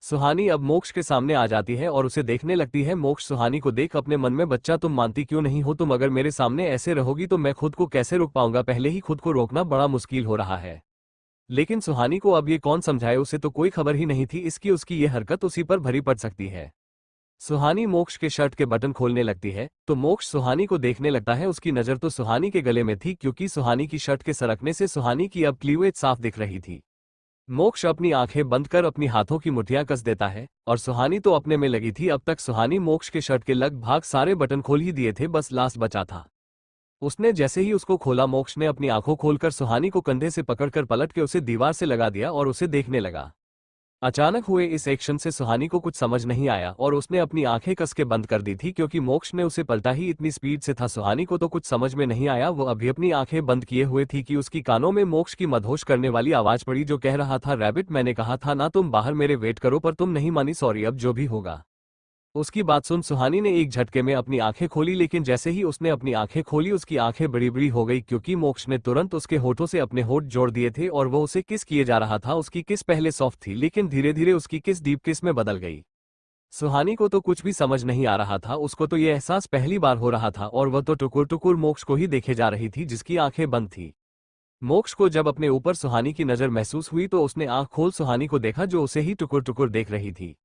Speaker 1: सुहानी अब मोक्ष के सामने आ जाती है और उसे देखने लगती है। मोक्ष सुहानी को देख अपने मन में, बच्चा तुम मानती क्यों नहीं हो, तुम अगर मेरे सामने ऐसे रहोगी तो मैं खुद को कैसे रोक पाऊंगा, पहले ही खुद को रोकना बड़ा मुश्किल हो रहा है। लेकिन सुहानी को अब ये कौन समझाए, उसे तो कोई खबर ही नहीं थी इसकी उसकी ये हरकत उसी पर भरी पड़ सकती है। सुहानी मोक्ष के शर्ट के बटन खोलने लगती है तो मोक्ष सुहानी को देखने लगता है। उसकी नजर तो सुहानी के गले में थी, क्योंकि सुहानी की शर्ट के सरकने से सुहानी की अब क्लीवेज साफ दिख रही थी। मोक्ष अपनी आंखें बंद कर अपनी हाथों की मुठ्ठियां कस देता है और सुहानी तो अपने में लगी थी। अब तक सुहानी मोक्ष के शर्ट के लगभग सारे बटन खोल ही दिए थे, बस लास्ट बचा था। उसने जैसे ही उसको खोला, मोक्ष ने अपनी आंखों खोलकर सुहानी को कंधे से पकड़कर पलट के उसे दीवार से लगा दिया और उसे देखने लगा। अचानक हुए इस एक्शन से सुहानी को कुछ समझ नहीं आया और उसने अपनी आंखें कस के बंद कर दी थी, क्योंकि मोक्ष ने उसे पलटा ही इतनी स्पीड से था। सुहानी को तो कुछ समझ में नहीं आया, वो अभी अपनी आंखें बंद किए हुए थी कि उसकी कानों में मोक्ष की मदहोश करने वाली आवाज पड़ी, जो कह रहा था, रैबिट, मैंने कहा था ना तुम बाहर मेरे वेट करो, पर तुम नहीं मानी, सॉरी, अब जो भी होगा। उसकी बात सुन सुहानी ने एक झटके में अपनी आंखें खोली, लेकिन जैसे ही उसने अपनी आंखें खोली उसकी आंखें बड़ी बड़ी हो गई, क्योंकि मोक्ष ने तुरंत उसके होठों से अपने होठ जोड़ दिए थे और वो उसे किस किए जा रहा था। उसकी किस पहले सॉफ्ट थी, लेकिन धीरे धीरे उसकी किस डीप किस में बदल गई। सुहानी को तो कुछ भी समझ नहीं आ रहा था, उसको तो यह एहसास पहली बार हो रहा था और वह तो टुकुर टुकुर मोक्ष को ही देखे जा रही थी जिसकी आंखें बंद थी। मोक्ष को जब अपने ऊपर सुहानी की नजर महसूस हुई तो उसने आंख खोल सुहानी को देखा, जो उसे ही टुकुर टुकुर देख रही थी।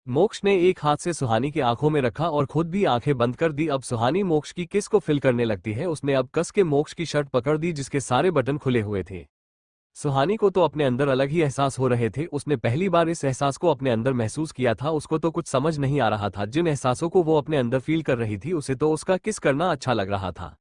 Speaker 1: मोक्ष ने एक हाथ से सुहानी की आंखों में रखा और खुद भी आंखें बंद कर दी। अब सुहानी मोक्ष की किस को फिल करने लगती है। उसने अब कस के मोक्ष की शर्ट पकड़ दी जिसके सारे बटन खुले हुए थे। सुहानी को तो अपने अंदर अलग ही एहसास हो रहे थे, उसने पहली बार इस एहसास को अपने अंदर महसूस किया था। उसको तो कुछ समझ नहीं आ रहा था, जिन एहसासों को वो अपने अंदर फील कर रही थी उसे तो उसका किस करना अच्छा लग रहा था।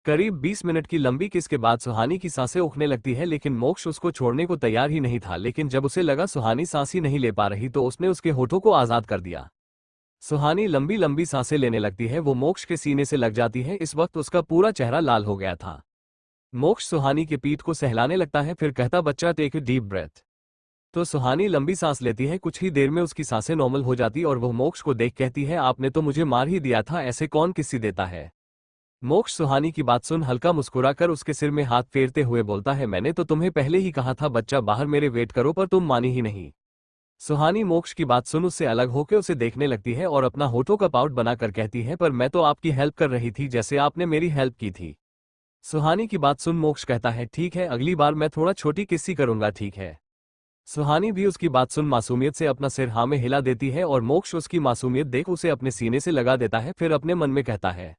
Speaker 1: करीब 20 मिनट की लंबी किस के बाद सुहानी की सांसें उठने लगती है, लेकिन मोक्ष उसको छोड़ने को तैयार ही नहीं था। लेकिन जब उसे लगा सुहानी सांस ही नहीं ले पा रही तो उसने उसके होठों को आजाद कर दिया। सुहानी लंबी लंबी सांसें लेने लगती है, वो मोक्ष के सीने से लग जाती है। इस वक्त उसका पूरा चेहरा लाल हो गया था। मोक्ष सुहानी के पीठ को सहलाने लगता है, फिर कहता, बच्चा टेक ए डीप ब्रेथ। तो सुहानी लंबी सांस लेती है, कुछ ही देर में उसकी सांसें नॉर्मल हो जाती और वह मोक्ष को देख कहती है, आपने तो मुझे मार ही दिया था, ऐसे कौन किस्सी देता है। मोक्ष सुहानी की बात सुन हल्का मुस्कुराकर उसके सिर में हाथ फेरते हुए बोलता है, मैंने तो तुम्हें पहले ही कहा था बच्चा, बाहर मेरे वेट करो, पर तुम मानी ही नहीं। सुहानी मोक्ष की बात सुन उससे अलग होकर उसे देखने लगती है और अपना होठों का पाउट बनाकर कहती है, पर मैं तो आपकी हेल्प कर रही थी जैसे आपने मेरी हेल्प की थी। सुहानी की बात सुन मोक्ष कहता है, ठीक है, अगली बार मैं थोड़ा छोटी किस्सी करूंगा, ठीक है। सुहानी भी उसकी बात सुन मासूमियत से अपना सिर हाँ में हिला देती है और मोक्ष उसकी मासूमियत देख उसे अपने सीने से लगा देता है। फिर अपने मन में कहता है,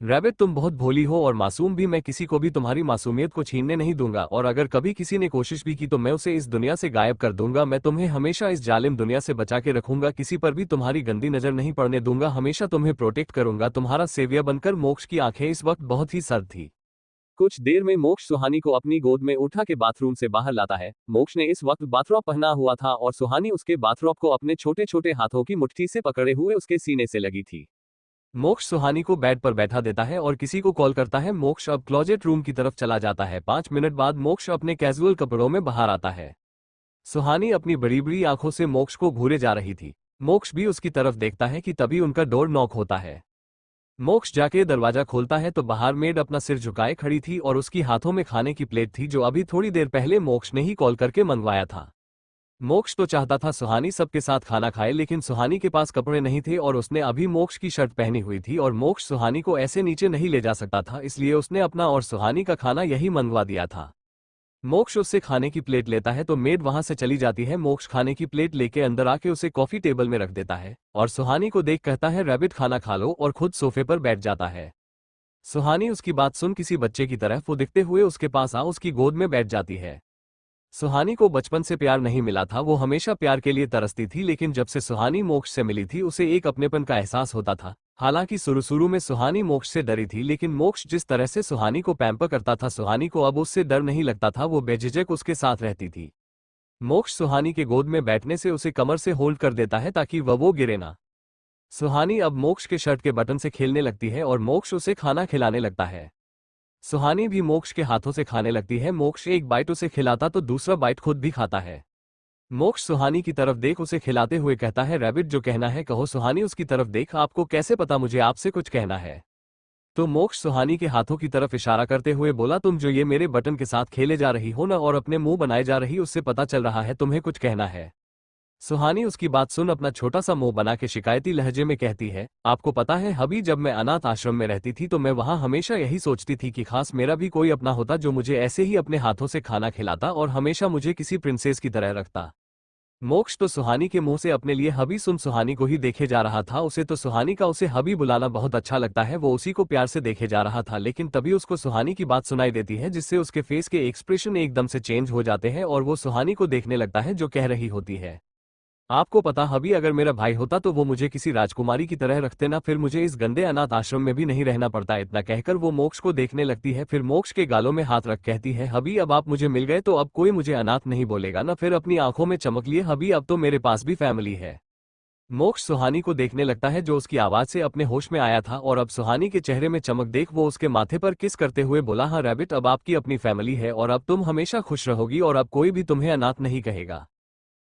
Speaker 1: रैबिट, तुम बहुत भोली हो और मासूम भी, मैं किसी को भी तुम्हारी मासूमियत को छीनने नहीं दूंगा, और अगर कभी किसी ने कोशिश भी की तो मैं उसे इस दुनिया से गायब कर दूंगा। मैं तुम्हें हमेशा इस जालिम दुनिया से बचा के रखूंगा, किसी पर भी तुम्हारी गंदी नजर नहीं पड़ने दूंगा, हमेशा तुम्हें प्रोटेक्ट करूंगा, तुम्हारा सेवियर बनकर। मोक्ष की आंखें इस वक्त बहुत ही सर्द थी। कुछ देर में मोक्ष सुहानी को अपनी गोद में उठा के बाथरूम से बाहर लाता है। मोक्ष ने इस वक्त बाथरॉब पहना हुआ था और सुहानी उसके बाथरॉब को अपने छोटे छोटे हाथों की मुट्ठी से पकड़े हुए उसके सीने से लगी थी। मोक्ष सुहानी को बेड पर बैठा देता है और किसी को कॉल करता है। मोक्ष अब क्लोजेट रूम की तरफ चला जाता है। 5 मिनट बाद मोक्ष अपने कैजुअल कपड़ों में बाहर आता है। सुहानी अपनी बड़ी बड़ी आंखों से मोक्ष को घूरे जा रही थी। मोक्ष भी उसकी तरफ देखता है कि तभी उनका डोर नॉक होता है। मोक्ष जाके दरवाजा खोलता है तो बाहर मेड अपना सिर झुकाए खड़ी थी और उसकी हाथों में खाने की प्लेट थी, जो अभी थोड़ी देर पहले मोक्ष ने ही कॉल करके मंगवाया था। मोक्ष तो चाहता था सुहानी सबके साथ खाना खाए, लेकिन सुहानी के पास कपड़े नहीं थे और उसने अभी मोक्ष की शर्ट पहनी हुई थी और मोक्ष सुहानी को ऐसे नीचे नहीं ले जा सकता था, इसलिए उसने अपना और सुहानी का खाना यही मंगवा दिया था। मोक्ष उससे खाने की प्लेट लेता है तो मेड वहां से चली जाती है। मोक्ष खाने की प्लेट लेके अंदर आके उसे कॉफी टेबल में रख देता है और सुहानी को देख कहता है रैबिट खाना खा लो, और खुद सोफे पर बैठ जाता है। सुहानी उसकी बात सुन किसी बच्चे की तरह वो दिखते हुए उसके पास आ उसकी गोद में बैठ जाती है। सुहानी को बचपन से प्यार नहीं मिला था, वो हमेशा प्यार के लिए तरसती थी, लेकिन जब से सुहानी मोक्ष से मिली थी उसे एक अपनेपन का एहसास होता था। हालांकि शुरू में सुहानी मोक्ष से डरी थी, लेकिन मोक्ष जिस तरह से सुहानी को पैम्पर करता था सुहानी को अब उससे डर नहीं लगता था, वो बेझिझक उसके साथ रहती थी। मोक्ष सुहानी के गोद में बैठने से उसे कमर से होल्ड कर देता है ताकि वो गिरे ना। सुहानी अब मोक्ष के शर्ट के बटन से खेलने लगती है और मोक्ष उसे खाना खिलाने लगता है। सुहानी भी मोक्ष के हाथों से खाने लगती है। मोक्ष एक बाइट उसे खिलाता तो दूसरा बाइट खुद भी खाता है। मोक्ष सुहानी की तरफ देख उसे खिलाते हुए कहता है रैबिट जो कहना है कहो। सुहानी उसकी तरफ देख आपको कैसे पता मुझे आपसे कुछ कहना है। तो मोक्ष सुहानी के हाथों की तरफ इशारा करते हुए बोला तुम जो ये मेरे बटन के साथ खेले जा रही हो ना और अपने मुंह बनाए जा रही, उससे पता चल रहा है तुम्हें कुछ कहना है। सुहानी उसकी बात सुन अपना छोटा सा मुंह बना के शिकायती लहजे में कहती है आपको पता है हबी, जब मैं अनाथ आश्रम में रहती थी तो मैं वहां हमेशा यही सोचती थी कि खास मेरा भी कोई अपना होता जो मुझे ऐसे ही अपने हाथों से खाना खिलाता और हमेशा मुझे किसी प्रिंसेस की तरह रखता। मोक्ष तो सुहानी के मुंह से अपने लिए हबी सुन सुहानी को ही देखे जा रहा था। उसे तो सुहानी का उसे हबी बुलाना बहुत अच्छा लगता है, वो उसी को प्यार से देखे जा रहा था। लेकिन तभी उसको सुहानी की बात सुनाई देती है जिससे उसके फेस के एक्सप्रेशन एकदम से चेंज हो जाते हैं और वो सुहानी को देखने लगता है जो कह रही होती है आपको पता हबी, अगर मेरा भाई होता तो वो मुझे किसी राजकुमारी की तरह रखते ना, फिर मुझे इस गंदे अनाथ आश्रम में भी नहीं रहना पड़ता। इतना कहकर वो मोक्ष को देखने लगती है, फिर मोक्ष के गालों में हाथ रख कहती है हबी अब आप मुझे मिल गए तो अब कोई मुझे अनाथ नहीं बोलेगा ना। फिर अपनी आंखों में चमक लिए हबी अब तो मेरे पास भी फैमिली है। मोक्ष सुहानी को देखने लगता है जो उसकी आवाज से अपने होश में आया था और अब सुहानी के चेहरे में चमक देख वो उसके माथे पर किस करते हुए बोला हाँ रैबिट अब आपकी अपनी फैमिली है और अब तुम हमेशा खुश रहोगी और अब कोई भी तुम्हें अनाथ नहीं कहेगा।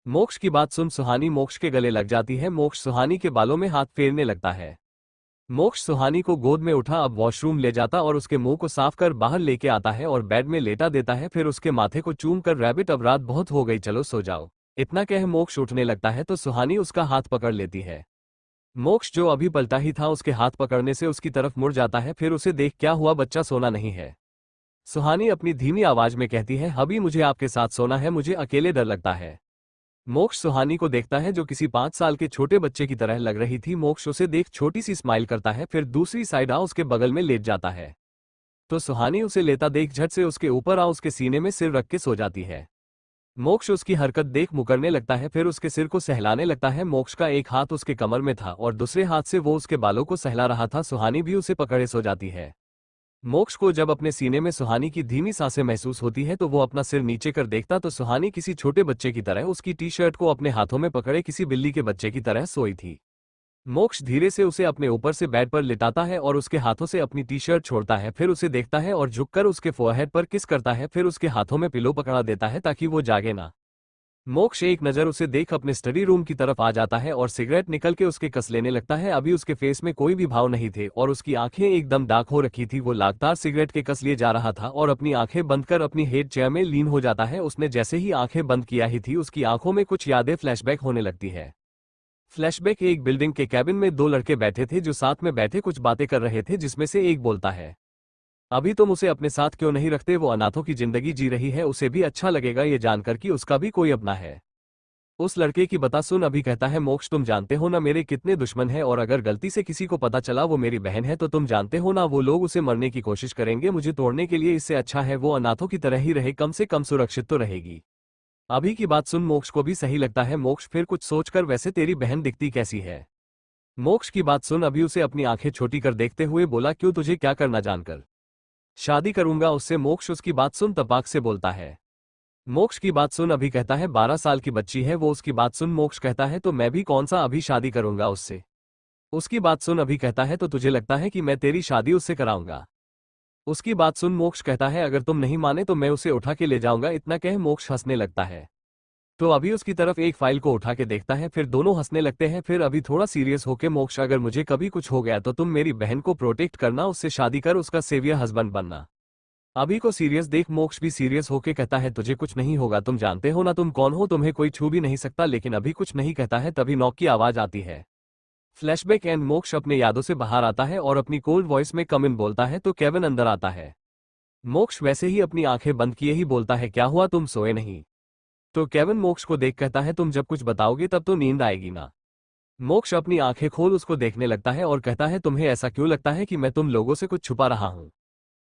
Speaker 1: मोक्ष की बात सुन सुहानी मोक्ष के गले लग जाती है। मोक्ष सुहानी के बालों में हाथ फेरने लगता है। मोक्ष सुहानी को गोद में उठा अब वॉशरूम ले जाता और उसके मुंह को साफ कर बाहर लेके आता है और बेड में लेटा देता है, फिर उसके माथे को चूम कर रैबिट अब रात बहुत हो गई चलो सो जाओ। इतना कह मोक्ष उठने लगता है तो सुहानी उसका हाथ पकड़ लेती है। मोक्ष जो अभी पलटा ही था उसके हाथ पकड़ने से उसकी तरफ मुड़ जाता है, फिर उसे देख क्या हुआ बच्चा सोना नहीं है। सुहानी अपनी धीमी आवाज में कहती है हबी मुझे आपके साथ सोना है, मुझे अकेले डर लगता है। मोक्ष सुहानी को देखता है जो किसी 5 साल के छोटे बच्चे की तरह लग रही थी। मोक्ष उसे देख छोटी सी स्माइल करता है, फिर दूसरी साइड आ उसके बगल में लेट जाता है। तो सुहानी उसे लेता देख झट से उसके ऊपर आ उसके सीने में सिर रख के सो जाती है। मोक्ष उसकी हरकत देख मुकरने लगता है, फिर उसके सिर को सहलाने लगता है। मोक्ष का एक हाथ उसके कमर में था और दूसरे हाथ से वो उसके बालों को सहला रहा था। सुहानी भी उसे पकड़े सो जाती है। मोक्ष को जब अपने सीने में सुहानी की धीमी सांसें महसूस होती है तो वो अपना सिर नीचे कर देखता तो सुहानी किसी छोटे बच्चे की तरह उसकी टी शर्ट को अपने हाथों में पकड़े किसी बिल्ली के बच्चे की तरह सोई थी। मोक्ष धीरे से उसे अपने ऊपर से बेड पर लिटाता है और उसके हाथों से अपनी टी शर्ट छोड़ता है, फिर उसे देखता है और झुककर उसके फोरहेड पर किस करता है, फिर उसके हाथों में पिलो पकड़ा देता है ताकि वो जागे ना। मोक्ष एक नज़र उसे देख अपने स्टडी रूम की तरफ आ जाता है और सिगरेट निकल के उसके कस लेने लगता है। अभी उसके फेस में कोई भी भाव नहीं थे और उसकी आंखें एकदम डार्क हो रखी थी। वो लगातार सिगरेट के कस लिए जा रहा था और अपनी आंखें बंद कर अपनी हेड चेयर में लीन हो जाता है। उसने जैसे ही आंखें बंद किया ही थी उसकी आंखों में कुछ यादें फ्लैशबैक होने लगती है। फ्लैशबैक एक बिल्डिंग के कैबिन में 2 लड़के बैठे थे जो साथ में बैठे कुछ बातें कर रहे थे, जिसमें से एक बोलता है अभी तुम उसे अपने साथ क्यों नहीं रखते, वो अनाथों की जिंदगी जी रही है, उसे भी अच्छा लगेगा ये जानकर कि उसका भी कोई अपना है। उस लड़के की बता सुन अभी कहता है मोक्ष तुम जानते हो ना मेरे कितने दुश्मन हैं और अगर गलती से किसी को पता चला वो मेरी बहन है तो तुम जानते हो ना वो लोग उसे मरने की कोशिश करेंगे मुझे तोड़ने के लिए। इससे अच्छा है वो अनाथों की तरह ही रहे, कम से कम सुरक्षित तो रहेगी। अभी की बात सुन मोक्ष को भी सही लगता है। मोक्ष फिर कुछ सोचकर वैसे तेरी बहन दिखती कैसी है। मोक्ष की बात सुन अभी उसे अपनी आंखें छोटी कर देखते हुए बोला क्यों तुझे क्या करना जानकर। शादी करूंगा उससे। मोक्ष उसकी बात सुन तपाक से बोलता है। मोक्ष की बात सुन अभी कहता है 12 साल की बच्ची है वो। उसकी बात सुन मोक्ष कहता है तो मैं भी कौन सा अभी शादी करूंगा उससे। उसकी बात सुन अभी कहता है तो तुझे लगता है कि मैं तेरी शादी उससे कराऊंगा। उसकी बात सुन मोक्ष कहता है अगर तुम नहीं माने तो मैं उसे उठा के ले जाऊंगा। इतना कह मोक्ष हंसने लगता है। तो अभी उसकी तरफ एक फाइल को उठा के देखता है, फिर दोनों हंसने लगते हैं। फिर अभी थोड़ा सीरियस होके मोक्ष अगर मुझे कभी कुछ हो गया तो तुम मेरी बहन को प्रोटेक्ट करना, उससे शादी कर, उसका सेवियर हस्बैंड बनना। अभी को सीरियस देख मोक्ष भी सीरियस होके कहता है तुझे कुछ नहीं होगा, तुम जानते हो ना तुम कौन हो, तुम्हें कोई छू भी नहीं सकता। लेकिन अभी कुछ नहीं कहता है तभी नॉक की आवाज आती है। फ्लैशबैक एंड मोक्ष अपने यादों से बाहर आता है और अपनी कोल्ड वॉइस में कम इन बोलता है तो केविन अंदर आता है। मोक्ष वैसे ही अपनी आंखें बंद किए ही बोलता है, क्या हुआ, तुम सोए नहीं? तो केविन मोक्ष को देख कहता है, तुम जब कुछ बताओगे तब तो नींद आएगी ना। मोक्ष अपनी आंखें खोल उसको देखने लगता है और कहता है, तुम्हें ऐसा क्यों लगता है कि मैं तुम लोगों से कुछ छुपा रहा हूं?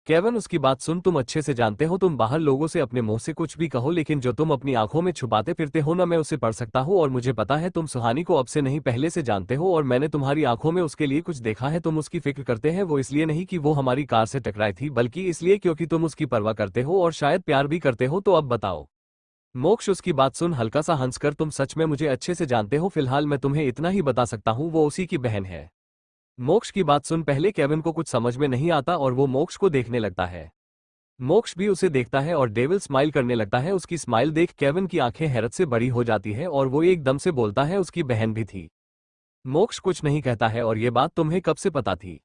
Speaker 1: केविन उसकी बात सुन, तुम अच्छे से जानते हो, तुम बाहर लोगों से अपने मुंह से कुछ भी कहो, लेकिन जो तुम अपनी आंखों में छुपाते फिरते हो ना, मैं उसे पढ़ सकता हूँ। और मुझे पता है तुम सुहानी को अब से नहीं पहले से जानते हो, और मैंने तुम्हारी आंखों में उसके लिए कुछ देखा है। तुम उसकी फिक्र करते हैं, वो इसलिए नहीं कि वो हमारी कार से टकराई थी, बल्कि इसलिए क्योंकि तुम उसकी परवाह करते हो और शायद प्यार भी करते हो। तो अब बताओ। मोक्ष उसकी बात सुन हल्का सा हंसकर, तुम सच में मुझे अच्छे से जानते हो, फिलहाल मैं तुम्हें इतना ही बता सकता हूँ, वो उसी की बहन है। मोक्ष की बात सुन पहले केविन को कुछ समझ में नहीं आता और वो मोक्ष को देखने लगता है। मोक्ष भी उसे देखता है और डेविल स्माइल करने लगता है। उसकी स्माइल देख केविन की आंखें हैरत से बड़ी हो जाती है और वो एकदम से बोलता है, उसकी बहन भी थी। मोक्ष कुछ नहीं कहता है, और ये बात तुम्हें कब से पता थी?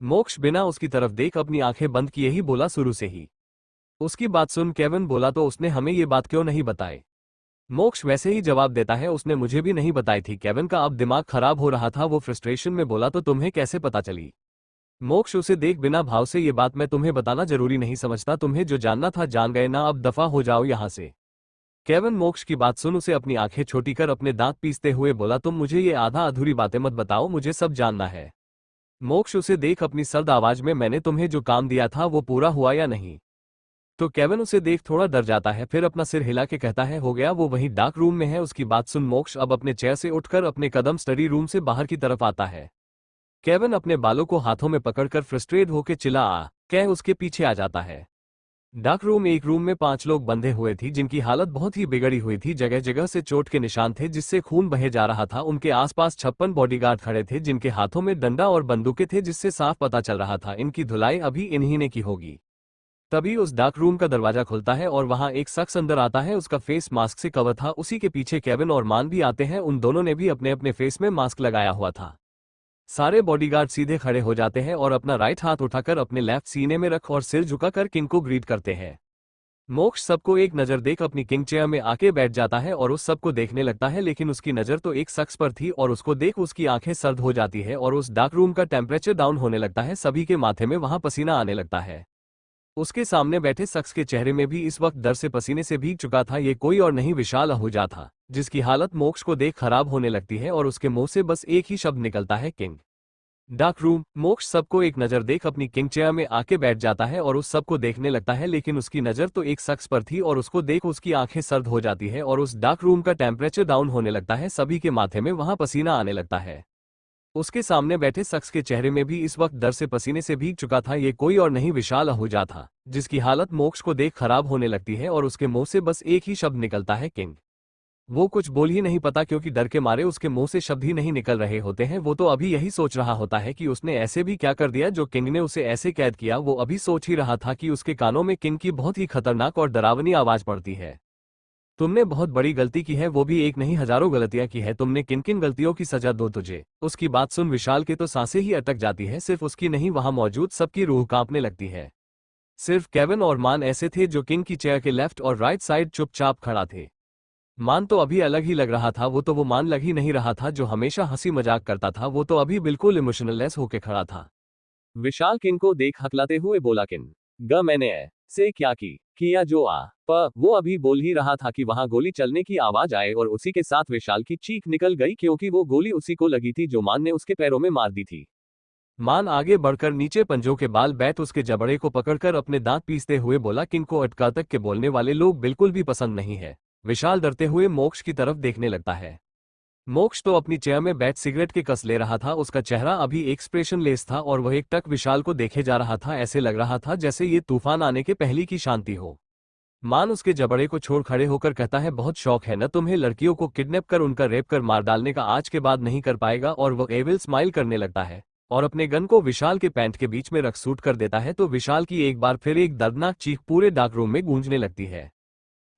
Speaker 1: मोक्ष बिना उसकी तरफ देख अपनी आंखें बंद किए ही बोला, शुरू से ही। उसकी बात सुन केविन बोला, तो उसने हमें ये बात क्यों नहीं बताई? मोक्ष वैसे ही जवाब देता है, उसने मुझे भी नहीं बताई थी। केविन का अब दिमाग खराब हो रहा था, वो फ्रस्ट्रेशन में बोला, तो तुम्हें कैसे पता चली? मोक्ष उसे देख बिना भाव से, ये बात मैं तुम्हें बताना जरूरी नहीं समझता, तुम्हें जो जानना था जान गए ना, अब दफा हो जाओ यहां से। केविन मोक्ष की बात सुन उसे अपनी आंखें छोटी कर अपने दांत पीसते हुए बोला, तुम मुझे ये आधा अधूरी बातें मत बताओ, मुझे सब जानना है। मोक्ष उसे देख अपनी सर्द आवाज में, मैंने तुम्हें जो काम दिया था वो पूरा हुआ या नहीं? तो केविन उसे देख थोड़ा डर जाता है, फिर अपना सिर हिला के कहता है, हो गया, वो वहीं डार्क रूम में है। उसकी बात सुन मोक्ष अब अपने चेयर से उठकर अपने कदम स्टडी रूम से बाहर की तरफ आता है। केविन अपने बालों को हाथों में पकड़कर फ्रस्ट्रेट होकर चिल्ला आ कह उसके पीछे आ जाता है। डार्क रूम एक रूम में 5 लोग बंधे हुए थी, जिनकी हालत बहुत ही बिगड़ी हुई थी। जगह जगह से चोट के निशान थे जिससे खून बहे जा रहा था। उनके आसपास 56 बॉडीगार्ड खड़े थे, जिनके हाथों में डंडा और बंदूकें थे, जिससे साफ पता चल रहा था इनकी धुलाई अभी इन्हीं ने की होगी। तभी उस डार्क रूम का दरवाजा खुलता है और वहां एक शख्स अंदर आता है। उसका फेस मास्क से कवर था। उसी के पीछे केविन और मान भी आते हैं। उन दोनों ने भी अपने अपने फेस में मास्क लगाया हुआ था। सारे बॉडीगार्ड सीधे खड़े हो जाते हैं और अपना राइट हाथ उठाकर अपने लेफ्ट सीने में रख और सिर झुकाकर किंग को ग्रीट करते हैं। मोक्ष सबको एक नजर देख अपनी किंग चेयर में आके बैठ जाता है और उस सबको देखने लगता है, लेकिन उसकी नजर तो एक शख्स पर थी और उसको देख उसकी आंखें सर्द हो जाती है और उस डार्क रूम का टेम्परेचर डाउन होने लगता है। सभी के माथे में वहां पसीना आने लगता है। उसके सामने बैठे शख्स के चेहरे में भी इस वक्त डर से पसीने से भीग चुका था। ये कोई और नहीं विशाल आहूजा था, जिसकी हालत मोक्ष को देख खराब होने लगती है और उसके मुंह से बस एक ही शब्द निकलता है, किंग। Dark room. मोक्ष सबको एक नजर देख अपनी किंग चेयर में आके बैठ जाता है और उस सबको देखने लगता है, लेकिन उसकी नजर तो एक शख्स पर थी और उसको देख उसकी आंखें सर्द हो जाती है और उस डार्क रूम का टेम्परेचर डाउन होने लगता है। सभी के माथे में वहां पसीना आने लगता है। उसके सामने बैठे शख्स के चेहरे में भी इस वक्त डर से पसीने से भीग चुका था। ये कोई और नहीं विशाल आहूजा था, जिसकी हालत मोक्ष को देख खराब होने लगती है और उसके मुंह से बस एक ही शब्द निकलता है, किंग। वो कुछ बोल ही नहीं पाता, क्योंकि डर के मारे उसके मुंह से शब्द ही नहीं निकल रहे होते हैं। वो तो अभी यही सोच रहा होता है कि उसने ऐसे भी क्या कर दिया जो किंग ने उसे ऐसे कैद किया। वो अभी सोच ही रहा था कि उसके कानों में किंग की बहुत ही खतरनाक और डरावनी आवाज पड़ती है, तुमने बहुत बड़ी गलती की है, वो भी एक नहीं हजारों गलतियां की है तुमने, किन किन गलतियों की सजा दो तुझे। उसकी बात सुन विशाल के तो सांसें ही अटक जाती है। सिर्फ उसकी नहीं, वहां मौजूद सबकी रूह कांपने लगती है। सिर्फ केविन और मान ऐसे थे जो किंग की चेयर के लेफ्ट और राइट साइड चुपचाप खड़ा थे। मान तो अभी अलग ही लग रहा था। वो मान लग ही नहीं रहा था जो हमेशा हंसी मजाक करता था। वो तो अभी बिल्कुल इमोशनलेस होके खड़ा था। विशाल किंग को देख हकलाते हुए बोला, किंग ग मैंने से क्या किया जो वो अभी बोल ही रहा था कि वहां गोली चलने की आवाज आए और उसी के साथ विशाल की चीख निकल गई, क्योंकि वो गोली उसी को लगी थी जो मान ने उसके पैरों में मार दी थी। मान आगे बढ़कर नीचे पंजों के बाल बैठ उसके जबड़े को पकड़कर अपने दांत पीसते हुए बोला, किंग को अटका तक के बोलने वाले लोग बिल्कुल भी पसंद नहीं है। विशाल डरते हुए मोक्ष की तरफ देखने लगता है। मोक्ष तो अपनी चेयर में बैठ सिगरेट के कस ले रहा था। उसका चेहरा अभी एक्सप्रेशन लेस था और वह एकटक विशाल को देखे जा रहा था। ऐसे लग रहा था जैसे ये तूफान आने के पहले की शांति हो। मान उसके जबड़े को छोड़ खड़े होकर कहता है, बहुत शौक है न तुम्हें लड़कियों को किडनैप कर उनका रेप कर मार डालने का, आज के बाद नहीं कर पाएगा। और वह एविल स्माइल करने लगता है और अपने गन को विशाल के पैंट के बीच में रख शूट कर देता है। तो विशाल की एक बार फिर एक दर्दनाक चीख पूरे डार्क रूम में गूंजने लगती है।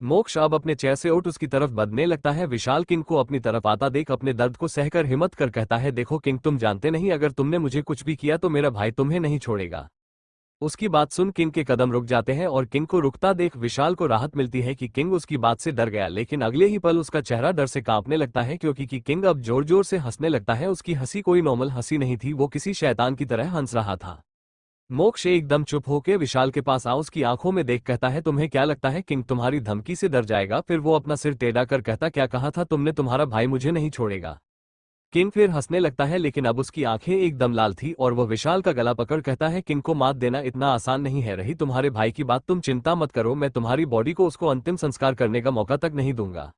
Speaker 1: मोक्ष अब अपने चेयर से उठ उसकी तरफ बढ़ने लगता है। विशाल किंग को अपनी तरफ आता देख अपने दर्द को सहकर हिम्मत कर कहता है, देखो किंग, तुम जानते नहीं, अगर तुमने मुझे कुछ भी किया तो मेरा भाई तुम्हें नहीं छोड़ेगा। उसकी बात सुन किंग के कदम रुक जाते हैं और किंग को रुकता देख विशाल को राहत मिलती है कि किंग उसकी बात से डर गया, लेकिन अगले ही पल उसका चेहरा डर से कांपने लगता है, क्योंकि किंग अब जोर जोर से हंसने लगता है। उसकी हंसी कोई नॉर्मल हंसी नहीं थी, वो किसी शैतान की तरह हंस रहा था। मोक्ष एकदम चुप होकर विशाल के पास आओ उसकी आंखों में देख कहता है, तुम्हें क्या लगता है किंग तुम्हारी धमकी से डर जाएगा? फिर वो अपना सिर टेढ़ा कर कहता, क्या कहा था तुमने? तुम्हारा भाई मुझे नहीं छोड़ेगा। किंग फिर हंसने लगता है, लेकिन अब उसकी आंखें एकदम लाल थी और वह विशाल का गला पकड़ कहता है, किंग को मात देना इतना आसान नहीं है। रही तुम्हारे भाई की बात, तुम चिंता मत करो, मैं तुम्हारी बॉडी को उसको अंतिम संस्कार करने का मौका तक नहीं दूंगा।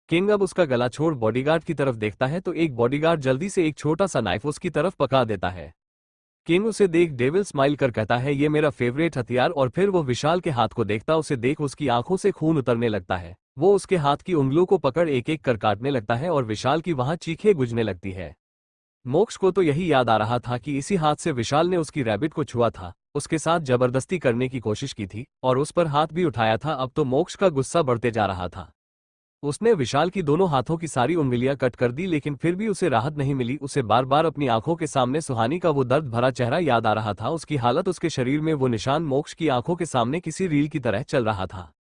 Speaker 1: किंग अब उसका गला छोड़ बॉडीगार्ड की तरफ देखता है तो एक बॉडीगार्ड जल्दी से एक छोटा सा नाइफ उसकी तरफ पका देता है। किंग उसे देख डेविल स्माइल कर कहता है, ये मेरा फेवरेट हथियार। और फिर वो विशाल के हाथ को देखता, उसे देख उसकी आंखों से खून उतरने लगता है। वो उसके हाथ की उंगलियों को पकड़ एक एक कर काटने लगता है और विशाल की वहां चीखें गुजने लगती है। मोक्ष को तो यही याद आ रहा था कि इसी हाथ से विशाल ने उसकी रैबिट को छुआ था, उसके साथ जबरदस्ती करने की कोशिश की थी और उस पर हाथ भी उठाया था। अब तो मोक्ष का गुस्सा बढ़ते जा रहा था। उसने विशाल की दोनों हाथों की सारी उंगलियां कट कर दी, लेकिन फिर भी उसे राहत नहीं मिली। उसे बार बार अपनी आंखों के सामने सुहानी का वो दर्द भरा चेहरा याद आ रहा था। उसकी हालत, उसके शरीर में वो निशान मोक्ष की आंखों के सामने किसी रील की तरह चल रहा था।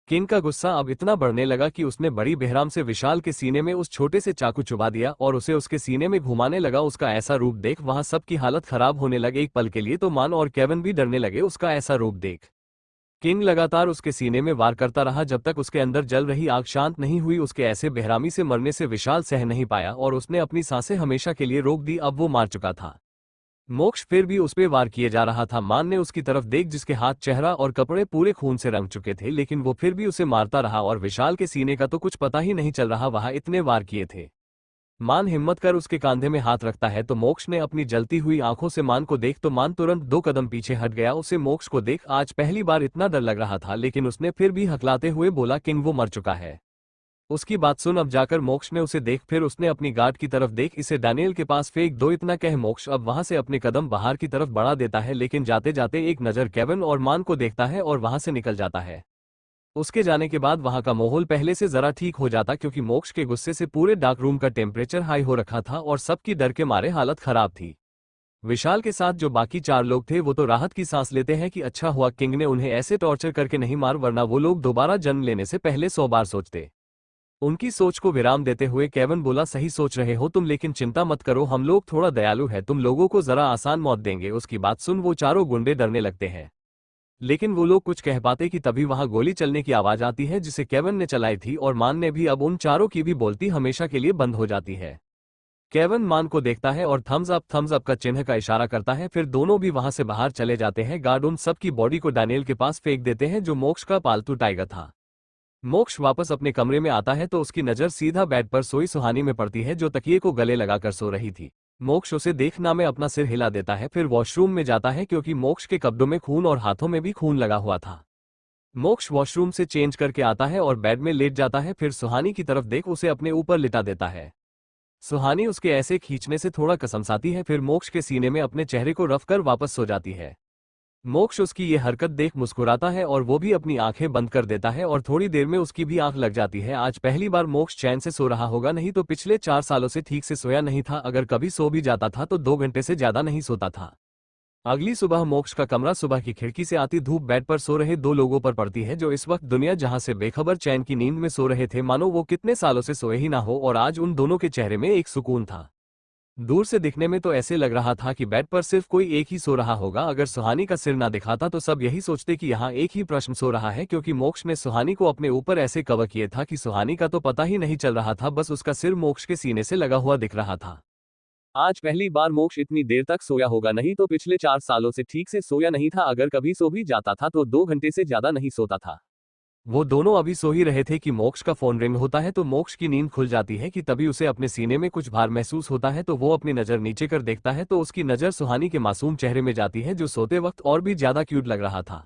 Speaker 1: किंग का गुस्सा अब इतना बढ़ने लगा कि उसने बड़ी बेहराम से विशाल के सीने में उस छोटे से चाकू चुभा दिया और उसे उसके सीने में घुमाने लगा। उसका ऐसा रूप देख वहां सबकी हालत खराब होने लगे। एक पल के लिए तो मान और केविन भी डरने लगे उसका ऐसा रूप देख। किंग लगातार उसके सीने में वार करता रहा जब तक उसके अंदर जल रही आग शांत नहीं हुई। उसके ऐसे बेहरामी से मरने से विशाल सह नहीं पाया और उसने अपनी सांसें हमेशा के लिए रोक दी। अब वो मार चुका था। मोक्ष फिर भी उस पे वार किए जा रहा था। मान ने उसकी तरफ देख, जिसके हाथ, चेहरा और कपड़े पूरे खून से रंग चुके थे, लेकिन वो फिर भी उसे मारता रहा और विशाल के सीने का तो कुछ पता ही नहीं चल रहा, वहां इतने वार किए थे। मान हिम्मत कर उसके कंधे में हाथ रखता है तो मोक्ष ने अपनी जलती हुई आंखों से मान को देख तो मान तुरंत 2 कदम पीछे हट गया। उसे मोक्ष को देख आज पहली बार इतना डर लग रहा था, लेकिन उसने फिर भी हकलाते हुए बोला, किंग वो मर चुका है। उसकी बात सुन अब जाकर मोक्ष ने उसे देख, फिर उसने अपनी गार्ड की तरफ देख, इसे डैनियल के पास फेंक दो। इतना कह मोक्ष अब वहां से अपने कदम बाहर की तरफ बढ़ा देता है, लेकिन जाते जाते एक नजर केविन और मान को देखता है और वहां से निकल जाता है। उसके जाने के बाद वहां का माहौल पहले से जरा ठीक हो जाता, क्योंकि मोक्ष के गुस्से से पूरे डार्क रूम का टेम्परेचर हाई हो रखा था और सबकी डर के मारे हालत खराब थी। विशाल के साथ जो बाकी 4 लोग थे वो तो राहत की सांस लेते हैं कि अच्छा हुआ किंग ने उन्हें ऐसे टॉर्चर करके नहीं मार, वरना वो लोग दोबारा जन्म लेने से पहले 100 बार सोचते। उनकी सोच को विराम देते हुए केविन बोला, सही सोच रहे हो तुम, लेकिन चिंता मत करो, हम लोग थोड़ा दयालु है, तुम लोगों को जरा आसान मौत देंगे। उसकी बात सुन वो चारों गुंडे डरने लगते हैं, लेकिन वो लोग कुछ कह पाते कि तभी वहां गोली चलने की आवाज आती है, जिसे केविन ने चलाई थी और मान ने भी। अब उन चारों की भी बोलती हमेशा के लिए बंद हो जाती है। केविन मान को देखता है और थम्स अप का चिन्ह का इशारा करता है, फिर दोनों भी वहां से बाहर चले जाते हैं। गार्ड उन सब की बॉडी को डैनियल के पास फेंक देते हैं, जो मोक्ष का पालतू टाइगर था। मोक्ष वापस अपने कमरे में आता है तो उसकी नजर सीधा बेड पर सोई सुहानी में पड़ती है, जो तकिए को गले लगाकर सो रही थी। मोक्ष उसे देखना में अपना सिर हिला देता है, फिर वॉशरूम में जाता है क्योंकि मोक्ष के कपड़ों में खून और हाथों में भी खून लगा हुआ था। मोक्ष वॉशरूम से चेंज करके आता है और बेड में लेट जाता है, फिर सुहानी की तरफ देख उसे अपने ऊपर लिटा देता है। सुहानी उसके ऐसे खींचने से थोड़ा कसमसाती है, फिर मोक्ष के सीने में अपने चेहरे को रफ कर वापस सो जाती है। मोक्ष उसकी ये हरकत देख मुस्कुराता है और वो भी अपनी आंखें बंद कर देता है और थोड़ी देर में उसकी भी आंख लग जाती है। आज पहली बार मोक्ष चैन से सो रहा होगा, नहीं तो पिछले 4 सालों से ठीक से सोया नहीं था। अगर कभी सो भी जाता था तो 2 घंटे से ज्यादा नहीं सोता था। अगली सुबह मोक्ष का कमरा सुबह की खिड़की से आती धूप बेड पर सो रहे 2 लोगों पर पड़ती है, जो इस वक्त दुनिया जहां से बेखबर चैन की नींद में सो रहे थे, मानो वो कितने सालों से सोए ही ना हो। और आज उन दोनों के चेहरे में एक सुकून था। दूर से दिखने में तो ऐसे लग रहा था कि बेड पर सिर्फ कोई एक ही सो रहा होगा। अगर सुहानी का सिर ना दिखाता तो सब यही सोचते कि यहाँ एक ही प्रश्न सो रहा है, क्योंकि मोक्ष ने सुहानी को अपने ऊपर ऐसे कवर किए था कि सुहानी का तो पता ही नहीं चल रहा था, बस उसका सिर मोक्ष के सीने से लगा हुआ दिख रहा था। आज पहली बार मोक्ष इतनी देर तक सोया होगा, नहीं तो पिछले 4 सालों से ठीक से सोया नहीं था। अगर कभी सो भी जाता था तो 2 घंटे से ज्यादा नहीं सोता था। वो दोनों अभी सो ही रहे थे कि मोक्ष का फोन रिंग होता है, तो मोक्ष की नींद खुल जाती है कि तभी उसे अपने सीने में कुछ भार महसूस होता है। तो वो अपनी नजर नीचे कर देखता है तो उसकी नजर सुहानी के मासूम चेहरे में जाती है, जो सोते वक्त और भी ज्यादा क्यूट लग रहा था।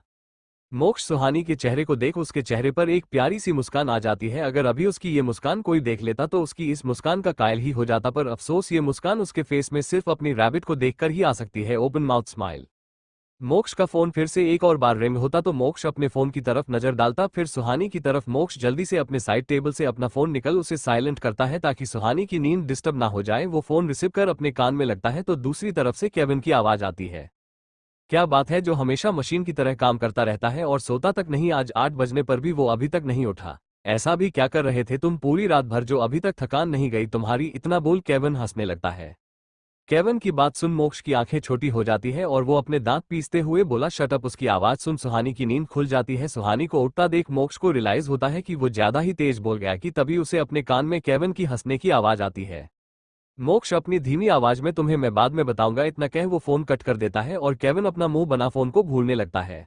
Speaker 1: मोक्ष सुहानी के चेहरे को देख उसके चेहरे पर एक प्यारी सी मुस्कान आ जाती है। अगर अभी उसकी ये मुस्कान कोई देख लेता तो उसकी इस मुस्कान का कायल ही हो जाता, पर अफसोस ये मुस्कान उसके फेस में सिर्फ अपनी रैबिट को देखकर ही आ सकती है, ओपन माउथ स्माइल। मोक्ष का फोन फिर से एक और बार रिंग होता तो मोक्ष अपने फोन की तरफ नजर डालता, फिर सुहानी की तरफ। मोक्ष जल्दी से अपने साइड टेबल से अपना फोन निकल उसे साइलेंट करता है ताकि सुहानी की नींद डिस्टर्ब ना हो जाए। वो फोन रिसीव कर अपने कान में लगता है तो दूसरी तरफ से केविन की आवाज आती है। क्या बात है, जो हमेशा मशीन की तरह काम करता रहता है और सोता तक नहीं, आज 8 बजने पर भी वो अभी तक नहीं उठा। ऐसा भी क्या कर रहे थे तुम पूरी रात भर जो अभी तक थकान नहीं गई तुम्हारी? इतना बोल केविन हंसने लगता है। केविन की बात सुन मोक्ष की आंखें छोटी हो जाती है और वो अपने दांत पीसते हुए बोला शट अप। उसकी आवाज सुन सुहानी की नींद खुल जाती है। सुहानी को उठता देख मोक्ष को रियलाइज होता है कि वो ज्यादा ही तेज बोल गया कि तभी उसे अपने कान में केविन की हंसने की आवाज आती है। मोक्ष अपनी धीमी आवाज में तुम्हें मैं बाद में बताऊंगा इतना कह वो फोन कट कर देता है और केविन अपना मुंह बना फोन को भूलने लगता है।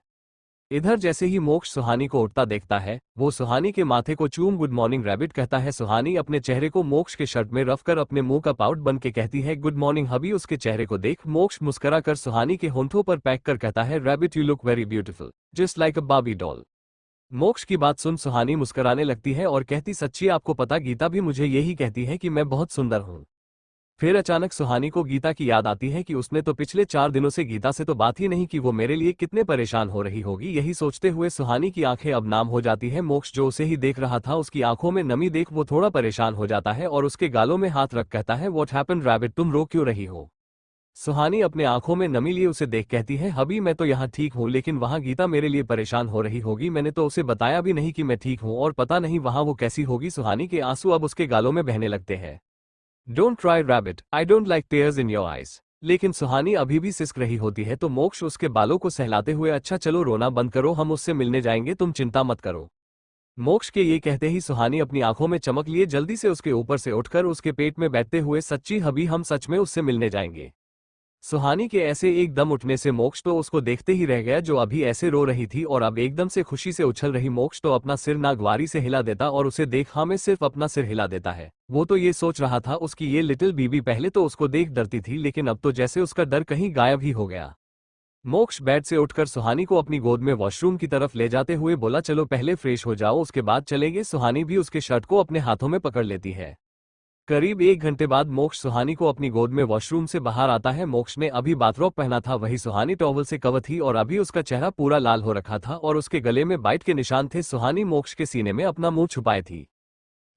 Speaker 1: इधर जैसे ही मोक्ष सुहानी को उठता देखता है वो सुहानी के माथे को चूम गुड मॉर्निंग रैबिट कहता है। सुहानी अपने चेहरे को मोक्ष के शर्ट में रफ कर अपने मुंह का पाउट बन के कहती है गुड मॉर्निंग हबी। उसके चेहरे को देख मोक्ष मुस्कुरा कर सुहानी के होंठों पर पैक कर कहता है rabbit you look very beautiful just like a Barbie doll. मोक्ष की बात सुन सुहानी मुस्कुराने लगती है और कहती सच्ची आपको पता गीता भी मुझे यही कहती है कि मैं बहुत सुंदर हूँ। फिर अचानक सुहानी को गीता की याद आती है कि उसने तो पिछले 4 दिनों से गीता से तो बात ही नहीं की, वो मेरे लिए कितने परेशान हो रही होगी। यही सोचते हुए सुहानी की आंखें अब नाम हो जाती है। मोक्ष जो उसे ही देख रहा था उसकी आंखों में नमी देख वो थोड़ा परेशान हो जाता है और उसके गालों में हाथ रख कहता है व्हाट हैपेंड रैबिट तुम रो क्यों रही हो। सुहानी अपने आंखों में नमी लिए उसे देख कहती है हबी मैं तो यहाँ ठीक हूँ लेकिन वहाँ गीता मेरे लिए परेशान हो रही होगी, मैंने तो उसे बताया भी नहीं कि मैं ठीक हूँ और पता नहीं वहाँ वो कैसी होगी। सुहानी के आंसू अब उसके गालों में बहने लगते हैं। Don't try rabbit I don't like tears in your eyes. लेकिन सुहानी अभी भी सिसक रही होती है तो मोक्ष उसके बालों को सहलाते हुए अच्छा चलो रोना बंद करो हम उससे मिलने जाएंगे तुम चिंता मत करो। मोक्ष के ये कहते ही सुहानी अपनी आंखों में चमक लिए जल्दी से उसके ऊपर से उठकर उसके पेट में बैठते हुए सच्ची हबी हम सच में उससे मिलने जाएंगे। सुहानी के ऐसे एकदम उठने से मोक्ष तो उसको देखते ही रह गया जो अभी ऐसे रो रही थी और अब एकदम से खुशी से उछल रही। मोक्ष तो अपना सिर नागवारी से हिला देता और उसे देख हाँ में सिर्फ अपना सिर हिला देता है। वो तो ये सोच रहा था उसकी ये लिटिल बीबी पहले तो उसको देख डरती थी लेकिन अब तो जैसे उसका डर कहीं गायब ही हो गया। मोक्ष बेड से उठकर सुहानी को अपनी गोद में वॉशरूम की तरफ ले जाते हुए बोला चलो पहले फ्रेश हो जाओ उसके बाद चलेंगे। सुहानी भी उसके शर्ट को अपने हाथों में पकड़ लेती है। करीब 1 घंटे बाद मोक्ष सुहानी को अपनी गोद में वॉशरूम से बाहर आता है। मोक्ष ने अभी बाथरोब पहना था, वही सुहानी टॉवल से कवर थी और अभी उसका चेहरा पूरा लाल हो रखा था और उसके गले में बाइट के निशान थे। सुहानी मोक्ष के सीने में अपना मुंह छुपाए थी।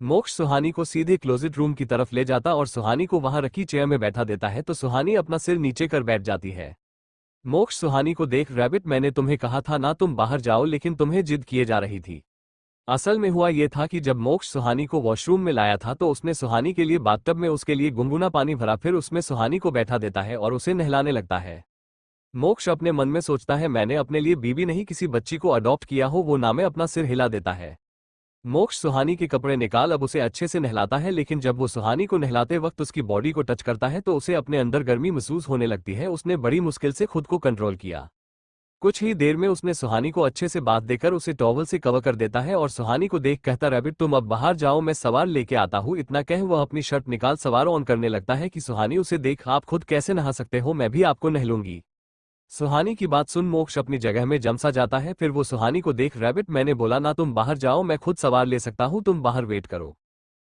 Speaker 1: मोक्ष सुहानी को सीधे क्लोजेट रूम की तरफ ले जाता और सुहानी को वहां रखी चेयर में बैठा देता है तो सुहानी अपना सिर नीचे कर बैठ जाती है। मोक्ष सुहानी को देख रैबिट मैंने तुम्हें कहा था ना तुम बाहर जाओ लेकिन तुम्हें जिद किए जा रही थी। असल में हुआ ये था कि जब मोक्ष सुहानी को वॉशरूम में लाया था तो उसने सुहानी के लिए बाथटब में उसके लिए गुनगुना पानी भरा, फिर उसमें सुहानी को बैठा देता है और उसे नहलाने लगता है। मोक्ष अपने मन में सोचता है मैंने अपने लिए बीबी नहीं किसी बच्ची को अडॉप्ट किया हो, वो नामे अपना सिर हिला देता है। मोक्ष सुहानी के कपड़े निकाल अब उसे अच्छे से नहलाता है लेकिन जब वो सुहानी को नहलाते वक्त उसकी बॉडी को टच करता है तो उसे अपने अंदर गर्मी महसूस होने लगती है। उसने बड़ी मुश्किल से खुद को कंट्रोल किया। कुछ ही देर में उसने सुहानी को अच्छे से बात देकर उसे टॉवल से कवर कर देता है और सुहानी को देख कहता रैबिट तुम अब बाहर जाओ मैं सवार लेके आता हूँ। इतना कह वह अपनी शर्ट निकाल सवार ऑन करने लगता है कि सुहानी उसे देख आप खुद कैसे नहा सकते हो, मैं भी आपको नहलूंगी। सुहानी की बात सुन मोक्ष अपनी जगह में जमसा जाता है। फिर वो सुहानी को देख रैबिट मैंने बोला ना तुम बाहर जाओ, मैं खुद सवार ले सकता हूँ, तुम बाहर वेट करो।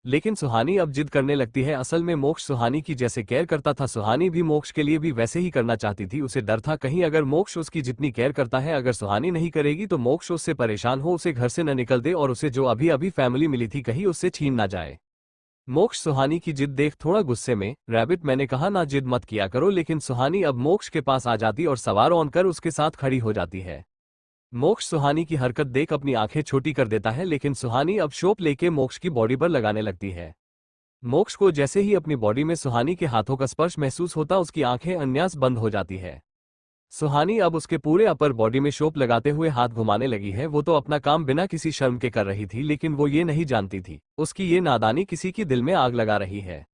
Speaker 1: लेकिन सुहानी अब जिद करने लगती है। असल में मोक्ष सुहानी की जैसे केयर करता था सुहानी भी मोक्ष के लिए भी वैसे ही करना चाहती थी। उसे डर था कहीं अगर मोक्ष उसकी जितनी केयर करता है अगर सुहानी नहीं करेगी तो मोक्ष उससे परेशान हो, उसे घर से न निकल दे और उसे जो अभी अभी फैमिली मिली थी कहीं उससे छीन ना जाए। मोक्ष सुहानी की जिद देख थोड़ा गुस्से में रैबिट मैंने कहा ना जिद मत किया करो, लेकिन सुहानी अब मोक्ष के पास आ जाती और सवार ऑन कर उसके साथ खड़ी हो जाती है। मोक्ष सुहानी की हरकत देख अपनी आंखें छोटी कर देता है लेकिन सुहानी अब शोप लेके मोक्ष की बॉडी पर लगाने लगती है। मोक्ष को जैसे ही अपनी बॉडी में सुहानी के हाथों का स्पर्श महसूस होता उसकी आंखें अन्यास बंद हो जाती है। सुहानी अब उसके पूरे अपर बॉडी में शोप लगाते हुए हाथ घुमाने लगी है। वो तो अपना काम बिना किसी शर्म के कर रही थी लेकिन वो ये नहीं जानती थी उसकी ये नादानी किसी की दिल में आग लगा रही है।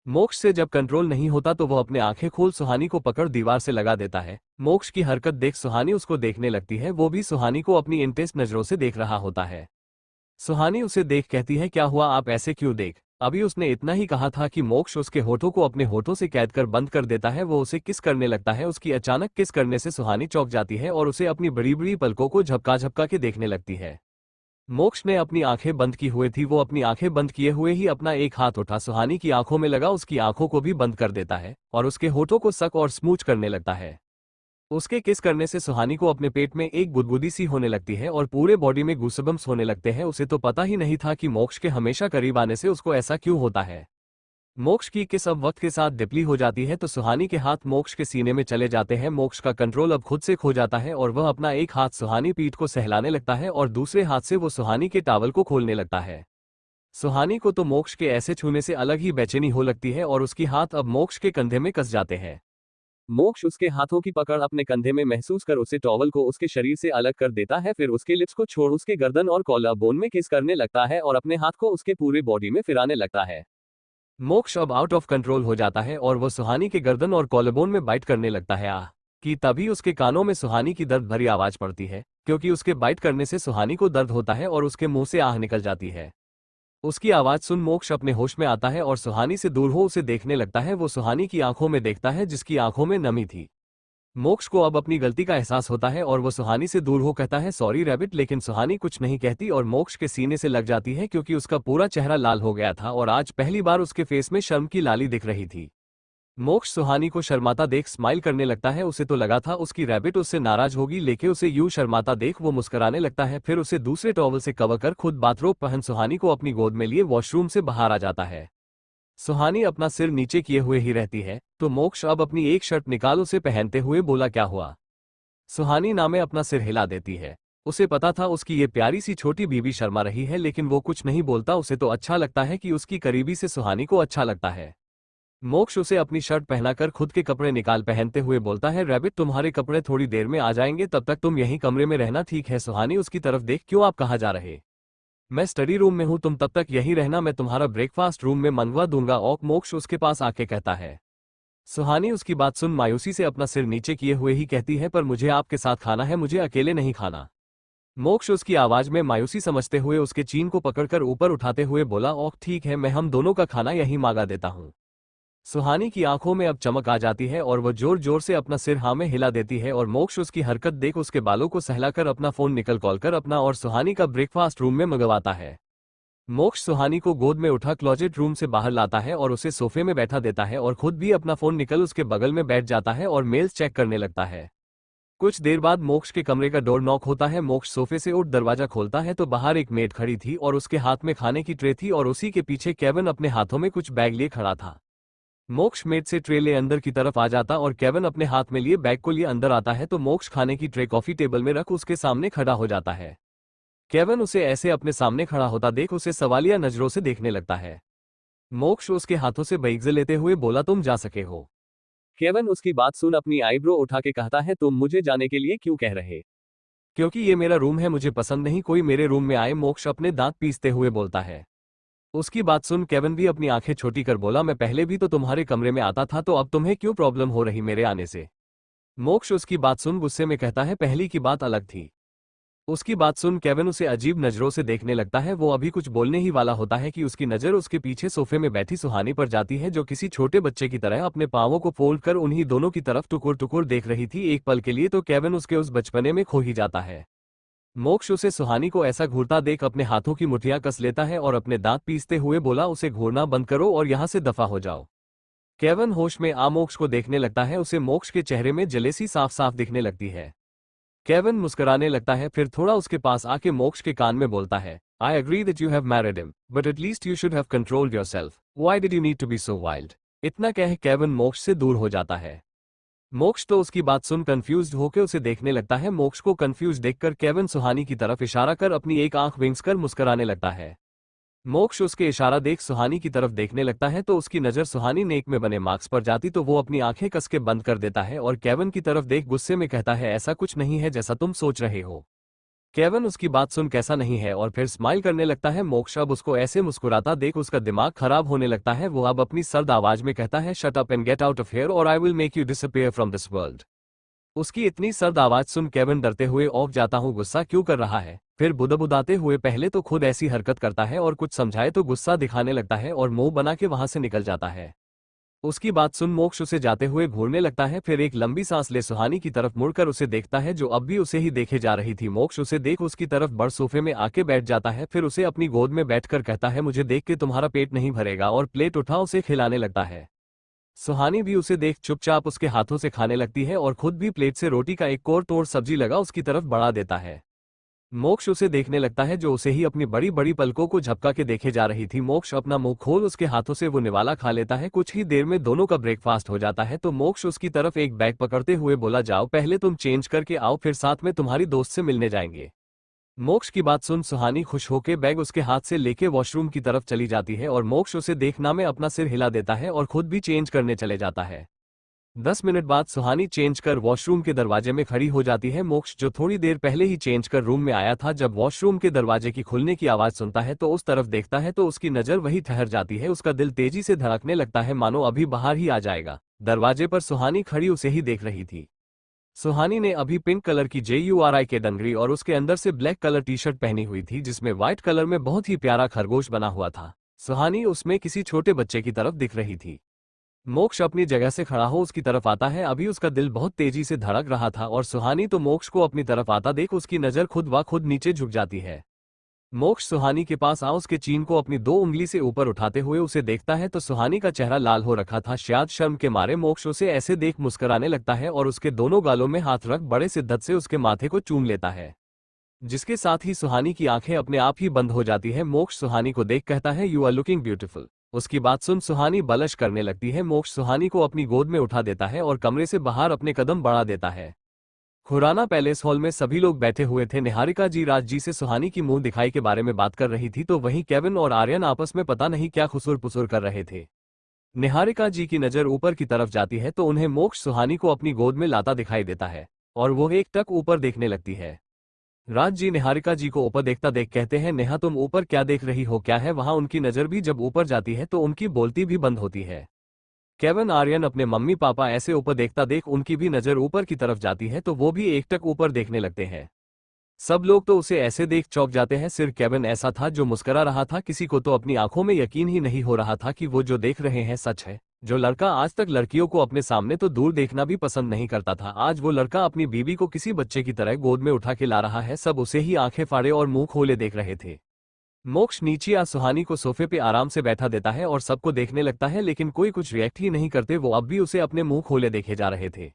Speaker 1: मोक्ष से जब कंट्रोल नहीं होता तो वो अपने आंखें खोल सुहानी को पकड़ दीवार से लगा देता है। मोक्ष की हरकत देख सुहानी उसको देखने लगती है, वो भी सुहानी को अपनी इंटेंस नजरों से देख रहा होता है। सुहानी उसे देख कहती है क्या हुआ आप ऐसे क्यों देख। अभी उसने इतना ही कहा था कि मोक्ष उसके होठों को अपने होठों से कैद कर बंद कर देता है। वो उसे किस करने लगता है। उसकी अचानक किस करने से सुहानी चौंक जाती है और उसे अपनी बड़ी बड़ी पलकों को झपका झपका के देखने लगती है। मोक्ष ने अपनी आंखें बंद की हुई थी, वो अपनी आंखें बंद किए हुए ही अपना एक हाथ उठा सुहानी की आंखों में लगा, उसकी आंखों को भी बंद कर देता है और उसके होठों को सक और स्मूच करने लगता है। उसके किस करने से सुहानी को अपने पेट में एक गुदगुदी सी होने लगती है और पूरे बॉडी में गूसबम्स होने लगते हैं। उसे तो पता ही नहीं था कि मोक्ष के हमेशा करीब आने से उसको ऐसा क्यों होता है। मोक्ष की किस अब वक्त के साथ डिपली हो जाती है तो सुहानी के हाथ मोक्ष के सीने में चले जाते हैं। मोक्ष का कंट्रोल अब खुद से खो जाता है और वह अपना एक हाथ सुहानी पीठ को सहलाने लगता है और दूसरे हाथ से वो सुहानी के टावल को खोलने लगता है। सुहानी को तो मोक्ष के ऐसे छूने से अलग ही बेचैनी हो लगती है और उसकी हाथ अब मोक्ष के कंधे में कस जाते हैं। मोक्ष उसके हाथों की पकड़ अपने कंधे में महसूस कर उसे टॉवल को उसके शरीर से अलग कर देता है, फिर उसके लिप्स को छोड़ उसके गर्दन और कॉलर बोन में किस करने लगता है और अपने हाथ को उसके पूरे बॉडी में फिराने लगता है। मोक्ष अब आउट ऑफ कंट्रोल हो जाता है और वो सुहानी के गर्दन और कॉलरबोन में बाइट करने लगता है। आह कि तभी उसके कानों में सुहानी की दर्द भरी आवाज पड़ती है, क्योंकि उसके बाइट करने से सुहानी को दर्द होता है और उसके मुंह से आह निकल जाती है। उसकी आवाज सुन मोक्ष अपने होश में आता है और सुहानी से दूर हो उसे देखने लगता है। वो सुहानी की आंखों में देखता है जिसकी आंखों में नमी थी। मोक्ष को अब अपनी गलती का एहसास होता है और वो सुहानी से दूर हो कहता है सॉरी रैबिट, लेकिन सुहानी कुछ नहीं कहती और मोक्ष के सीने से लग जाती है क्योंकि उसका पूरा चेहरा लाल हो गया था और आज पहली बार उसके फेस में शर्म की लाली दिख रही थी। मोक्ष सुहानी को शर्माता देख स्माइल करने लगता है। उसे तो लगा था उसकी रैबिट उससे नाराज होगी, लेकिन उसे यूं शर्माता देख वो मुस्कुराने लगता है। फिर उसे दूसरे टॉवल से कवर कर खुद बाथरोब पहन सुहानी को अपनी गोद में लिए वॉशरूम से बाहर आ जाता है। सुहानी अपना सिर नीचे किए हुए ही रहती है, तो मोक्ष अब अपनी एक शर्ट निकाल उसे पहनते हुए बोला क्या हुआ। सुहानी नामे अपना सिर हिला देती है। उसे पता था उसकी ये प्यारी सी छोटी बीबी शर्मा रही है, लेकिन वो कुछ नहीं बोलता। उसे तो अच्छा लगता है कि उसकी करीबी से सुहानी को अच्छा लगता है। मोक्ष उसे अपनी शर्ट पहनाकर खुद के कपड़े निकाल पहनते हुए बोलता है रैबिट तुम्हारे कपड़े थोड़ी देर में आ जाएंगे, तब तक तुम यहीं कमरे में रहना, ठीक है। सुहानी उसकी तरफ देख क्यों आप कहाँ जा रहे। मैं स्टडी रूम में हूं, तुम तब तक यहीं रहना, मैं तुम्हारा ब्रेकफास्ट रूम में मंगवा दूंगा। औक मोक्ष उसके पास आके कहता है। सुहानी उसकी बात सुन मायूसी से अपना सिर नीचे किए हुए ही कहती है पर मुझे आपके साथ खाना है, मुझे अकेले नहीं खाना। मोक्ष उसकी आवाज में मायूसी समझते हुए उसके चीन को पकड़कर ऊपर उठाते हुए बोला ओक ठीक है, मैं हम दोनों का खाना यहीं मांगा देता हूं। सुहानी की आंखों में अब चमक आ जाती है और वह जोर जोर से अपना सिर हाँ में हिला देती है और मोक्ष उसकी हरकत देख उसके बालों को सहलाकर अपना फोन निकल कॉल कर अपना और सुहानी का ब्रेकफास्ट रूम में मंगवाता है। मोक्ष सुहानी को गोद में उठा क्लोजेट रूम से बाहर लाता है और उसे सोफे में बैठा देता है और खुद भी अपना फोन निकल उसके बगल में बैठ जाता है और मेल्स चेक करने लगता है। कुछ देर बाद मोक्ष के कमरे का डोर नॉक होता है। मोक्ष सोफे से उठ दरवाजा खोलता है तो बाहर एक मेड खड़ी थी और उसके हाथ में खाने की ट्रे थी और उसी के पीछे केविन अपने हाथों में कुछ बैग लिए खड़ा था। मोक्ष मेड से ट्रे ले अंदर की तरफ आ जाता और केविन अपने हाथ में लिए बैग को लिए अंदर आता है तो मोक्ष खाने की ट्रे कॉफी टेबल में रख उसके सामने खड़ा हो जाता है। केविन उसे ऐसे अपने सामने खड़ा होता देख उसे सवालिया नजरों से देखने लगता है। मोक्ष उसके हाथों से बैग लेते हुए बोला तुम जा सके हो। केविन उसकी बात सुन अपनी आईब्रो उठा के कहता है तुम मुझे जाने के लिए क्यों कह रहे। क्योंकि ये मेरा रूम है, मुझे पसंद नहीं कोई मेरे रूम में आए। मोक्ष अपने दांत पीसते हुए बोलता है। उसकी बात सुन केविन भी अपनी आंखें छोटी कर बोला मैं पहले भी तो तुम्हारे कमरे में आता था, तो अब तुम्हें क्यों प्रॉब्लम हो रही मेरे आने से। मोक्ष उसकी बात सुन गुस्से में कहता है पहली की बात अलग थी। उसकी बात सुन केविन उसे अजीब नजरों से देखने लगता है। वो अभी कुछ बोलने ही वाला होता है कि उसकी नजर उसके पीछे सोफे में बैठी सुहानी पर जाती है, जो किसी छोटे बच्चे की तरह अपने पांवों को फोल्ड कर उन्हीं दोनों की तरफ टुकुर टुकुर देख रही थी। एक पल के लिए तो केविन उसके उस बचपने में खो ही जाता है। मोक्ष उसे सुहानी को ऐसा घूरता देख अपने हाथों की मुठ्ठियां कस लेता है और अपने दांत पीसते हुए बोला उसे घूरना बंद करो और यहां से दफा हो जाओ। केविन होश में आ मोक्ष को देखने लगता है। उसे मोक्ष के चेहरे में जलेसी साफ साफ दिखने लगती है। केविन मुस्कुराने लगता है, फिर थोड़ा उसके पास आके मोक्ष के कान में बोलता है I agree that you have married him, but at least you should have controlled yourself, why did you need to be so wild. इतना कह केविन मोक्ष से दूर हो जाता है। मोक्ष तो उसकी बात सुन कंफ्यूज्ड होकर उसे देखने लगता है। मोक्ष को कंफ्यूज देखकर केविन सुहानी की तरफ इशारा कर अपनी एक आंख विंग्स कर मुस्कुराने लगता है। मोक्ष उसके इशारा देख सुहानी की तरफ देखने लगता है तो उसकी नजर सुहानी नेक में बने मार्क्स पर जाती तो वो अपनी आंखें कस के बंद कर देता है और केविन की तरफ देख गुस्से में कहता है ऐसा कुछ नहीं है जैसा तुम सोच रहे हो। केविन उसकी बात सुन कैसा नहीं है और फिर स्माइल करने लगता है। मोक्ष अब उसको ऐसे मुस्कुराता देख उसका दिमाग खराब होने लगता है। वो अब अपनी सर्द आवाज में कहता है shut up and get out of here और I will make you disappear from this world. उसकी इतनी सर्द आवाज सुन केविन डरते हुए ऑफ जाता हूँ, गुस्सा क्यों कर रहा है। फिर बुदबुदाते हुए पहले तो खुद ऐसी हरकत करता है और कुछ समझाए तो गुस्सा दिखाने लगता है और मुंह बना के वहां से निकल जाता है। उसकी बात सुन मोक्ष उसे जाते हुए घूरने लगता है। फिर एक लंबी सांस ले सुहानी की तरफ मुड़कर उसे देखता है जो अब भी उसे ही देखे जा रही थी। मोक्ष उसे देख उसकी तरफ बढ़ सोफे में आके बैठ जाता है। फिर उसे अपनी गोद में बैठकर कहता है मुझे देख के तुम्हारा पेट नहीं भरेगा, और प्लेट उठा उसे खिलाने लगता है। सुहानी भी उसे देख चुपचाप उसके हाथों से खाने लगती है और खुद भी प्लेट से रोटी का एक कोर तोड़ सब्जी लगा उसकी तरफ बढ़ा देता है। मोक्ष उसे देखने लगता है जो उसे ही अपनी बड़ी बड़ी पलकों को झपका के देखे जा रही थी। मोक्ष अपना मुंह खोल उसके हाथों से वो निवाला खा लेता है। कुछ ही देर में दोनों का ब्रेकफास्ट हो जाता है तो मोक्ष उसकी तरफ एक बैग पकड़ते हुए बोला जाओ पहले तुम चेंज करके आओ, फिर साथ में तुम्हारी दोस्त से मिलने जाएंगे। मोक्ष की बात सुन सुहानी खुश होकर बैग उसके हाथ से लेके वॉशरूम की तरफ चली जाती है और मोक्ष उसे देखना में अपना सिर हिला देता है और खुद भी चेंज करने चले जाता है। 10 मिनट बाद सुहानी चेंज कर वॉशरूम के दरवाजे में खड़ी हो जाती है। मोक्ष जो थोड़ी देर पहले ही चेंज कर रूम में आया था, जब वॉशरूम के दरवाजे की खुलने की आवाज सुनता है तो उस तरफ देखता है तो उसकी नजर वही ठहर जाती है। उसका दिल तेजी से धड़कने लगता है, मानो अभी बाहर ही आ जाएगा। दरवाजे पर सुहानी खड़ी उसे ही देख रही थी। सुहानी ने अभी पिंक कलर की JURI के डंगरी और उसके अंदर से ब्लैक कलर टी शर्ट पहनी हुई थी, जिसमें व्हाइट कलर में बहुत ही प्यारा खरगोश बना हुआ था। सुहानी उसमें किसी छोटे बच्चे की तरफ दिख रही थी। मोक्ष अपनी जगह से खड़ा हो उसकी तरफ आता है। अभी उसका दिल बहुत तेजी से धड़क रहा था और सुहानी तो मोक्ष को अपनी तरफ आता देख उसकी नजर खुद व खुद नीचे झुक जाती है। मोक्ष सुहानी के पास आ उसके चीन को अपनी 2 उंगली से ऊपर उठाते हुए उसे देखता है तो सुहानी का चेहरा लाल हो रखा था। शायद शर्म के मारे मोक्ष उसे ऐसे देख मुस्कुराने लगता है और उसके दोनों गालों में हाथ रख बड़े शिद्दत से उसके माथे को चूम लेता है, जिसके साथ ही सुहानी की आंखें अपने आप ही बंद हो जाती है। मोक्ष सुहानी को देख कहता है, यू आर लुकिंग ब्यूटीफुल। उसकी बात सुन सुहानी बलश करने लगती है। मोक्ष सुहानी को अपनी गोद में उठा देता है और कमरे से बाहर अपने कदम बढ़ा देता है। खुराना पैलेस हॉल में सभी लोग बैठे हुए थे। निहारिका जी राज जी से सुहानी की मुंह दिखाई के बारे में बात कर रही थी तो वहीं केविन और आर्यन आपस में पता नहीं क्या खुसुर पुसुर कर रहे थे। निहारिका जी की नजर ऊपर की तरफ जाती है तो उन्हें मोक्ष सुहानी को अपनी गोद में लाता दिखाई देता है और वो एक टक ऊपर देखने लगती है। राज जी निहारिका जी को ऊपर देखता देख कहते हैं, नेहा तुम ऊपर क्या देख रही हो, क्या है वहां? उनकी नजर भी जब ऊपर जाती है तो उनकी बोलती भी बंद होती है। केविन आर्यन अपने मम्मी पापा ऐसे ऊपर देखता देख उनकी भी नजर ऊपर की तरफ जाती है तो वो भी एकटक ऊपर देखने लगते हैं। सब लोग तो उसे ऐसे देख चौंक जाते हैं। सिर्फ केविन ऐसा था जो मुस्कुरा रहा था। किसी को तो अपनी आंखों में यकीन ही नहीं हो रहा था कि वो जो देख रहे हैं सच है। जो लड़का आज तक लड़कियों को अपने सामने तो दूर देखना भी पसंद नहीं करता था, आज वो लड़का अपनी बीवी को किसी बच्चे की तरह गोद में उठा के ला रहा है। सब उसे ही आंखें फाड़े और मुंह खोले देख रहे थे। मोक्ष नीचे आ सुहानी को सोफे पे आराम से बैठा देता है और सबको देखने लगता है, लेकिन कोई कुछ रिएक्ट ही नहीं करते। वो अब भी उसे अपने मुंह खोले देखे जा रहे थे।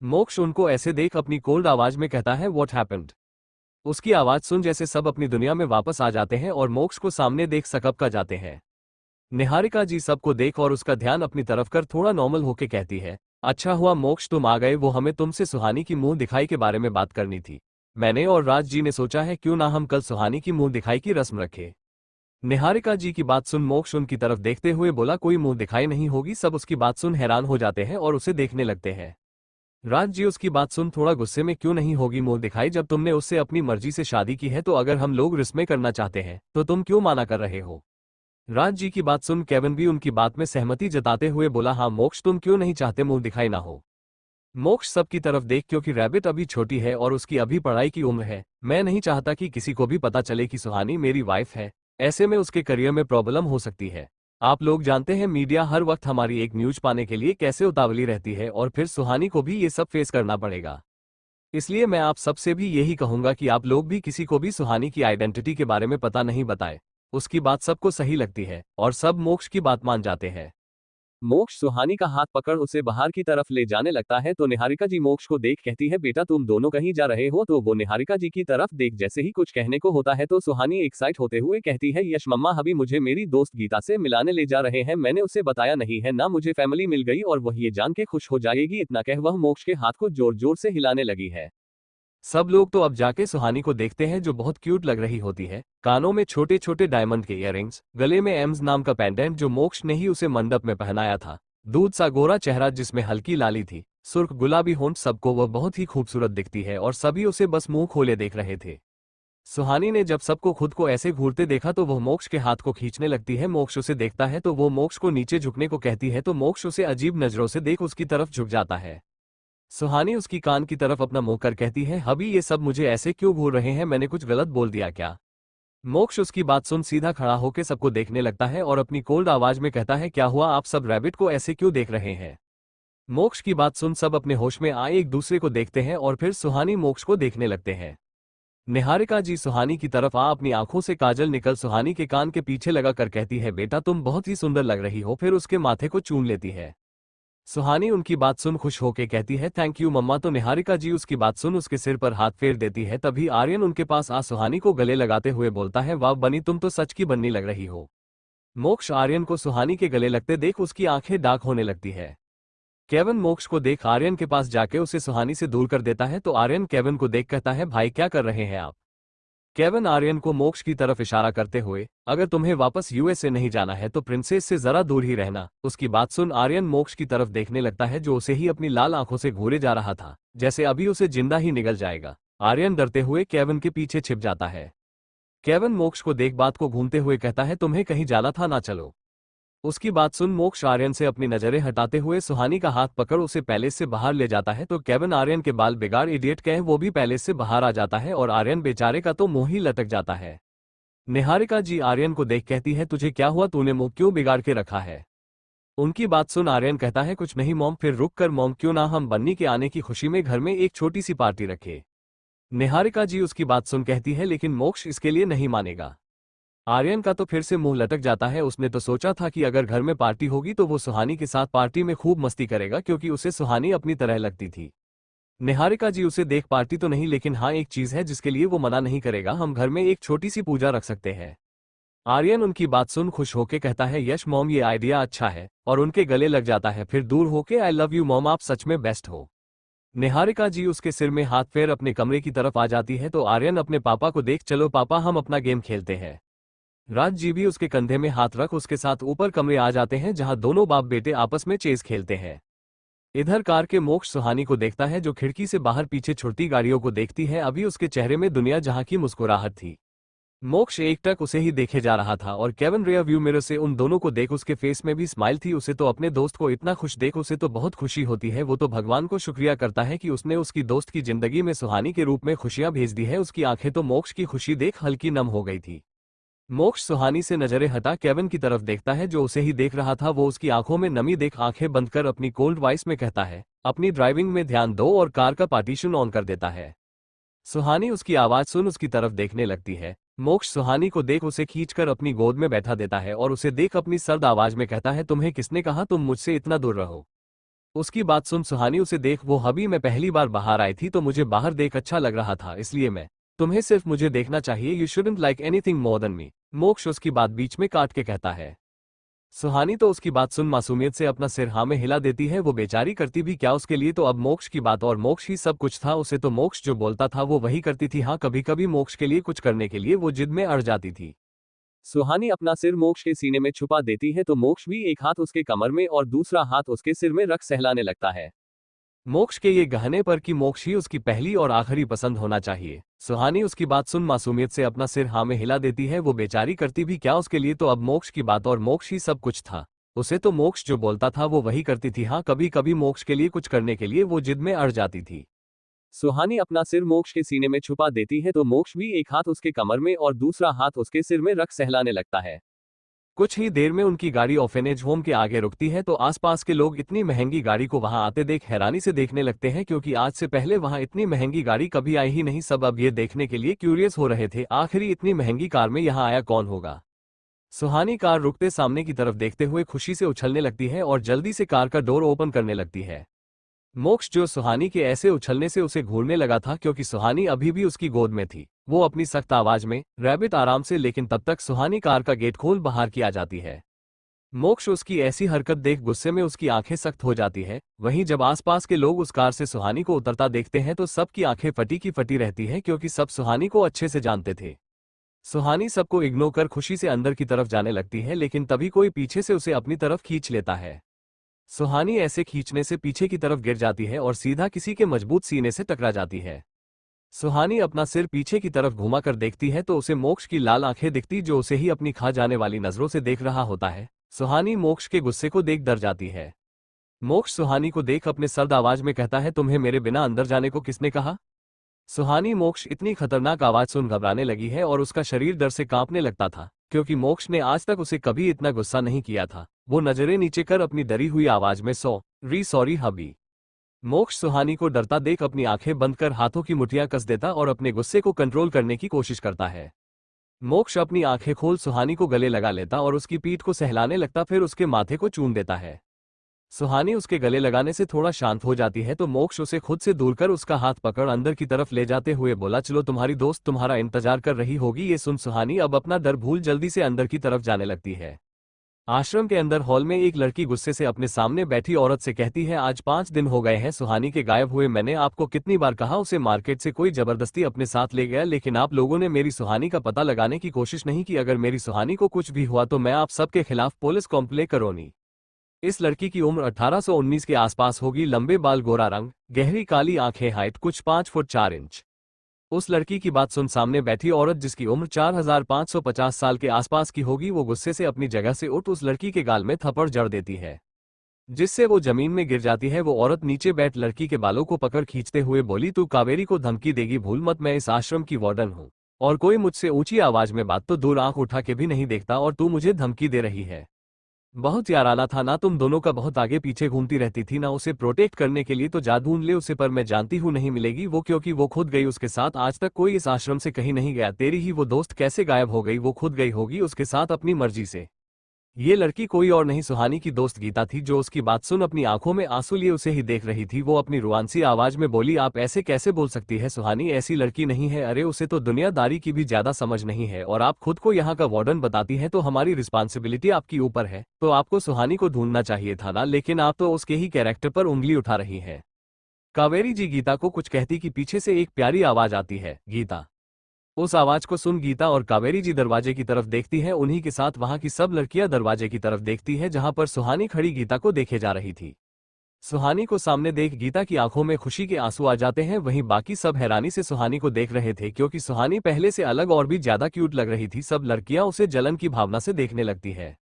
Speaker 1: मोक्ष उनको ऐसे देख अपनी कोल्ड आवाज में कहता है, व्हाट हैपेंड? उसकी आवाज सुन जैसे सब अपनी दुनिया में वापस आ जाते हैं और मोक्ष को सामने देख सकपका जाते हैं। निहारिका जी सबको देख और उसका ध्यान अपनी तरफ कर थोड़ा नॉर्मल होके कहती है, अच्छा हुआ मोक्ष तुम आ गए, वो हमें तुमसे सुहानी की मुंह दिखाई के बारे में बात करनी थी। मैंने और राज जी ने सोचा है क्यों ना हम कल सुहानी की मुंह दिखाई की रस्म रखें। निहारिका जी की बात सुन मोक्ष उनकी तरफ देखते हुए बोला, कोई मुंह दिखाई नहीं होगी। सब उसकी बात सुन हैरान हो जाते हैं और उसे देखने लगते हैं। राज जी उसकी बात सुन थोड़ा गुस्से में, क्यों नहीं होगी मुंह दिखाई? जब तुमने उससे अपनी मर्जी से शादी की है तो अगर हम लोग रिश्ते करना चाहते हैं तो तुम क्यों माना कर रहे हो? राज जी की बात सुन केविन भी उनकी बात में सहमति जताते हुए बोला, हाँ मोक्ष तुम क्यों नहीं चाहते मुंह दिखाई ना हो? मोक्ष सबकी तरफ देख, क्योंकि रैबिट अभी छोटी है और उसकी अभी पढ़ाई की उम्र है। मैं नहीं चाहता कि किसी को भी पता चले कि सुहानी मेरी वाइफ है। ऐसे में उसके करियर में प्रॉब्लम हो सकती है। आप लोग जानते हैं मीडिया हर वक्त हमारी एक न्यूज पाने के लिए कैसे उतावली रहती है और फिर सुहानी को भी ये सब फेस करना पड़ेगा। इसलिए मैं आप सबसे भी यही कहूंगा कि आप लोग भी किसी को भी सुहानी की आइडेंटिटी के बारे में पता नहीं बताए। उसकी बात सबको सही लगती है और सब मोक्ष की बात मान जाते हैं। मोक्ष सुहानी का हाथ पकड़ उसे बाहर की तरफ ले जाने लगता है तो निहारिका जी मोक्ष को देख कहती है, बेटा तुम दोनों कहीं जा रहे हो? तो वो निहारिका जी की तरफ देख जैसे ही कुछ कहने को होता है तो सुहानी एक्साइट होते हुए कहती है, यश मम्मा अभी मुझे मेरी दोस्त गीता से मिलाने ले जा रहे हैं। मैंने उसे बताया नहीं है ना, मुझे फैमिली मिल गई और वह ये जान के खुश हो जाएगी। इतना कह वह मोक्ष के हाथ को जोर जोर से हिलाने लगी है। सब लोग तो अब जाके सुहानी को देखते हैं जो बहुत क्यूट लग रही होती है। कानों में छोटे छोटे डायमंड के इयररिंग्स, गले में एम्स नाम का पेंडेंट जो मोक्ष ने ही उसे मंडप में पहनाया था, दूध सा गोरा चेहरा जिसमें हल्की लाली थी, सुर्ख गुलाबी होंठ, सबको वह बहुत ही खूबसूरत दिखती है और सभी उसे बस मुंह खोले देख रहे थे। सुहानी ने जब सबको खुद को ऐसे घूरते देखा तो वह मोक्ष के हाथ को खींचने लगती है। मोक्ष उसे देखता है तो वो मोक्ष को नीचे झुकने को कहती है तो मोक्ष उसे अजीब नजरों से देख उसकी तरफ झुक जाता है। सुहानी उसकी कान की तरफ अपना मुंह कर कहती है, हबी ये सब मुझे ऐसे क्यों घूर रहे हैं? मैंने कुछ गलत बोल दिया क्या? मोक्ष उसकी बात सुन सीधा खड़ा होकर सबको देखने लगता है और अपनी कोल्ड आवाज में कहता है, क्या हुआ? आप सब रैबिट को ऐसे क्यों देख रहे हैं? मोक्ष की बात सुन सब अपने होश में आए एक दूसरे को देखते हैं और फिर सुहानी मोक्ष को देखने लगते हैं। निहारिका जी सुहानी की तरफ आ अपनी आंखों से काजल निकल सुहानी के कान के पीछे लगा कर कहती है, बेटा तुम बहुत ही सुंदर लग रही हो। फिर उसके माथे को चूम लेती है। सुहानी उनकी बात सुन खुश होके कहती है, थैंक यू मम्मा। तो निहारिका जी उसकी बात सुन उसके सिर पर हाथ फेर देती है। तभी आर्यन उनके पास आ सुहानी को गले लगाते हुए बोलता है, वाह बनी तुम तो सच की बन्नी लग रही हो। मोक्ष आर्यन को सुहानी के गले लगते देख उसकी आंखें डार्क होने लगती है। केविन मोक्ष को देख आर्यन के पास जाके उसे सुहानी से दूर कर देता है तो आर्यन केविन को देख कहता है, भाई क्या कर रहे हैं आप? केविन आर्यन को मोक्ष की तरफ इशारा करते हुए, अगर तुम्हें वापस यूएसए नहीं जाना है तो प्रिंसेस से जरा दूर ही रहना। उसकी बात सुन आर्यन मोक्ष की तरफ देखने लगता है जो उसे ही अपनी लाल आंखों से घूरे जा रहा था, जैसे अभी उसे जिंदा ही निगल जाएगा। आर्यन डरते हुए केविन के पीछे छिप जाता है। केविन मोक्ष को देख बात को घूमते हुए कहता है, तुम्हें कहीं जाना था ना, चलो। उसकी बात सुन मोक्ष आर्यन से अपनी नजरें हटाते हुए सुहानी का हाथ पकड़ उसे पैलेस से बाहर ले जाता है तो केविन आर्यन के बाल बिगाड़ इडियट कहे वो भी पैलेस से बाहर आ जाता है और आर्यन बेचारे का तो मुंह ही लटक जाता है। निहारिका जी आर्यन को देख कहती है, तुझे क्या हुआ, तूने मुंह क्यों बिगाड़ के रखा है। उनकी बात सुन आर्यन कहता है, कुछ नहीं मॉम। फिर रुक कर मॉम, क्यों ना हम बन्नी के आने की खुशी में घर में एक छोटी सी पार्टी रखें। निहारिका जी उसकी बात सुन कहती है, लेकिन मोक्ष इसके लिए नहीं मानेगा। आर्यन का तो फिर से मुंह लटक जाता है। उसने तो सोचा था कि अगर घर में पार्टी होगी तो वो सुहानी के साथ पार्टी में खूब मस्ती करेगा क्योंकि उसे सुहानी अपनी तरह लगती थी। निहारिका जी उसे देख पार्टी तो नहीं, लेकिन हाँ एक चीज है जिसके लिए वो मना नहीं करेगा, हम घर में एक छोटी सी पूजा रख सकते हैं। आर्यन उनकी बात सुन खुश होके कहता है, यश मॉम ये आइडिया अच्छा है, और उनके गले लग जाता है। फिर दूर होके, आई लव यू मॉम, आप सच में बेस्ट हो। निहारिका जी उसके सिर में हाथ फेर अपने कमरे की तरफ आ जाती है तो आर्यन अपने पापा को देख, चलो पापा हम अपना गेम खेलते हैं। राज जी भी उसके कंधे में हाथ रख उसके साथ ऊपर कमरे आ जाते हैं जहां दोनों बाप बेटे आपस में चेस खेलते हैं। इधर कार के मोक्ष सुहानी को देखता है जो खिड़की से बाहर पीछे छुड़ती गाड़ियों को देखती है। अभी उसके चेहरे में दुनिया जहां की मुस्कुराहट थी। मोक्ष एकटक उसे ही देखे जा रहा था और केविन रियर व्यू मिरर से उन दोनों को देख उसके फेस में भी स्माइल थी। उसे तो अपने दोस्त को इतना खुश देख उसे तो बहुत खुशी होती है। वो तो भगवान को शुक्रिया करता है कि उसने उसकी दोस्त की जिंदगी में सुहानी के रूप में खुशियां भेज दी है। उसकी आंखें तो मोक्ष की खुशी देख हल्की नम हो गई थी। मोक्ष सुहानी से नजरें हटा केविन की तरफ देखता है जो उसे ही देख रहा था। वो उसकी आंखों में नमी देख आंखें बंद कर अपनी कोल्ड वॉइस में कहता है, अपनी ड्राइविंग में ध्यान दो, और कार का पार्टीशन ऑन कर देता है। सुहानी उसकी आवाज सुन उसकी तरफ देखने लगती है। मोक्ष सुहानी को देख उसे खींचकर अपनी गोद में बैठा देता है और उसे देख अपनी सर्द आवाज में कहता है, तुम्हें किसने कहा तुम मुझसे इतना दूर रहो। उसकी बात सुन सुहानी उसे देख, वो अभी मैं पहली बार बाहर आई थी तो मुझे बाहर देख अच्छा लग रहा था, इसलिए मैं तुम्हें सिर्फ मुझे देखना चाहिए, you shouldn't like anything more than me. मोक्ष उसकी बात बीच में काट के कहता है। सुहानी तो उसकी बात सुन मासूमियत से अपना सिर हाँ में हिला देती है। वो बेचारी करती भी क्या उसके लिए तो अब मोक्ष की बात और मोक्ष ही सब कुछ था। उसे तो मोक्ष जो बोलता था वो वही करती थी। हाँ कभी कभी मोक्ष के लिए कुछ करने के लिए वो जिद में अड़ जाती थी। सुहानी अपना सिर मोक्ष के सीने में छुपा देती है तो मोक्ष भी एक हाथ उसके कमर में और दूसरा हाथ उसके सिर में रख सहलाने लगता है। मोक्ष के ये गहने पर कि मोक्ष ही उसकी पहली और आखिरी पसंद होना चाहिए। सुहानी उसकी बात सुन मासूमियत से अपना सिर हाँ में हिला देती है। वो बेचारी करती भी क्या उसके लिए तो अब मोक्ष की बात और मोक्ष ही सब कुछ था। उसे तो मोक्ष जो बोलता था वो वही करती थी। हाँ कभी कभी मोक्ष के लिए कुछ करने के लिए वो जिद में अड़ जाती थी। सुहानी अपना सिर मोक्ष के सीने में छुपा देती है तो मोक्ष भी एक हाथ उसके कमर में और दूसरा हाथ उसके सिर में रख सहलाने लगता है। कुछ ही देर में उनकी गाड़ी ऑर्फेनेज होम के आगे रुकती है तो आसपास के लोग इतनी महंगी गाड़ी को वहां आते देख हैरानी से देखने लगते हैं क्योंकि आज से पहले वहां इतनी महंगी गाड़ी कभी आई ही नहीं। सब अब ये देखने के लिए क्यूरियस हो रहे थे आखिरी इतनी महंगी कार में यहां आया कौन होगा। सुहानी कार रुकते सामने की तरफ देखते हुए खुशी से उछलने लगती है और जल्दी से कार का डोर ओपन करने लगती है। मोक्ष जो सुहानी के ऐसे उछलने से उसे घूरने लगा था क्योंकि सुहानी अभी भी उसकी गोद में थी। वो अपनी सख्त आवाज में, रैबिट आराम से, लेकिन तब तक सुहानी कार का गेट खोल बाहर की आ जाती है। मोक्ष उसकी ऐसी हरकत देख गुस्से में उसकी आंखें सख्त हो जाती है। वहीं जब आसपास के लोग उस कार से सुहानी को उतरता देखते हैं तो सबकी आंखें फटी की फटी रहती है क्योंकि सब सुहानी को अच्छे से जानते थे। सुहानी सबको इग्नोर कर खुशी से अंदर की तरफ जाने लगती है लेकिन तभी कोई पीछे से उसे अपनी तरफ खींच लेता है। सुहानी ऐसे खींचने से पीछे की तरफ गिर जाती है और सीधा किसी के मजबूत सीने से टकरा जाती है। सुहानी अपना सिर पीछे की तरफ घुमाकर देखती है तो उसे मोक्ष की लाल आंखें दिखती जो उसे ही अपनी खा जाने वाली नजरों से देख रहा होता है। सुहानी मोक्ष के गुस्से को देख डर जाती है। मोक्ष सुहानी को देख अपने सर्द आवाज में कहता है, तुम्हें मेरे बिना अंदर जाने को किसने कहा। सुहानी मोक्ष इतनी खतरनाक आवाज सुन घबराने लगी है और उसका शरीर डर से कांपने लगता था क्योंकि मोक्ष ने आज तक उसे कभी इतना गुस्सा नहीं किया था। वो नजरें नीचे कर अपनी डरी हुई आवाज में सॉरी हबी। मोक्ष सुहानी को डरता देख अपनी आंखें बंद कर हाथों की मुठ्ठियां कस देता और अपने गुस्से को कंट्रोल करने की कोशिश करता है। मोक्ष अपनी आंखें खोल सुहानी को गले लगा लेता और उसकी पीठ को सहलाने लगता, फिर उसके माथे को चूम देता है। सुहानी उसके गले लगाने से थोड़ा शांत हो जाती है तो मोक्ष उसे खुद से दूर कर उसका हाथ पकड़ अंदर की तरफ ले जाते हुए बोला, चलो तुम्हारी दोस्त तुम्हारा इंतजार कर रही होगी। ये सुन सुहानी अब अपना डर भूल जल्दी से अंदर की तरफ जाने लगती है। आश्रम के अंदर हॉल में एक लड़की गुस्से से अपने सामने बैठी औरत से कहती है, आज 5 दिन हो गए हैं सुहानी के गायब हुए। मैंने आपको कितनी बार कहा उसे मार्केट से कोई जबरदस्ती अपने साथ ले गया, लेकिन आप लोगों ने मेरी सुहानी का पता लगाने की कोशिश नहीं की। अगर मेरी सुहानी को कुछ भी हुआ तो मैं आप सबके खिलाफ पुलिस कंप्लेन करूंगी। इस लड़की की उम्र 1819 के आसपास होगी, लंबे बाल, गोरा रंग, गहरी काली आंखें, हाइट कुछ 5 फुट 4 इंच। उस लड़की की बात सुन सामने बैठी औरत, जिसकी उम्र 4550 साल के आसपास की होगी, वो गुस्से से अपनी जगह से उठ उस लड़की के गाल में थप्पड़ जड़ देती है, जिससे वो जमीन में गिर जाती है। वो औरत नीचे बैठ लड़की के बालों को पकड़ खींचते हुए बोली, तू कावेरी को धमकी देगी, भूल मत, मैं इस आश्रम की वार्डन हूँ और कोई मुझसे ऊंची आवाज में बात तो दूर आंख उठा के भी नहीं देखता, और तू मुझे धमकी दे रही है। बहुत याराना था ना, तुम दोनों का बहुत आगे पीछे घूमती रहती थी ना। उसे प्रोटेक्ट करने के लिए तो जा ढूंढ ले उसे, पर मैं जानती हूँ नहीं मिलेगी वो, क्योंकि वो खुद गई उसके साथ। आज तक कोई इस आश्रम से कहीं नहीं गया। तेरी ही वो दोस्त कैसे गायब हो गई? वो खुद गई होगी उसके साथ अपनी मर्जी से। ये लड़की कोई और नहीं, सुहानी की दोस्त गीता थी, जो उसकी बात सुन अपनी आंखों में आंसू लिए उसे ही देख रही थी। वो अपनी रुआंसी आवाज में बोली, आप ऐसे कैसे बोल सकती है? सुहानी ऐसी लड़की नहीं है। अरे उसे तो दुनियादारी की भी ज्यादा समझ नहीं है, और आप खुद को यहाँ का वार्डन बताती हैं, तो हमारी रिस्पॉन्सिबिलिटी आपकी ऊपर है, तो आपको सुहानी को ढूंढना चाहिए था ना, लेकिन आप तो उसके ही कैरेक्टर पर उंगली उठा रही हैं। कावेरी जी गीता को कुछ कहती कि पीछे से एक प्यारी आवाज आती है, गीता। उस आवाज को सुन गीता और कावेरी जी दरवाजे की तरफ देखती हैं। उन्हीं के साथ वहां की सब लड़कियां दरवाजे की तरफ देखती हैं, जहां पर सुहानी खड़ी गीता को देखे जा रही थी। सुहानी को सामने देख गीता की आंखों में खुशी के आंसू आ जाते हैं। वहीं बाकी सब हैरानी से सुहानी को देख रहे थे, क्योंकि सुहानी पहले से अलग और भी ज्यादा क्यूट लग रही थी। सब लड़कियां उसे जलन की भावना से देखने लगती है।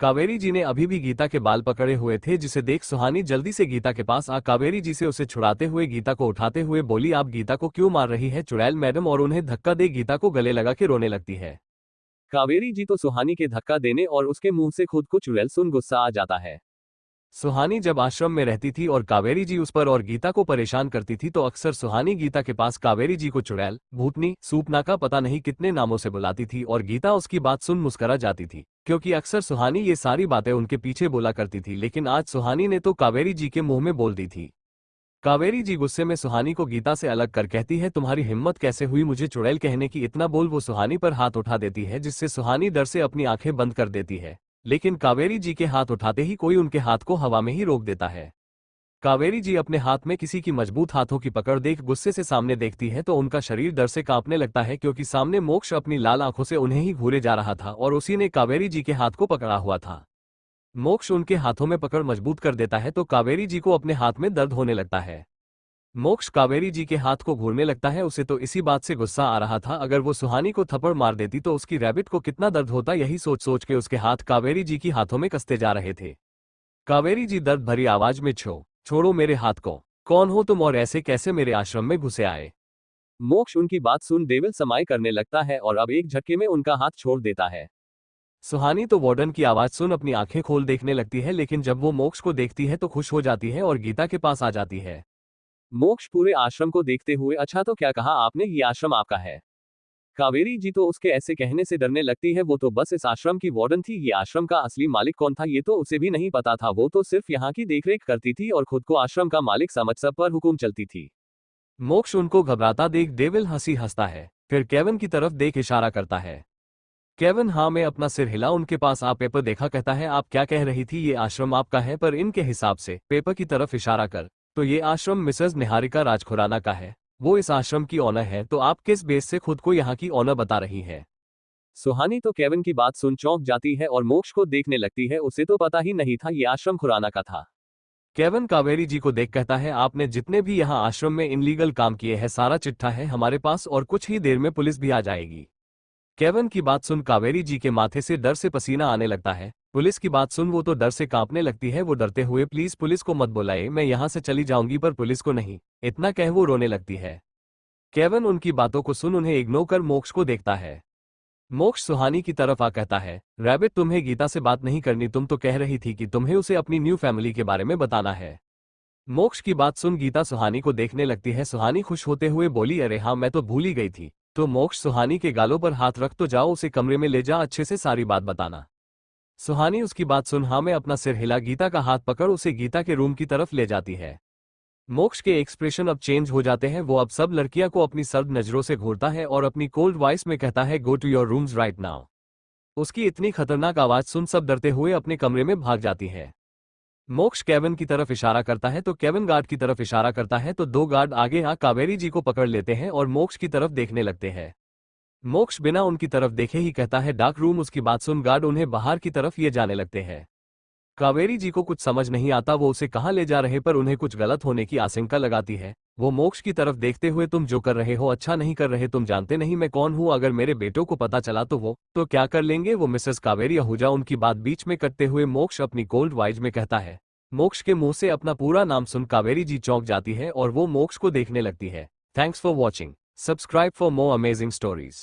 Speaker 1: कावेरी जी ने अभी भी गीता के बाल पकड़े हुए थे, जिसे देख सुहानी जल्दी से गीता के पास आ कावेरी जी से उसे छुड़ाते हुए गीता को उठाते हुए बोली, आप गीता को क्यों मार रही है चुड़ैल मैडम? और उन्हें धक्का दे गीता को गले लगा के रोने लगती है। कावेरी जी तो सुहानी के धक्का देने और उसके मुंह से खुद को चुड़ैल सुन गुस्सा आ जाता है। सुहानी जब आश्रम में रहती थी और कावेरी जी उस पर और गीता को परेशान करती थी, तो अक्सर सुहानी गीता के पास कावेरी जी को चुड़ैल, भूतनी, सूपनाका, पता नहीं कितने नामों से बुलाती थी, और गीता उसकी बात सुन मुस्करा जाती थी, क्योंकि अक्सर सुहानी ये सारी बातें उनके पीछे बोला करती थी। लेकिन आज सुहानी ने तो कावेरी जी के मुंह में बोल दी थी। कावेरी जी गुस्से में सुहानी को गीता से अलग कर कहती है, तुम्हारी हिम्मत कैसे हुई मुझे चुड़ैल कहने की? इतना बोल वो सुहानी पर हाथ उठा देती है, जिससे सुहानी डर से अपनी आंखें बंद कर देती है। लेकिन कावेरी जी के हाथ उठाते ही कोई उनके हाथ को हवा में ही रोक देता है। कावेरी जी अपने हाथ में किसी की मजबूत हाथों की पकड़ देख गुस्से से सामने देखती है, तो उनका शरीर डर से कांपने लगता है, क्योंकि सामने मोक्ष अपनी लाल आंखों से उन्हें ही घूरे जा रहा था और उसी ने कावेरी जी के हाथ को पकड़ा हुआ था। मोक्ष उनके हाथों में पकड़ मजबूत कर देता है, तो कावेरी जी को अपने हाथ में दर्द होने लगता है। मोक्ष कावेरी जी के हाथ को घूरने लगता है। उसे तो इसी बात से गुस्सा आ रहा था, अगर वो सुहानी को थप्पड़ मार देती तो उसकी रैबिट को कितना दर्द होता, यही सोच सोच के उसके हाथ कावेरी जी की हाथों में कसते जा रहे थे। कावेरी जी दर्द भरी आवाज में, छोड़ो मेरे हाथ को, कौन हो तुम और ऐसे कैसे मेरे आश्रम में घुसे आए? मोक्ष उनकी बात सुन डेविल समाई करने लगता है और अब एक झटके में उनका हाथ छोड़ देता है। सुहानी तो वार्डन की आवाज सुन अपनी आंखें खोल देखने लगती है, लेकिन जब वो मोक्ष को देखती है तो खुश हो जाती है और गीता के पास आ जाती है। मोक्ष पूरे आश्रम को देखते हुए, अच्छा तो क्या कहा आपने, ये आश्रम आपका है? कावेरी जी तो उसके ऐसे कहने से डरने लगती है। वो तो बस इस आश्रम की वार्डन थी, ये आश्रम का असली मालिक कौन था ये तो उसे भी नहीं पता था। वो तो सिर्फ यहाँ की देखरेख करती थी और खुद को आश्रम का मालिक समझ सब पर हुकुम चलती थी। मोक्ष उनको घबराता देख डेविल हंसी हंसता है, फिर केविन की तरफ देख इशारा करता है। केविन हाँ में अपना सिर हिला उनके पास आ पेपर देखा, कहता है, आप क्या कह रही थी? ये आश्रम आपका है, पर इनके हिसाब से, पेपर की तरफ इशारा कर, तो ये आश्रम मिसेस निहारिका राजखुराना का है। वो इस आश्रम की ऑनर है, तो आप किस बेस से खुद को यहाँ की ऑनर बता रही है? सुहानी तो केविन की बात सुन चौंक जाती है और मोक्ष को देखने लगती है। उसे तो पता ही नहीं था ये आश्रम खुराना का था। केविन कावेरी जी को देख कहता है, आपने जितने भी यहाँ आश्रम में इनलीगल काम किए हैं सारा चिट्ठा है हमारे पास, और कुछ ही देर में पुलिस भी आ जाएगी। केविन की बात सुन कावेरी जी के माथे से डर से पसीना आने लगता है। पुलिस की बात सुन वो तो डर से कांपने लगती है। वो डरते हुए, प्लीज पुलिस को मत बुलाए, मैं यहाँ से चली जाऊंगी, पर पुलिस को नहीं, इतना कह वो रोने लगती है। केविन उनकी बातों को सुन उन्हें इग्नोर कर मोक्ष को देखता है। मोक्ष सुहानी की तरफ आ कहता है, रैबिट तुम्हें गीता से बात नहीं करनी, तुम तो कह रही थी कि तुम्हें उसे अपनी न्यू फैमिली के बारे में बताना है। मोक्ष की बात सुन गीता सुहानी को देखने लगती है। सुहानी खुश होते हुए बोली, अरे हाँ मैं तो भूल ही गई थी। तो मोक्ष सुहानी के गालों पर हाथ रख, तो जाओ उसे कमरे में ले जा, अच्छे से सारी बात बताना। सुहानी उसकी बात सुन हाँ में अपना सिर हिला गीता का हाथ पकड़ उसे गीता के रूम की तरफ ले जाती है। मोक्ष के एक्सप्रेशन अब चेंज हो जाते हैं। वो अब सब लड़कियां को अपनी सर्द नजरों से घूरता है और अपनी कोल्ड वॉइस में कहता है, go to your rooms right now. उसकी इतनी खतरनाक आवाज सुन सब डरते हुए अपने कमरे में भाग जाती है। मोक्ष केविन की तरफ इशारा करता है तो केविन गार्ड की तरफ इशारा करता है तो दो गार्ड आगे आ कावेरी जी को पकड़ लेते हैं और मोक्ष की तरफ देखने लगते हैं। मोक्ष बिना उनकी तरफ देखे ही कहता है डार्क रूम। उसकी बात सुन गार्ड उन्हें बाहर की तरफ ये जाने लगते हैं। कावेरी जी को कुछ समझ नहीं आता वो उसे कहाँ ले जा रहे, पर उन्हें कुछ गलत होने की आशंका लगाती है। वो मोक्ष की तरफ देखते हुए, तुम जो कर रहे हो अच्छा नहीं कर रहे, तुम जानते नहीं मैं कौन हूँ, अगर मेरे बेटों को पता चला तो क्या कर लेंगे वो। मिसेस कावेरी आहूजा उनकी बात बीच में कटते हुए मोक्ष अपनी कोल्ड वॉइस में कहता है। मोक्ष के मुंह से अपना पूरा नाम सुन कावेरी जी चौंक जाती है और वो मोक्ष को देखने लगती है। Thanks for watching. Subscribe for more amazing stories.